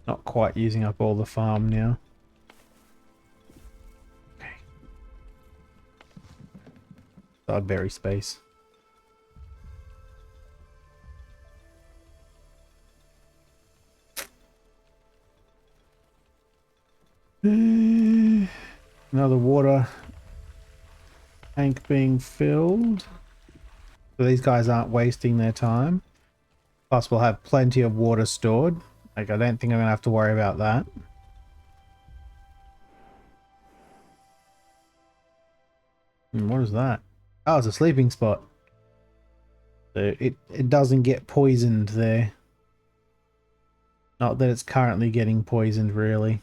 Not quite using up all the farm now. Okay. Berry space. Another water tank being filled. So these guys aren't wasting their time. Plus we'll have plenty of water stored. Like, I don't think I'm going to have to worry about that. What is that? Oh, it's a sleeping spot. So it doesn't get poisoned there. Not that it's currently getting poisoned, really.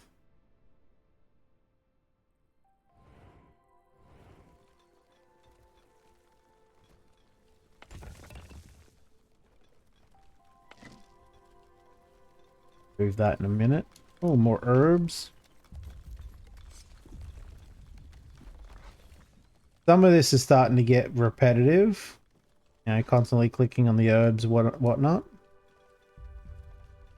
Move that in a minute. Oh, more herbs. Some of this is starting to get repetitive. You know, constantly clicking on the herbs, whatnot.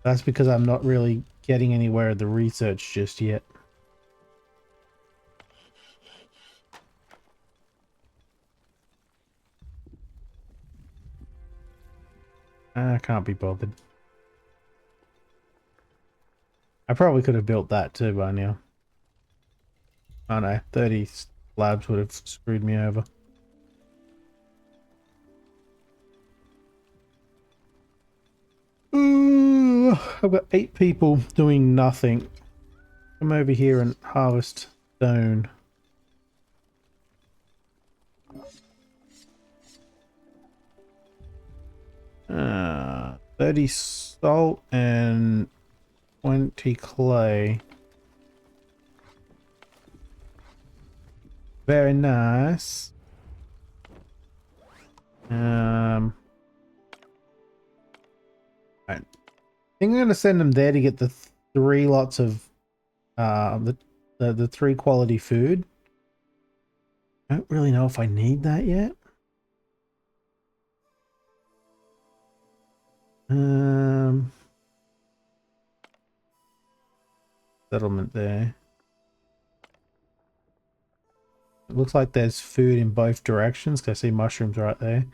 That's because I'm not really getting anywhere with the research just yet. I can't be bothered. I probably could have built that too by now. Oh no, 30 slabs would have screwed me over. Ooh, I've got 8 people doing nothing. Come over here and harvest stone. Uh, 30 salt and 20 clay. Very nice. Right. I think I'm gonna send them there to get the 3 lots of the 3 quality food. I don't really know if I need that yet. Settlement there. It looks like there's food in both directions because I see mushrooms right there.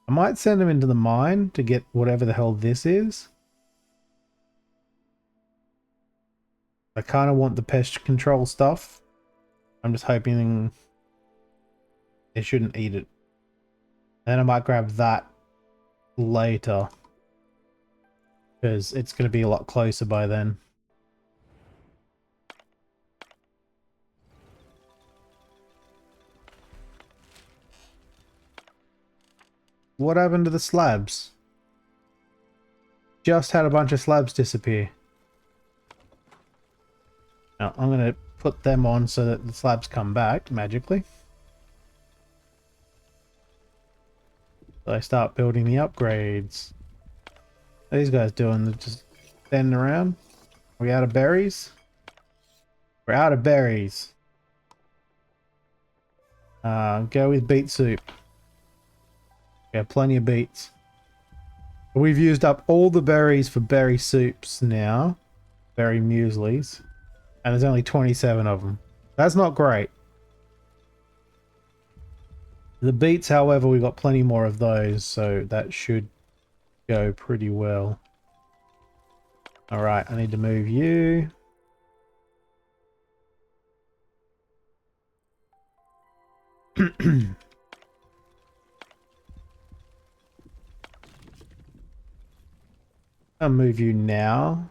I might send them into the mine to get whatever the hell this is. I kind of want the pest control stuff. I'm just hoping they shouldn't eat it. Then I might grab that later, because it's going to be a lot closer by then. What happened to the slabs? Just had a bunch of slabs disappear. Now, I'm going to put them on so that the slabs come back magically. So I start building the upgrades. What are these guys doing? They're just standing around. Are we out of berries? We're out of berries. Go with beet soup. We have plenty of beets. We've used up all the berries for berry soups now. Berry mueslis. And there's only 27 of them. That's not great. The beets, however, we got plenty more of those, so that should go pretty well. Alright, I need to move you. I'll move you now.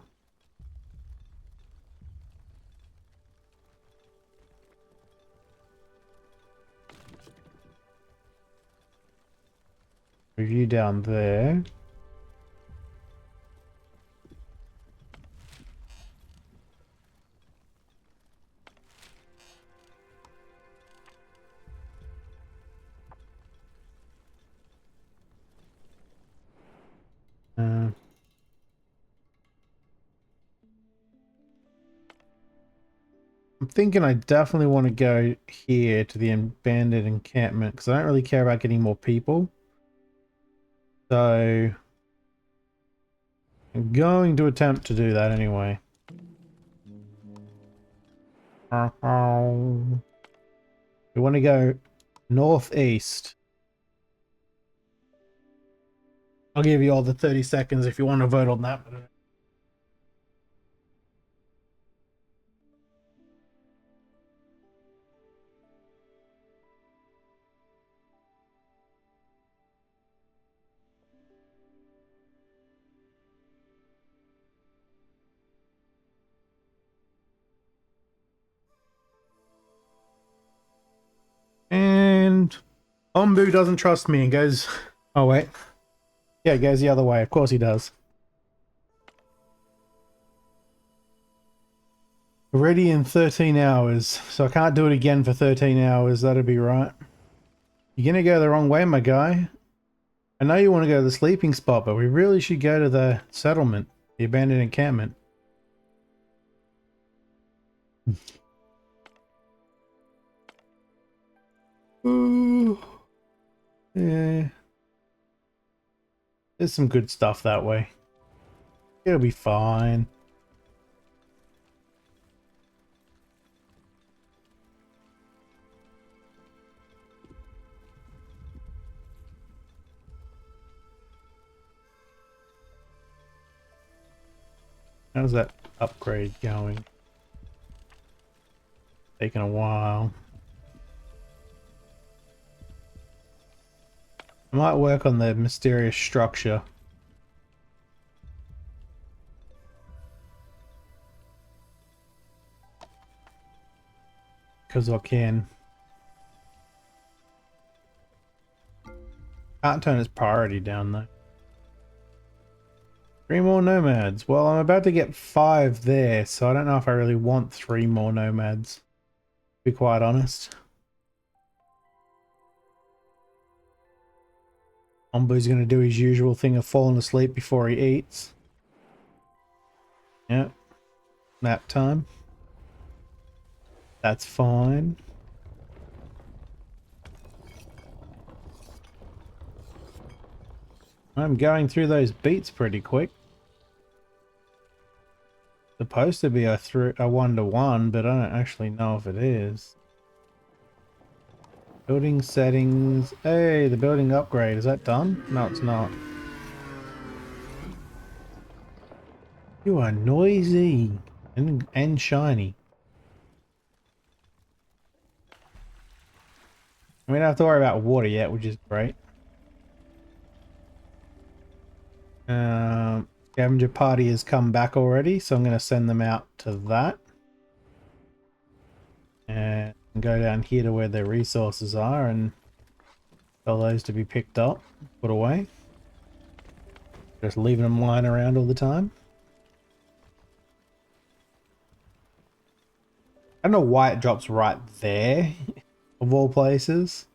Move you down there. I'm thinking I definitely want to go here to the abandoned encampment because I don't really care about getting more people. So I'm going to attempt to do that anyway. We want to go northeast. I'll give you all the 30 seconds if you want to vote on that. And Ombu doesn't trust me and goes, oh wait. Yeah, it goes the other way. Of course he does. Ready in 13 hours. So I can't do it again for 13 hours. That'd be right. You're gonna go the wrong way, my guy. I know you want to go to the sleeping spot, but we really should go to the settlement. The abandoned encampment. Ooh. Yeah. There's some good stuff that way. It'll be fine. How's that upgrade going? Taking a while. I might work on the mysterious structure. Because I can. Can't turn its priority down though. 3 more nomads. Well, I'm about to get 5 there, so I don't know if I really want 3 more nomads. To be quite honest. Ombu's going to do his usual thing of falling asleep before he eats. Yep. Nap time. That's fine. I'm going through those beats pretty quick. Supposed to be a 1-to-1, but I don't actually know if it is. Building settings. Hey, the building upgrade. Is that done? No, it's not. You are noisy and shiny. We don't have to worry about water yet, which is great. Scavenger party has come back already, so I'm going to send them out to that. And go down here to where their resources are and tell those to be picked up, put away. Just leaving them lying around all the time. I don't know why it drops right there, of all places.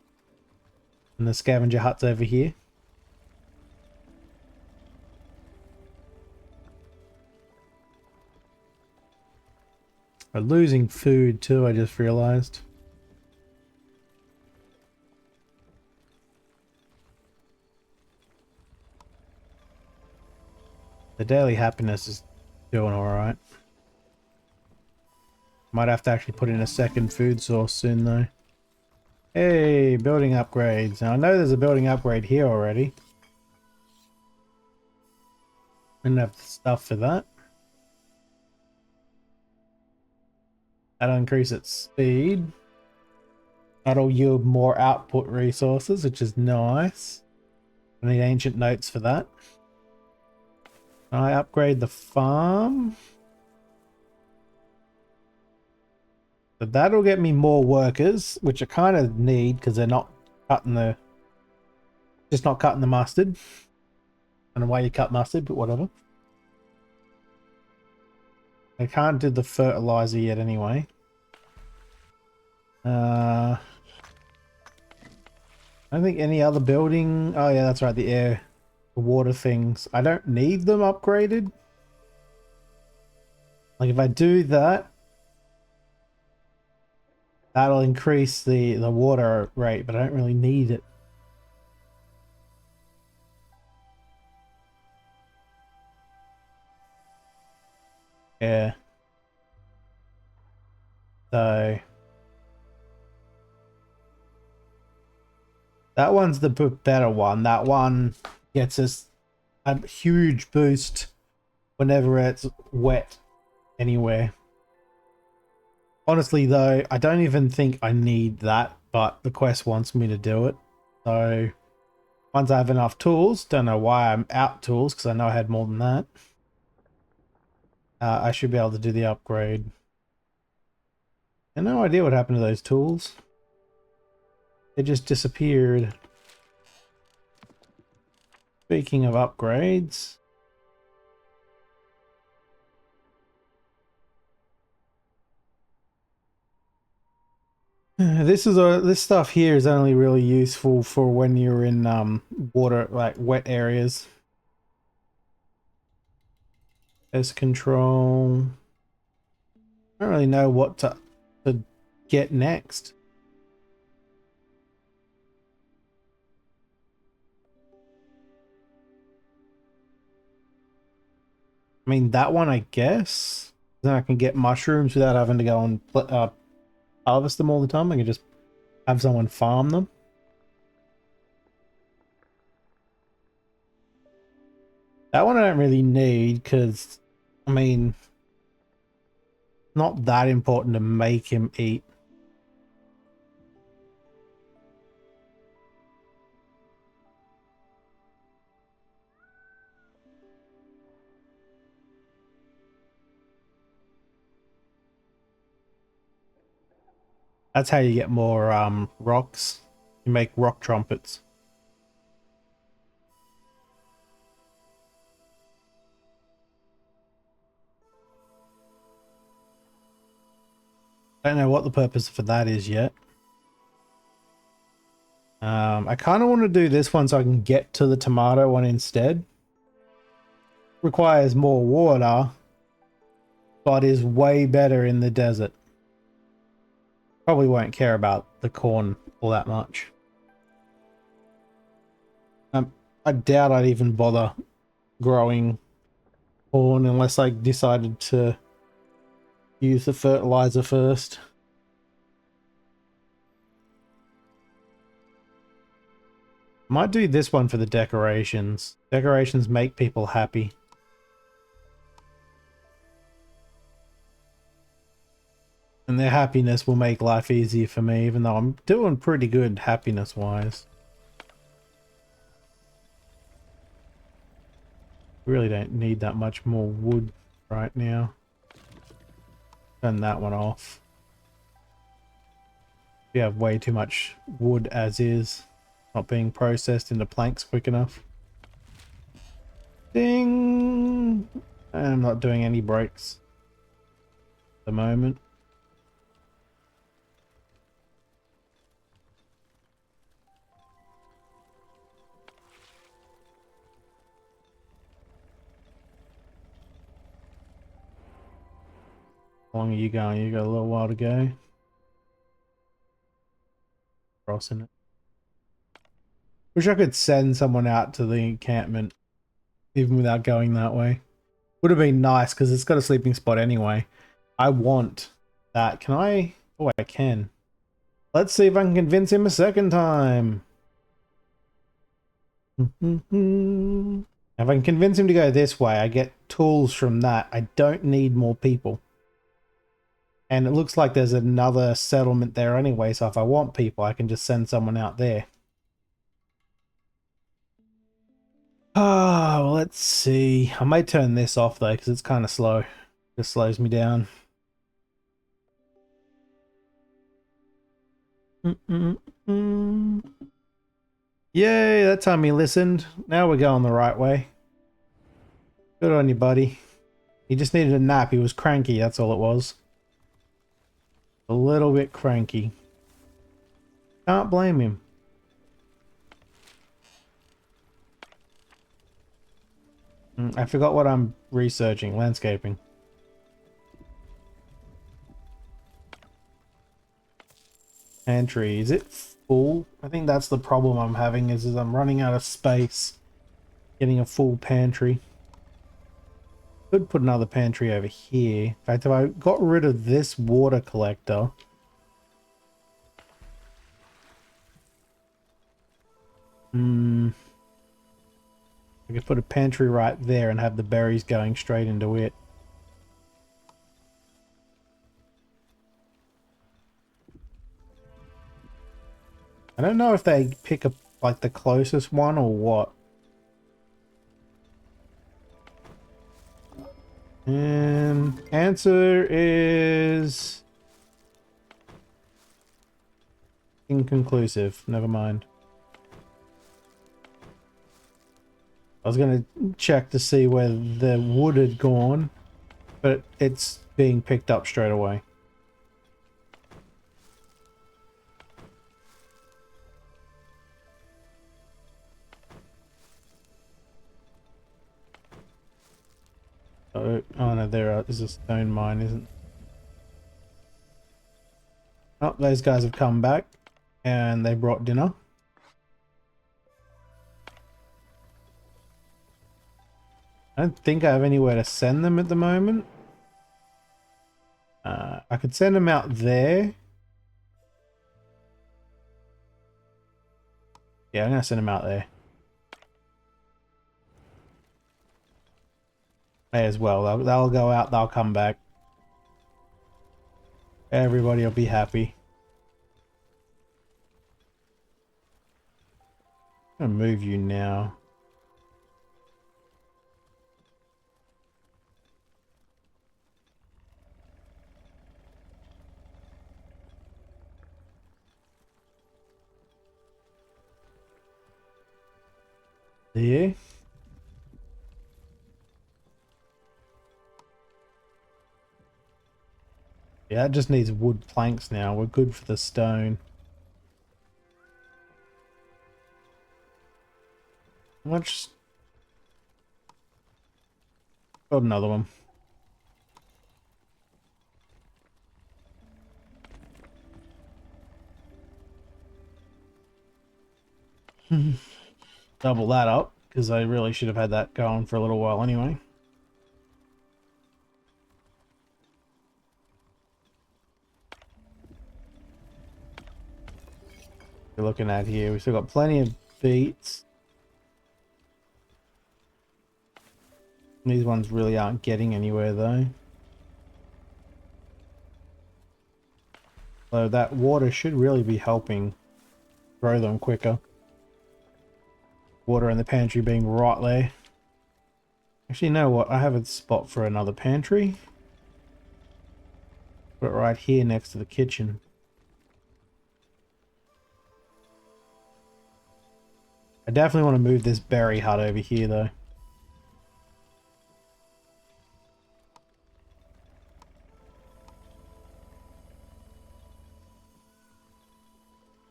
And the scavenger hut's over here. We're losing food too, I just realized. The daily happiness is doing alright. Might have to actually put in a second food source soon though. Hey, building upgrades. Now I know there's a building upgrade here already. I didn't have the stuff for that. That'll increase its speed. That'll yield more output resources, which is nice. I need ancient notes for that. Can I upgrade the farm? So that'll get me more workers, which I kind of need because they're not cutting the... Just not cutting the mustard. I don't know why you cut mustard, but whatever. I can't do the fertilizer yet anyway. I don't think any other building... Oh yeah, that's right, the air, the water things. I don't need them upgraded. Like if I do that, that'll increase the water rate, but I don't really need it. Yeah. So that one's the better one. That one gets us a huge boost whenever it's wet anywhere. Honestly though, I don't even think I need that, but the quest wants me to do it. So once I have enough tools, don't know why I'm out tools because I know I had more than that. I should be able to do the upgrade. I have no idea what happened to those tools. They just disappeared. Speaking of upgrades. This stuff here is only really useful for when you're in water, like wet areas. Pest control. I don't really know what to get next. I mean, that one, I guess. Then I can get mushrooms without having to go and harvest them all the time. I can just have someone farm them. That one I don't really need because, I mean, not that important to make him eat. That's how you get more rocks. You make rock trumpets. I don't know what the purpose for that is yet. I kind of want to do this one so I can get to the tomato one instead. Requires more water, but is way better in the desert. Probably won't care about the corn all that much. I doubt I'd even bother growing corn unless I decided to use the fertilizer first. Might do this one for the decorations. Decorations make people happy. And their happiness will make life easier for me, even though I'm doing pretty good happiness-wise. Really don't need that much more wood right now. Turn that one off. We have way too much wood as is. Not being processed into planks quick enough. Ding! I'm not doing any breaks at the moment. How long are you going? You got a little while to go. Crossing it. Wish I could send someone out to the encampment, even without going that way. Would have been nice, because it's got a sleeping spot anyway. I want that. Can I? Oh, I can. Let's see if I can convince him a second time. If I can convince him to go this way, I get tools from that. I don't need more people. And it looks like there's another settlement there anyway, so if I want people, I can just send someone out there. Ah, well, let's see. I might turn this off though, because it's kind of slow. It slows me down. Yay, that time he listened. Now we're going the right way. Good on you, buddy. He just needed a nap. He was cranky, that's all it was. A little bit cranky. Can't blame him. I forgot what I'm researching. Landscaping. Pantry. Is it full? I think that's the problem I'm having is I'm running out of space getting a full pantry. Could put another pantry over here. In fact, if I got rid of this water collector... I could put a pantry right there and have the berries going straight into it. I don't know if they pick up like the closest one or what. Answer is inconclusive. Never mind. I was going to check to see where the wood had gone, but it's being picked up straight away. Oh no, there is a stone mine, isn't? Oh, those guys have come back, and they brought dinner. I don't think I have anywhere to send them at the moment. I could send them out there. Yeah, I'm gonna send them out there. May as well. They'll go out, they'll come back. Everybody will be happy. I'm gonna move you now. There. Yeah, it just needs wood planks now. We're good for the stone. Let's... got another one. Double that up, because I really should have had that going for a little while anyway. We're looking at here, we've still got plenty of beets. These ones really aren't getting anywhere though. So that water should really be helping grow them quicker. Water in the pantry being right there. Actually, you know what? I have a spot for another pantry. Put it right here next to the kitchen. I definitely want to move this berry hut over here though.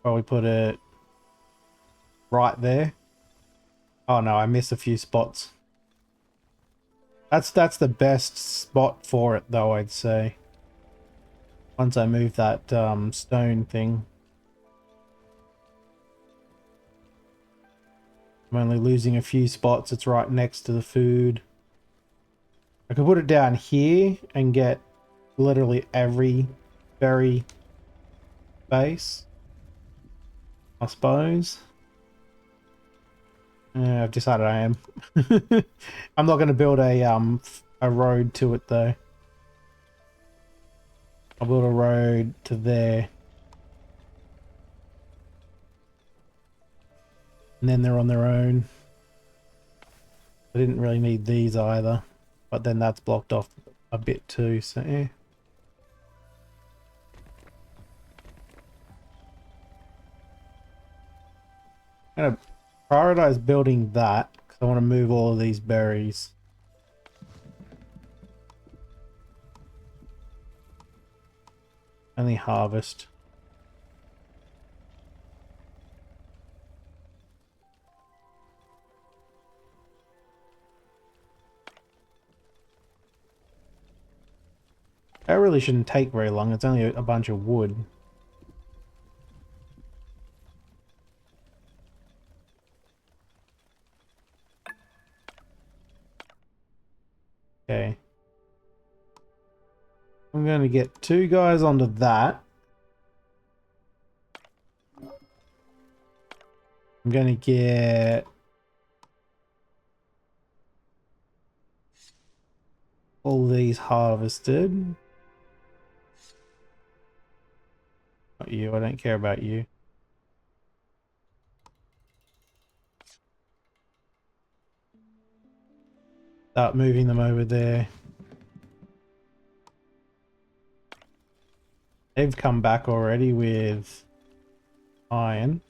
Probably put it right there. Oh no, I missed a few spots. That's the best spot for it though, I'd say. Once I move that stone thing. I'm only losing a few spots. It's right next to the food. I could put it down here and get literally every berry base, I suppose. I've decided I am. I'm not going to build a road to it though. I'll build a road to there. And then they're on their own. I didn't really need these either. But then that's blocked off a bit too, so yeah. I'm going to prioritize building that because I want to move all of these berries. Only harvest. That really shouldn't take very long. It's only a bunch of wood. Okay. I'm going to get 2 guys onto that. I'm going to get all these harvested. Not you, I don't care about you. Start moving them over there. They've come back already with iron.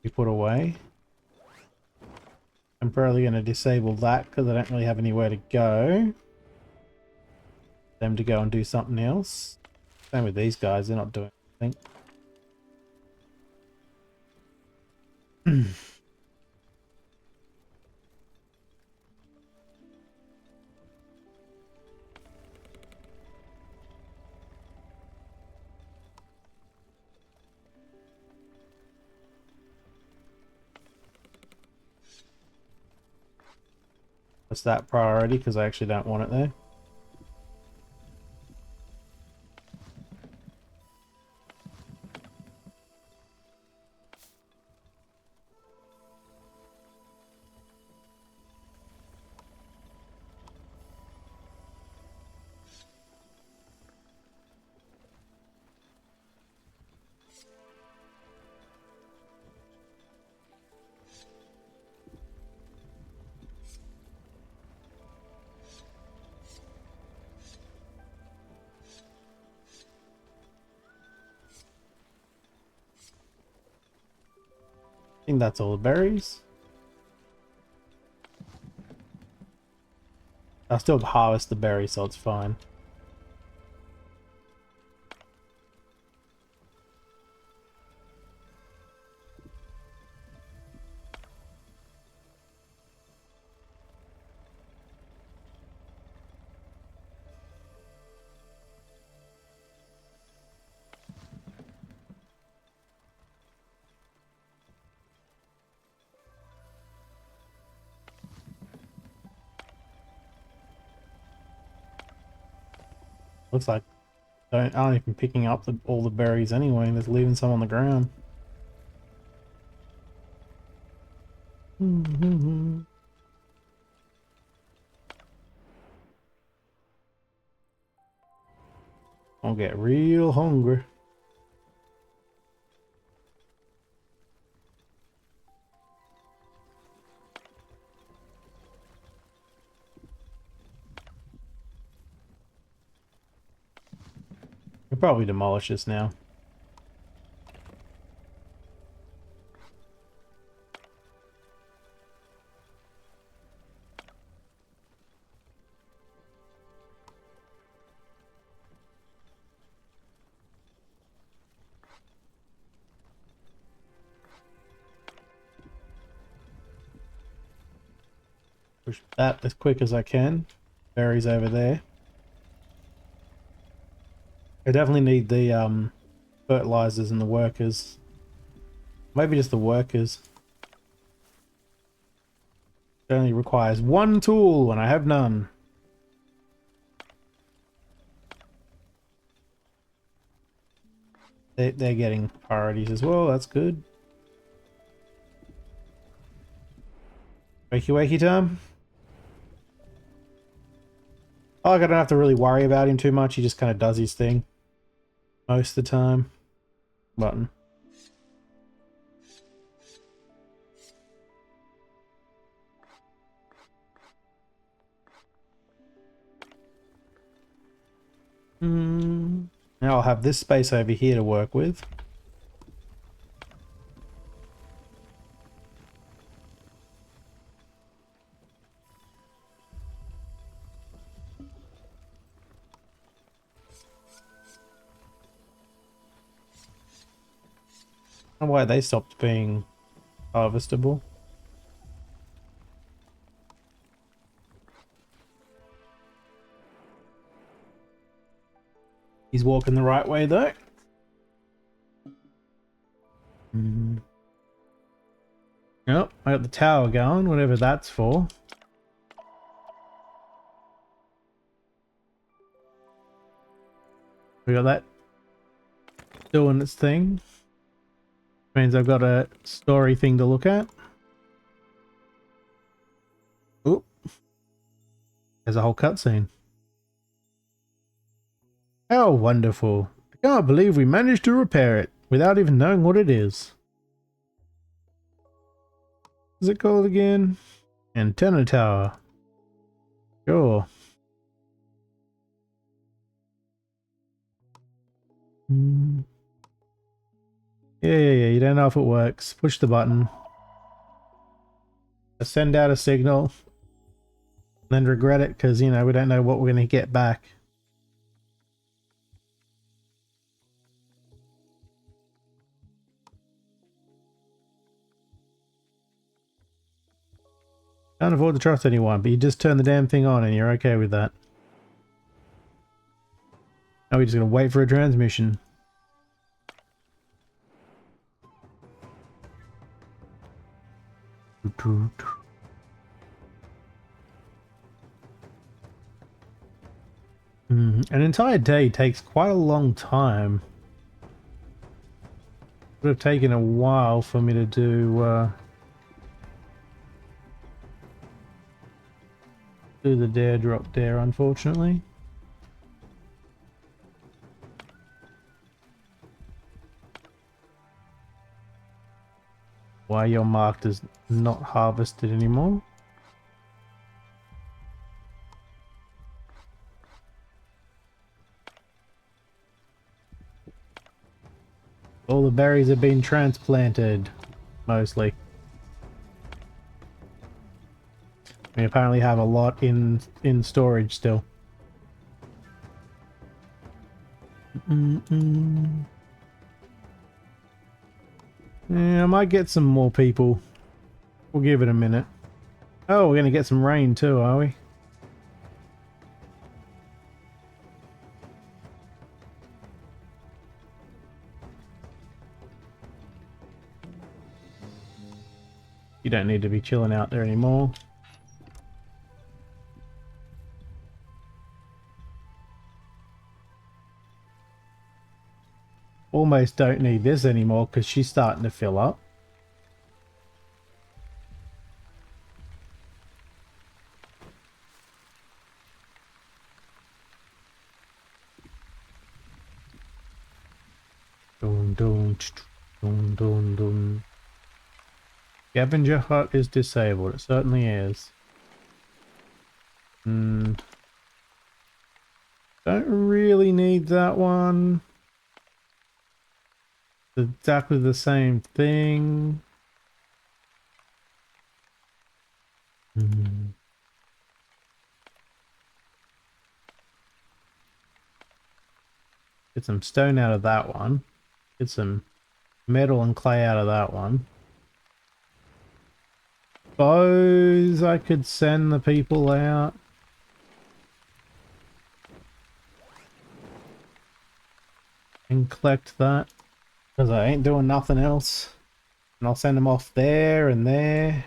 We put away. I'm probably going to disable that because I don't really have anywhere to go. Them to go and do something else. Same with these guys, they're not doing anything. That's that priority because I actually don't want it there. I think that's all the berries. I'll still harvest the berries, so it's fine. Looks like aren't even picking up all the berries anyway. They're leaving some on the ground. I'll get real hungry. We'll probably demolish this now. Push that as quick as I can. Berries over there. I definitely need the fertilizers and the workers. Maybe just the workers. It only requires 1 tool and I have none. They're getting priorities as well, that's good. Wakey wakey time. Oh, like I don't have to really worry about him too much. He just kind of does his thing most of the time. Button. Now I'll have this space over here to work with. I don't know why they stopped being harvestable. He's walking the right way though. Yep, I got the tower going, whatever that's for. We got that doing its thing. Means I've got a story thing to look at. Oop. There's a whole cutscene. How wonderful. I can't believe we managed to repair it without even knowing what it is. What's it called again? Antenna tower. Sure. Yeah, you don't know if it works. Push the button. Send out a signal. Then regret it because, you know, we don't know what we're going to get back. Can't afford to trust anyone, but you just turn the damn thing on and you're okay with that. Now we're just going to wait for a transmission. An entire day takes quite a long time. Would have taken a while for me to do the dare drop there, unfortunately. Why you're marked as not harvested anymore? All the berries have been transplanted, mostly. We apparently have a lot in storage still. Yeah, I might get some more people. We'll give it a minute. Oh, we're gonna get some rain too, are we? You don't need to be chilling out there anymore. Almost don't need this anymore because she's starting to fill up. Dun, dun, dun, dun, dun. Scavenger hut is disabled. It certainly is. Don't really need that one. It's exactly the same thing. Get some stone out of that one. Get some metal and clay out of that one. Suppose I could send the people out. And collect that. Because I ain't doing nothing else. And I'll send them off there and there.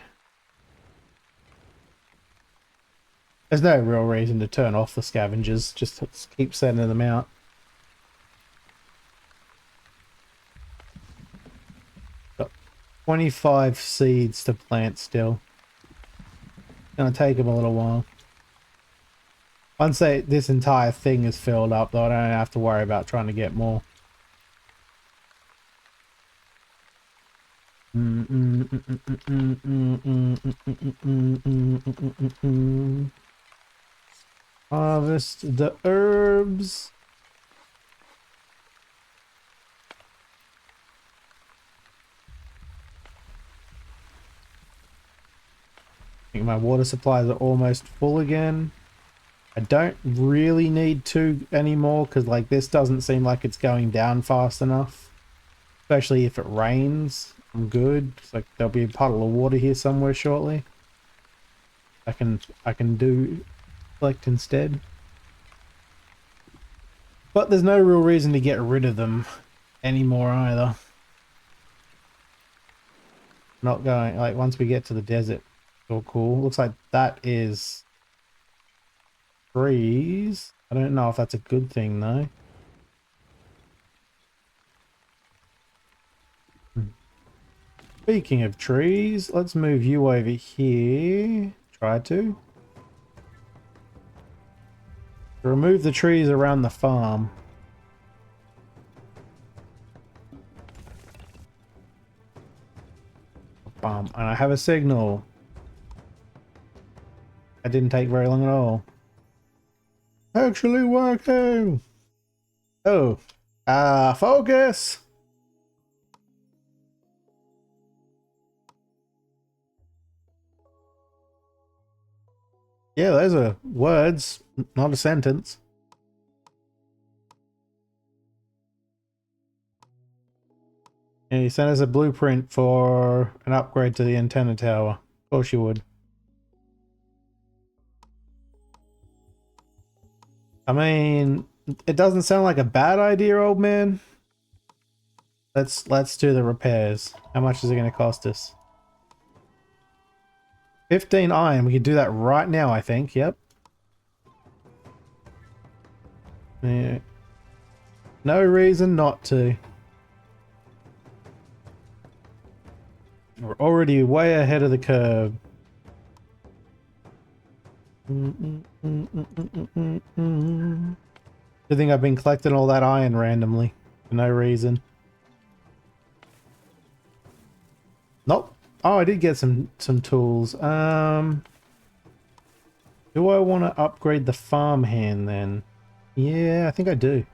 There's no real reason to turn off the scavengers. Just keep sending them out. Got 25 seeds to plant still. Gonna take them a little while. Once this entire thing is filled up, though, I don't have to worry about trying to get more. Harvest the herbs. I think my water supplies are almost full again. I don't really need 2 anymore because like this doesn't seem like it's going down fast enough. Especially if it rains. I'm good. It's like there'll be a puddle of water here somewhere shortly. I can do collect instead. But there's no real reason to get rid of them anymore either. Not going like once we get to the desert. It's all cool. Looks like that is trees. I don't know if that's a good thing though. Speaking of trees, let's move you over here. Try to. Remove the trees around the farm. Bum. And I have a signal. That didn't take very long at all. Actually working. Oh. Focus. Yeah, those are words, not a sentence. Yeah, you sent us a blueprint for an upgrade to the antenna tower. Of course you would. I mean, it doesn't sound like a bad idea, old man. Let's do the repairs. How much is it going to cost us? 15 iron. We can do that right now, I think. Yep. Yeah. No reason not to. We're already way ahead of the curve. Good thing I've been collecting all that iron randomly for no reason. Nope. Oh, I did get some tools. Do I want to upgrade the farmhand then? Yeah, I think I do.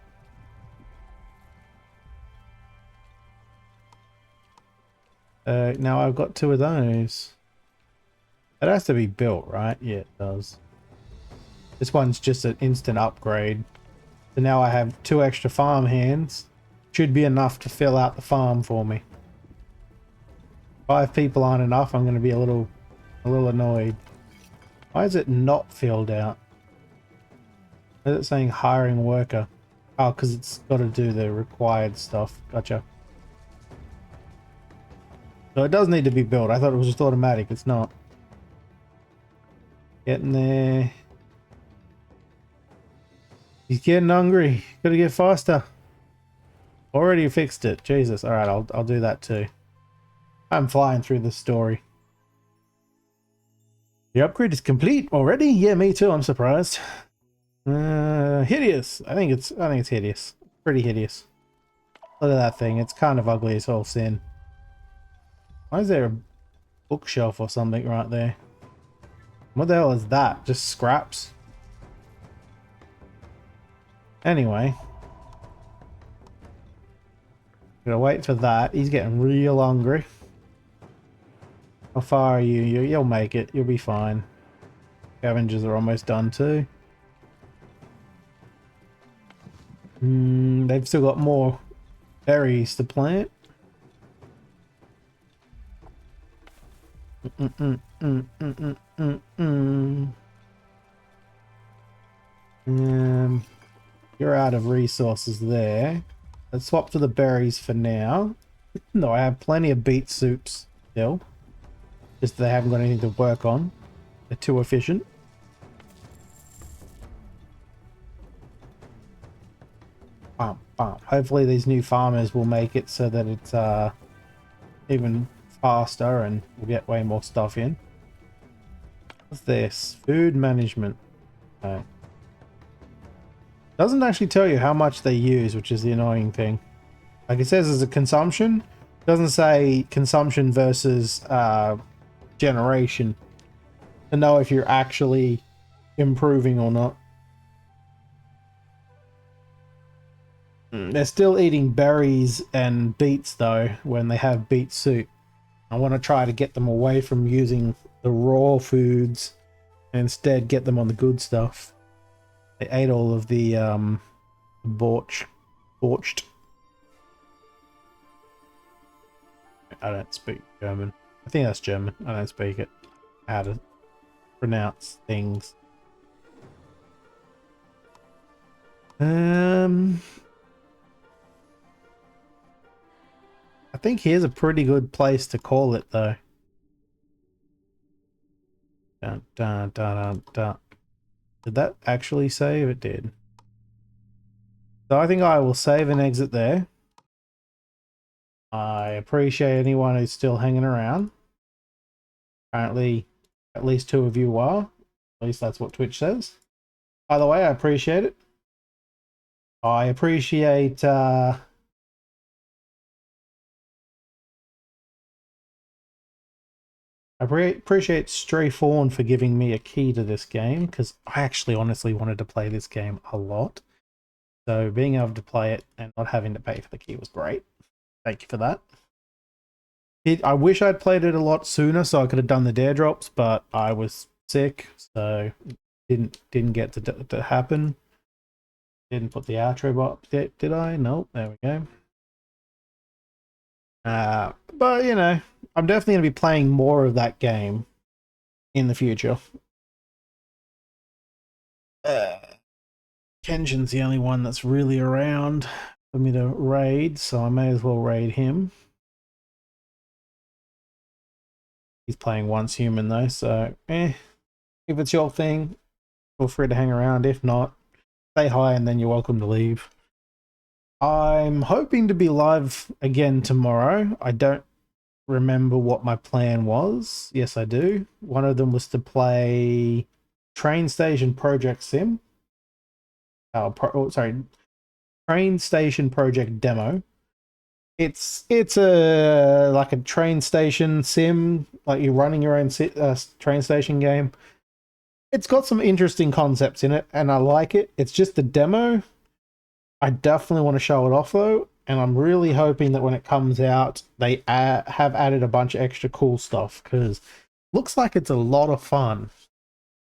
Now I've got 2 of those. It has to be built, right? Yeah, it does. This one's just an instant upgrade. So now I have 2 extra farm hands. Should be enough to fill out the farm for me. 5 people aren't enough. I'm going to be a little annoyed. Why is it not filled out? Why is it saying hiring worker? Oh, because it's got to do the required stuff. Gotcha. So it does need to be built. I thought it was just automatic. It's not. Getting there. He's getting hungry. Gotta get faster. Already fixed it. Jesus. Alright, I'll do that too. I'm flying through the story. The upgrade is complete already? Yeah, me too. I'm surprised. Hideous. I think it's hideous. Pretty hideous. Look at that thing. It's kind of ugly as all sin. Why is there a bookshelf or something right there? What the hell is that? Just scraps? Anyway. Gonna wait for that. He's getting real hungry. How far are you? You'll make it. You'll be fine. Scavengers are almost done too. They've still got more berries to plant. You're out of resources there. Let's swap to the berries for now. No, I have plenty of beet soups still. Just they haven't got anything to work on. They're too efficient. Hopefully these new farmers will make it so that it's even faster and we'll get way more stuff in. What's this? Food management. Okay. Doesn't actually tell you how much they use, which is the annoying thing. Like it says as a consumption, doesn't say consumption versus generation to know if you're actually improving or not. They're still eating berries and beets though when they have beet soup. I want to try to get them away from using the raw foods and instead get them on the good stuff. They ate all of the borched. I don't speak German. I think that's German. I don't speak it. How to pronounce things. I think here's a pretty good place to call it though. Dun, dun, dun, dun, dun. Did that actually save? It did. So I think I will save and exit there. I appreciate anyone who's still hanging around. Apparently, at least 2 of you are. At least that's what Twitch says. By the way, I appreciate it. I appreciate appreciate Stray Fawn for giving me a key to this game, because I actually honestly wanted to play this game a lot. So being able to play it and not having to pay for the key was great. Thank you for that. I wish I'd played it a lot sooner so I could have done the dare drops, but I was sick, so didn't get to happen. Didn't put the outro up yet, did I? Nope, there we go. But you know, I'm definitely going to be playing more of that game in the future. Kenshin's the only one that's really around for me to raid, so I may as well raid him. He's playing once human though, so if it's your thing, feel free to hang around. If not, say hi and then you're welcome to leave. I'm hoping to be live again tomorrow. I don't remember what my plan was. Yes, I do. One of them was to play Train Station Project Sim. Train Station Project Demo. It's a like a train station sim, like you're running your own train station game. It's got some interesting concepts in it, and I like it. It's just the demo. I definitely want to show it off though, and I'm really hoping that when it comes out, they have added a bunch of extra cool stuff, because looks like it's a lot of fun.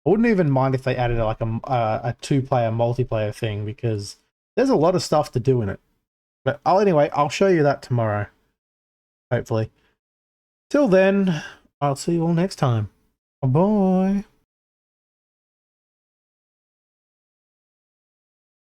I wouldn't even mind if they added like a 2-player multiplayer thing, because there's a lot of stuff to do in it. But anyway, I'll show you that tomorrow, hopefully. Till then, I'll see you all next time. Bye.